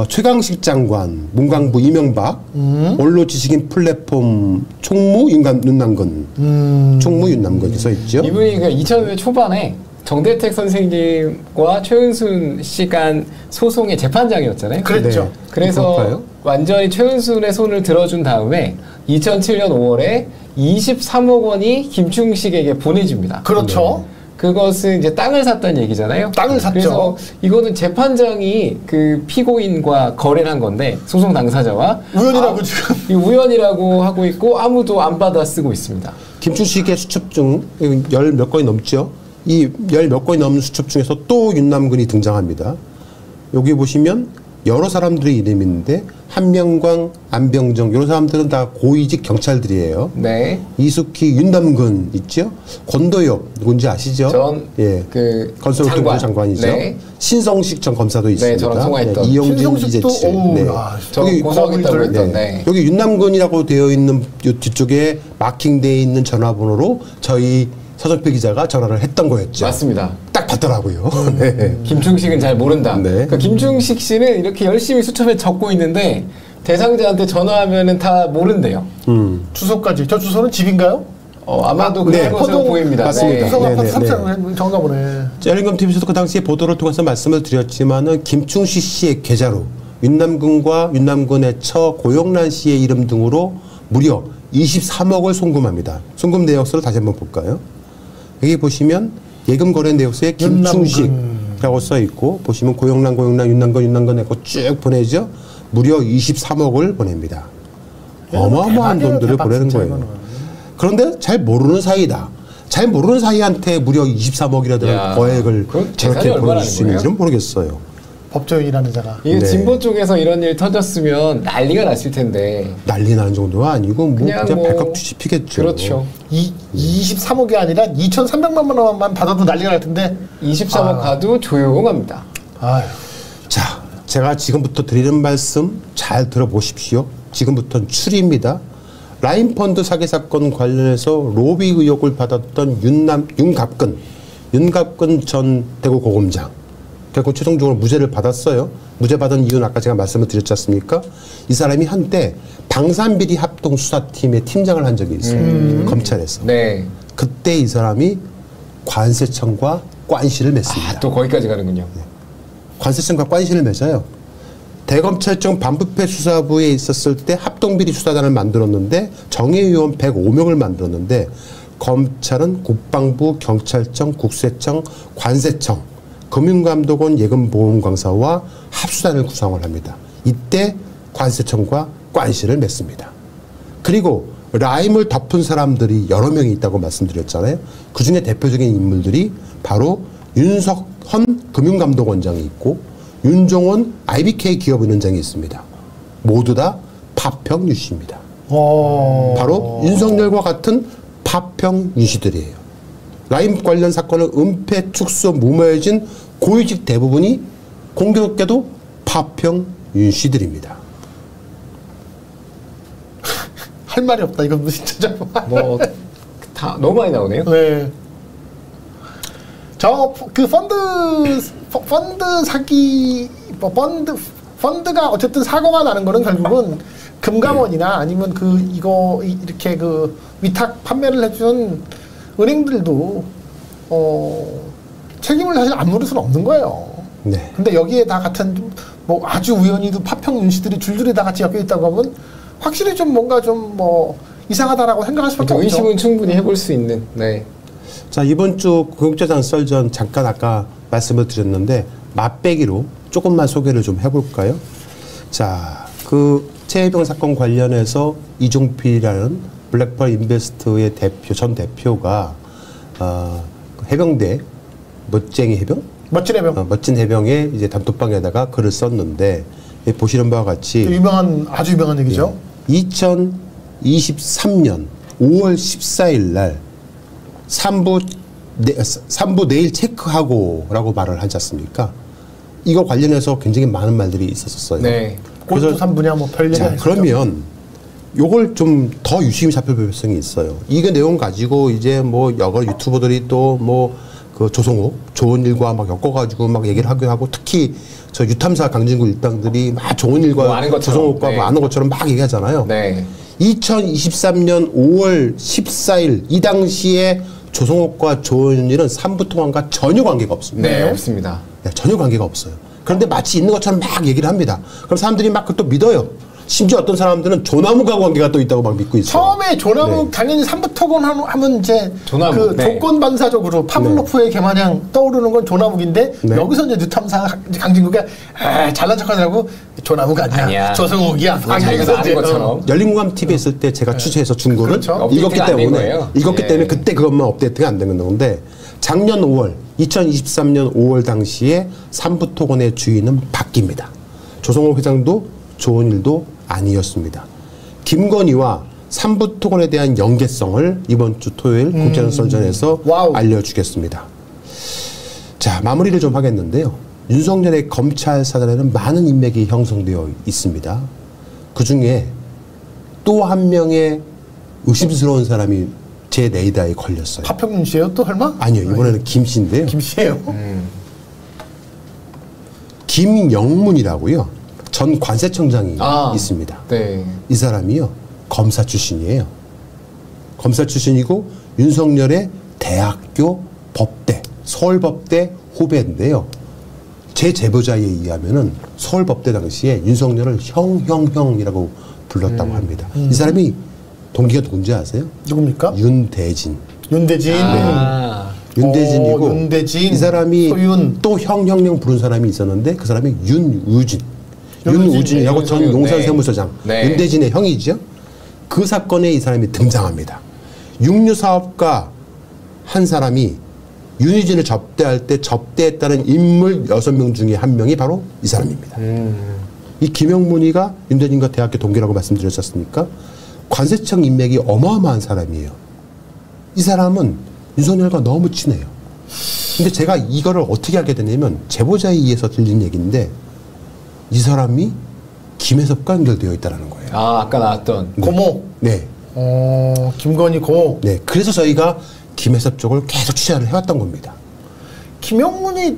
최강식 장관, 문광부 이명박, 원로 지식인 플랫폼 총무 윤남근, 총무 윤남근이 써 있죠. 이분이 2000년대 초반에 정대택 선생님과 최은순 씨 간 소송의 재판장이었잖아요. 그랬죠. 네. 그래서 완전히 최은순의 손을 들어준 다음에 2007년 5월에 23억 원이 김충식에게 보내줍니다. 그렇죠. 네. 그것은 이제 땅을 샀다는 얘기잖아요. 땅을 샀죠. 그래서 이거는 재판장이 그 피고인과 거래를 한 건데 소송 당사자와 우연이라고 지금 우연이라고 하고 있고 아무도 안 받아 쓰고 있습니다. 김충식의 수첩 중 열 몇 건이 넘죠. 이 열 몇 건이 넘는 수첩 중에서 또 윤남근이 등장합니다. 여기 보시면 여러 사람들의 이름이 있는데 한명광, 안병정 이런 사람들은 다 고위직 경찰들이에요. 네. 이숙희, 윤남근 있죠. 권도엽 누군지 아시죠? 그 건설노동부 장관이죠. 네. 신성식 전 검사도 있습니다. 네, 저랑 통화했던. 네, 이영진 이재치. 네. 여기 고소하겠다고 했던. 네. 여기 윤남근이라고 되어 있는 뒤쪽에 마킹되어 있는 전화번호로 저희 서정필 기자가 전화를 했던 거였죠. 맞습니다. 딱 받더라고요. 네. 김충식은 잘 모른다. 네. 그러니까 김충식 씨는 이렇게 열심히 수첩에 적고 있는데 대상자한테 전화하면은 다 모른대요. 주소까지. 저 주소는 집인가요? 아마도 그런 것으로 보입니다. 맞습니다. 주소 아파트 3층 정가 보네. 열린검 TV에서도 그 당시에 보도를 통해서 말씀을 드렸지만은 김충식 씨의 계좌로 윤남근과 윤남근의 처 고영란 씨의 이름 등으로 무려 23억을 송금합니다. 송금 내역서를 다시 한번 볼까요? 여기 보시면 예금 거래 내역서에 김충식이라고 써 있고 보시면 고영란, 윤남근 해고 쭉 보내죠. 무려 23억을 보냅니다. 어마어마한 돈들을 보내는 거예요. 그런데 잘 모르는 사이다. 잘 모르는 사이한테 무려 23억이라는 거액을 저렇게 보내줄 수 있는지는 모르겠어요. 법조인이라는 자가. 이게 진보 쪽에서 이런 일 터졌으면 난리가 났을 텐데. 난리 나는 정도가 아니고 그냥 발칵 뒤집히겠죠. 그렇죠. 23억이 아니라 2,300만 원만 받아도 난리가 날 텐데. 23억 가도 조용합니다. 아유. 자, 제가 지금부터 드리는 말씀 잘 들어보십시오. 지금부터는 추리입니다. 라인펀드 사기 사건 관련해서 로비 의혹을 받았던 윤갑근 전 대구고검장. 결국 최종적으로 무죄를 받았어요. 무죄 받은 이유는 아까 제가 말씀을 드렸지 않습니까? 이 사람이 한때 방산비리 합동수사팀의 팀장을 한 적이 있어요. 검찰에서. 네. 그때 이 사람이 관세청과 관시를 맺습니다. 또 거기까지 가는군요. 네. 관세청과 관시를 맺어요. 대검찰청 반부패 수사부에 있었을 때 합동비리 수사단을 만들었는데 정예위원 105명을 만들었는데 검찰은 국방부, 경찰청, 국세청, 관세청, 금융감독원, 예금보험공사와 합수단을 구성을 합니다. 이때 관세청과 관시를 맺습니다. 그리고 라임을 덮은 사람들이 여러 명이 있다고 말씀드렸잖아요. 그중에 대표적인 인물들이 바로 윤석헌 금융감독원장이 있고 윤종원 IBK 기업은행장이 있습니다. 모두 다 파평 유씨입니다. 바로 윤석열과 같은 파평 유씨들이에요. 라임 관련 사건을 은폐, 축소, 무마해진 고위직 대부분이 공교롭게도 파평 유씨들입니다. 할 말이 없다. 이건 진짜 뭐 다 너무 많이 나오네요. 네. 저 그 펀드 사기 뭐 펀드가 어쨌든 사고가 나는 거는 결국은 금감원이나 아니면 이거 이렇게 위탁 판매를 해준 은행들도 책임을 사실 안 물을 수는 없는 거예요. 네. 근데 여기에 다 같은 뭐 아주 우연히도 파평 윤씨들이 줄줄이 다 같이 엮여 있다고 하면 확실히 좀 뭔가 좀 뭐 이상하다라고 생각할 수밖에 없죠. 의심은 충분히 해볼 수 있는. 네. 자, 이번 주 국정장 썰전 잠깐 아까 말씀을 드렸는데 맛배기로 조금만 소개를 좀 해볼까요? 자, 그 최혜병 사건 관련해서 이종필이라는 블랙펄 인베스트의 전 대표가 해병대 멋쟁이 해병? 멋진 해병. 멋진 해병의 이제 단톡방에다가 글을 썼는데 보시는 바와 같이 아주 유명한 얘기죠. 2023년 5월 14일 날 3부 내일 체크하고라고 말을 하지 않습니까? 이거 관련해서 굉장히 많은 말들이 있었어요. 네. 골프 3부냐 뭐 별 얘기 자, 그러면 요걸 좀 더 유심히 살펴볼 필요성이 있어요. 이게 내용 가지고 이제 뭐 여러 유튜버들이 또 뭐 그 조성호 좋은 일과 막 엮어가지고 막 얘기를 하기도 하고 특히 저 유탐사 강진구 일당들이 막 좋은 일과 뭐 조성호과 뭐 아는 것처럼 막 얘기하잖아요. 네. 2023년 5월 14일 이 당시에 조성옥과 조은일은 삼부통합과 전혀 관계가 없습니다. 네, 없습니다. 네, 전혀 관계가 없어요. 그런데 마치 있는 것처럼 막 얘기를 합니다. 그럼 사람들이 막 그걸 또 믿어요. 심지어 어떤 사람들은 조나무가 관계가 또 있다고 막 믿고 있어요. 처음에 조나무 네. 당연히 삼부토건 하면 이제 조나무, 네. 조건 반사적으로 파블로프의 개마냥 떠오르는 건 조나무인데 여기서 이제 뉴탐사 강진구가 잘난 척하느라고 조나무가 아니야. 조성욱이야. 자기가 아는 것처럼. 열린공감 TV에 있을 때 제가 취재해서 준 거를 그렇죠. 읽었기 예. 때문에 그때 그것만 업데이트가 안 된 건데 작년 5월 2023년 5월 당시에 삼부토건의 주인은 바뀝니다. 조성욱 회장도 좋은 일도 아니었습니다. 김건희와 삼부토건에 대한 연계성을 이번 주 토요일 국제전 썰전에서 알려주겠습니다. 자, 마무리를 좀 하겠는데요. 윤석열의 검찰 사단에는 많은 인맥이 형성되어 있습니다. 그 중에 또 한 명의 의심스러운 사람이 제 레이더에 걸렸어요. 파평윤 씨예요? 또 설마? 아니요, 이번에는 김 씨인데요. 김 씨예요? 김영문이라고요. 전 관세청장이 있습니다. 네. 이 사람이요. 검사 출신이에요. 검사 출신이고 윤석열의 대학교 법대, 서울법대 후배인데요. 제 제보자에 의하면은 서울법대 당시에 윤석열을 형이라고 불렀다고 합니다. 이 사람이 동기가 누군지 아세요? 누굽니까? 윤대진. 윤대진. 윤대진이고 윤대진. 이 사람이 소윤. 또 형 부른 사람이 있었는데 그 사람이 윤우진이라고 전 용산세무서장 윤대진의 형이죠. 그 사건에 이 사람이 등장합니다. 육류사업가 한 사람이 윤우진을 접대할 때 접대했다는 인물 6명 중에 한 명이 바로 이 사람입니다. 이 김영문이가 윤대진과 대학교 동기라고 말씀드렸었습니까? 관세청 인맥이 어마어마한 사람이에요. 이 사람은 윤석열과 너무 친해요. 근데 제가 이거를 어떻게 알게 됐냐면 제보자에 의해서 들린 얘기인데 이 사람이 김혜섭과 연결되어 있다는 거예요. 아까 나왔던 고모. 네. 김건희 고모. 네. 그래서 저희가 김혜섭 쪽을 계속 취재를 해왔던 겁니다. 김영문이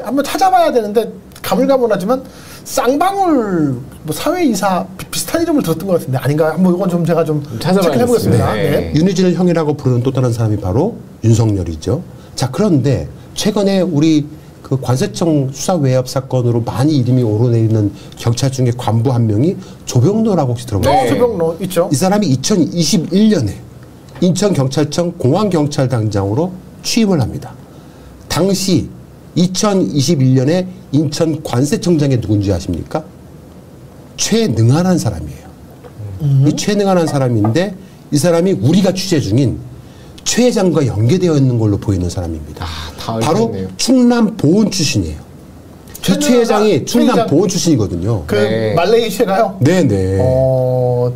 한번 찾아봐야 되는데 가물가물하지만 쌍방울 뭐 사회이사 비슷한 이름을 들었던 것 같은데 아닌가? 한번 이건 좀 제가 좀 체크해 보겠습니다. 네. 윤우진을 형이라고 부르는 또 다른 사람이 바로 윤석열이죠. 자, 그런데 최근에 우리 그 관세청 수사 외압 사건으로 많이 이름이 오르내리는 경찰 중에 관부 한 명이 조병로라고 혹시 들어보셨어요? 조병로 있죠. 이 사람이 2021년에 인천경찰청 공안경찰단장으로 취임을 합니다. 당시 2021년에 인천 관세청장이 누군지 아십니까? 최능한한 사람이에요. 이 최능한 사람인데 이 사람이 우리가 취재 중인 최 회장과 연계되어 있는 걸로 보이는 사람입니다. 바로 충남 보훈 출신이에요. 최 회장이 충남 보훈 출신이거든요. 그 말레이시아가요? 네네.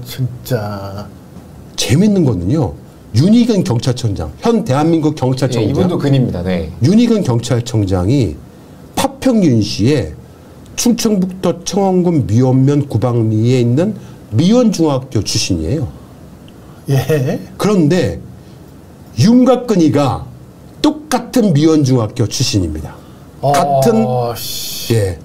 진짜 재밌는 거는요. 윤희근 경찰청장, 현 대한민국 경찰청장. 이분도 근입니다. 네. 윤희근 경찰청장이 파평윤 씨의 충청북도 청원군 미원면 구방리에 있는 미원중학교 출신이에요. 예. 그런데 윤곽근이가 똑같은 미원중학교 출신입니다. 같은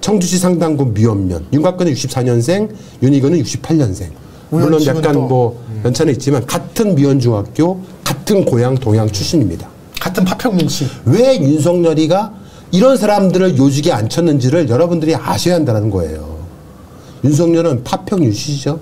청주시 상당군 미원면. 윤곽근은 64년생, 윤희근은 68년생. 물론 약간 뭐 연차는 있지만 같은 미원중학교, 같은 고향 동양 출신입니다. 같은 파평민 씨. 왜 윤석열이가 이런 사람들을 요직에 앉혔는지를 여러분들이 아셔야 한다는 거예요. 윤석열은 파평윤 씨죠.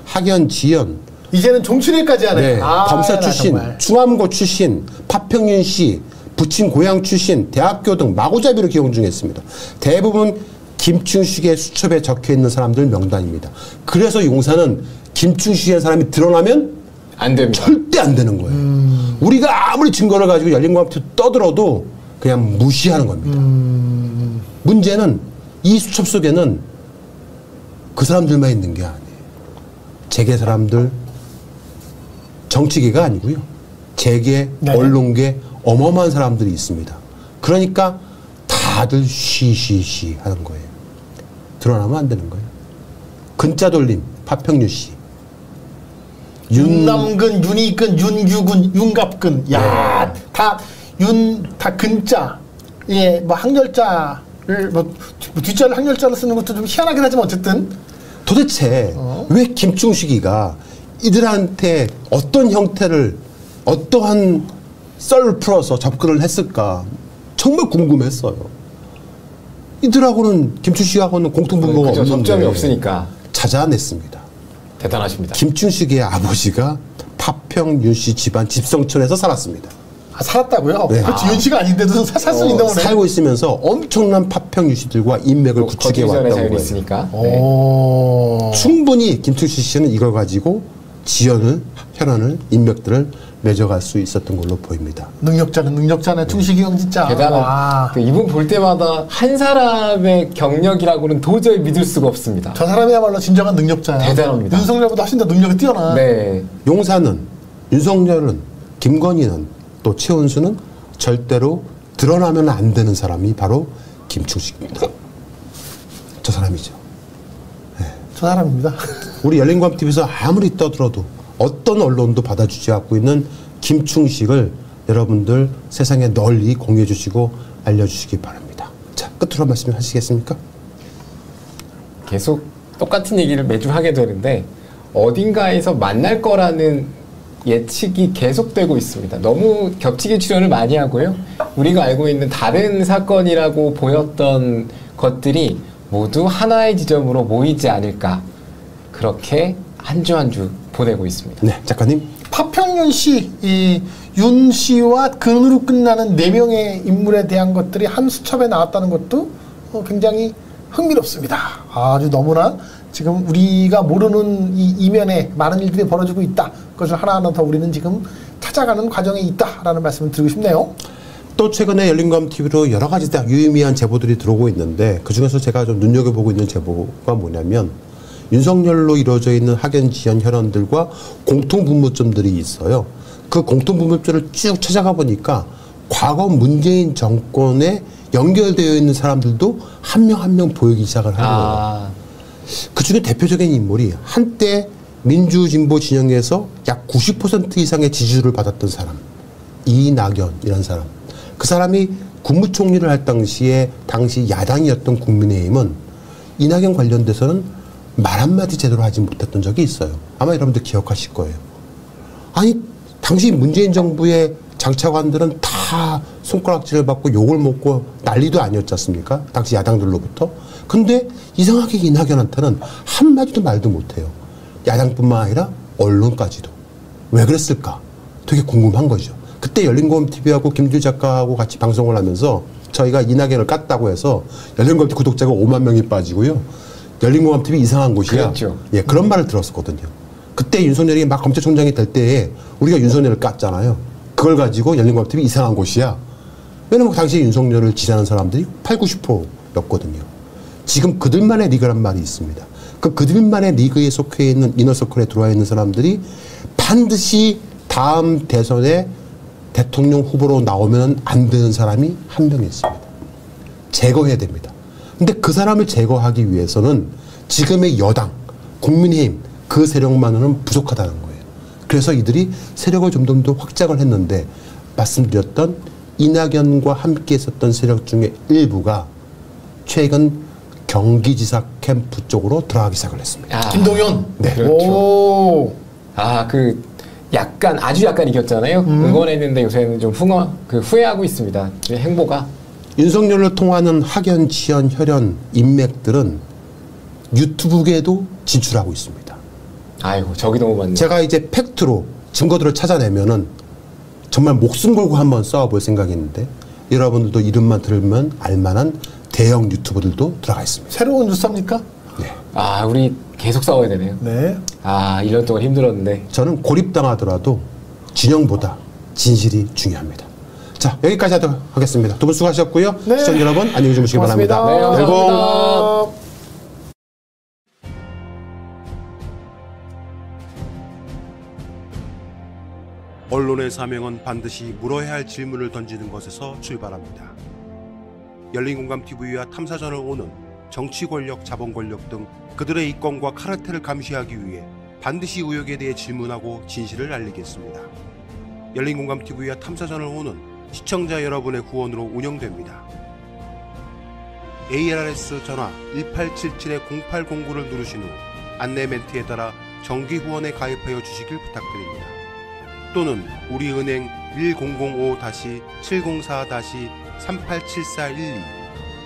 학연, 지연. 이제는 종춘회까지 하네. 네, 검사 출신, 중암고 출신, 파평윤 씨, 부친 고향 출신, 대학교 등 마구잡이로 기용 중했습니다. 대부분 김충식의 수첩에 적혀있는 사람들 명단입니다. 그래서 용산은 김충식의 사람이 드러나면 안 됩니다. 절대 안 되는 거예요. 우리가 아무리 증거를 가지고 열린공감투 떠들어도 그냥 무시하는 겁니다. 문제는 이 수첩 속에는 그 사람들만 있는 게 아니에요. 재계 사람들, 정치계가 아니고요. 재계, 언론계 어마어마한 사람들이 있습니다. 그러니까 다들 쉬쉬쉬 하는 거예요. 드러나면 안 되는 거예요. 근자 돌림, 파평윤 씨. 윤남근, 윤희근, 윤규근, 윤갑근. 야, 다 근자. 예, 뭐 학렬자를 뭐 뒷자를 학렬자로 쓰는 것도 좀 희한하긴 하지만 어쨌든 도대체 왜 김충식이가 이들한테 어떤 형태를 어떠한 썰을 풀어서 접근을 했을까 정말 궁금했어요. 이들하고는 김충식하고는 공통분모가 없는데 접점이 없으니까 찾아냈습니다. 대단하십니다. 김충식의 아버지가 파평윤 씨 집안 집성촌에서 살았습니다. 아, 살았다고요? 네. 그렇지, 윤 씨가 아닌데도 살 수 있는 거네. 살고 있으면서 엄청난 파평윤 씨들과 인맥을 구축해 왔다고 거예요. 있으니까. 네. 충분히 김충식 씨는 이걸 가지고 지연을, 혈안을, 인맥들을 맺어갈 수 있었던 걸로 보입니다. 능력자는 능력자네. 충식이 형 진짜. 대단한. 이분 볼 때마다 한 사람의 경력이라고는 도저히 믿을 수가 없습니다. 저 사람이야말로 진정한 능력자야. 대단합니다. 윤석열보다 훨씬 더 능력이 뛰어나. 네. 용산은, 윤석열은, 김건희는 또 최은수는 절대로 드러나면 안 되는 사람이 바로 김충식입니다. 저 사람이죠. 네. 저 사람입니다. 우리 열린광TV에서 아무리 떠들어도 어떤 언론도 받아주지 않고 있는 김충식을 여러분들 세상에 널리 공유해 주시고 알려주시기 바랍니다. 자, 끝으로 한 말씀 하시겠습니까? 계속 똑같은 얘기를 매주 하게 되는데 어딘가에서 만날 거라는 예측이 계속되고 있습니다. 너무 겹치기 출연을 많이 하고요. 우리가 알고 있는 다른 사건이라고 보였던 것들이 모두 하나의 지점으로 모이지 않을까. 그렇게 한 주 한 주 보내고 있습니다. 네, 작가님. 파평윤 씨, 윤 씨와 근으로 끝나는 4명의 인물에 대한 것들이 한 수첩에 나왔다는 것도 굉장히 흥미롭습니다. 아주 너무나 지금 우리가 모르는 이 이면에 많은 일들이 벌어지고 있다. 그것을 하나하나 더 우리는 지금 찾아가는 과정에 있다라는 말씀을 드리고 싶네요. 또 최근에 열린광TV로 여러 가지 유의미한 제보들이 들어오고 있는데 그중에서 제가 좀 눈여겨보고 있는 제보가 뭐냐면 윤석열로 이루어져 있는 학연, 지연, 혈안들과 공통분모점들이 있어요. 그 공통분모점을 쭉 찾아가 보니까 과거 문재인 정권에 연결되어 있는 사람들도 한 명 한 명 보이기 시작을 하는 거예요. 그 중에 대표적인 인물이 한때 민주진보 진영에서 약 90% 이상의 지지율을 받았던 사람. 이낙연이라는 사람. 그 사람이 국무총리를 할 당시에 당시 야당이었던 국민의힘은 이낙연 관련돼서는 말 한마디 제대로 하지 못했던 적이 있어요. 아마 여러분들 기억하실 거예요. 아니 당시 문재인 정부의 장차관들은 다 손가락질을 받고 욕을 먹고 난리도 아니었지 않습니까? 당시 야당들로부터. 근데 이상하게 이낙연한테는 한마디도 말도 못해요. 야당뿐만 아니라 언론까지도. 왜 그랬을까? 되게 궁금한 거죠. 그때 열린공감TV하고 김규 작가하고 같이 방송을 하면서 저희가 이낙연을 깠다고 해서 열린공감TV 구독자가 5만 명이 빠지고요. 열린공감TV 이상한 곳이야. 그렇죠. 예, 그런 말을 들었었거든요. 그때 윤석열이 막 검찰총장이 될 때에 우리가 윤석열을 깠잖아요. 그걸 가지고 열린공감TV 이상한 곳이야. 왜냐면 당시에 윤석열을 지지하는 사람들이 80, 90%였거든요. 지금 그들만의 리그란 말이 있습니다. 그들만의 리그에 속해 있는 이너서클에 들어와 있는 사람들이 반드시 다음 대선에 대통령 후보로 나오면 안 되는 사람이 한 명 있습니다. 제거해야 됩니다. 근데 그 사람을 제거하기 위해서는 지금의 여당, 국민의힘 그 세력만으로는 부족하다는 거예요. 그래서 이들이 세력을 좀 더 확장을 했는데 말씀드렸던 이낙연과 함께 있었던 세력 중에 일부가 최근 경기지사 캠프 쪽으로 들어가기 시작을 했습니다. 김동연? 네. 그렇죠. 약간 아주 약간 이겼잖아요. 응원했는데 요새는 좀 후회하고 있습니다. 행보가. 윤석열을 통하는 학연, 지연, 혈연, 인맥들은 유튜브계에도 진출하고 있습니다. 아이고, 저기 너무 많네. 제가 이제 팩트로 증거들을 찾아내면은 정말 목숨 걸고 한번 싸워볼 생각이 있는데 여러분들도 이름만 들으면 알만한 대형 유튜버들도 들어가 있습니다. 새로운 뉴스입니까? 네. 우리 계속 싸워야 되네요. 네. 1년 동안 힘들었는데. 저는 고립당하더라도 진영보다 진실이 중요합니다. 자, 여기까지 하도록 하겠습니다. 두 분 수고하셨고요. 네. 시청자 여러분 안녕히 주무시기 바랍니다. 네, 감사합니다. 언론의 사명은 반드시 물어야 할 질문을 던지는 것에서 출발합니다. 열린공감TV와 탐사전을 오는 정치 권력, 자본 권력 등 그들의 이권과 카르텔을 감시하기 위해 반드시 의혹에 대해 질문하고 진실을 알리겠습니다. 열린공감TV와 탐사전을 오는 시청자 여러분의 후원으로 운영됩니다. ARS 전화 1877-0809를 누르신 후 안내 멘트에 따라 정기 후원에 가입하여 주시길 부탁드립니다. 또는 우리은행 1045-704-387412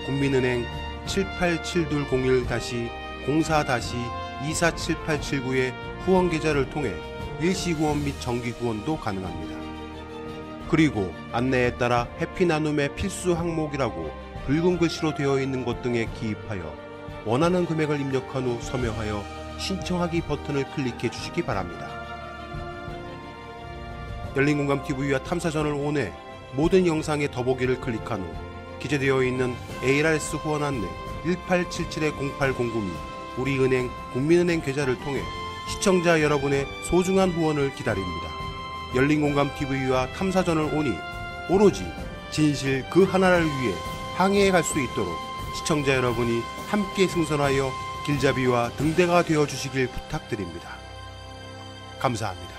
국민은행 787201-04-247879의 후원 계좌를 통해 일시 후원 및 정기 후원도 가능합니다. 그리고 안내에 따라 해피나눔의 필수 항목이라고 붉은 글씨로 되어 있는 것 등에 기입하여 원하는 금액을 입력한 후 서명하여 신청하기 버튼을 클릭해 주시기 바랍니다. 열린공감TV와 탐사전을 온해 모든 영상의 더보기를 클릭한 후 기재되어 있는 ARS 후원 안내 1877-0809 및 우리은행 국민은행 계좌를 통해 시청자 여러분의 소중한 후원을 기다립니다. 열린공감TV와 탐사전을 오니 오로지 진실 그 하나를 위해 항해해 갈 수 있도록 시청자 여러분이 함께 승선하여 길잡이와 등대가 되어 주시길 부탁드립니다. 감사합니다.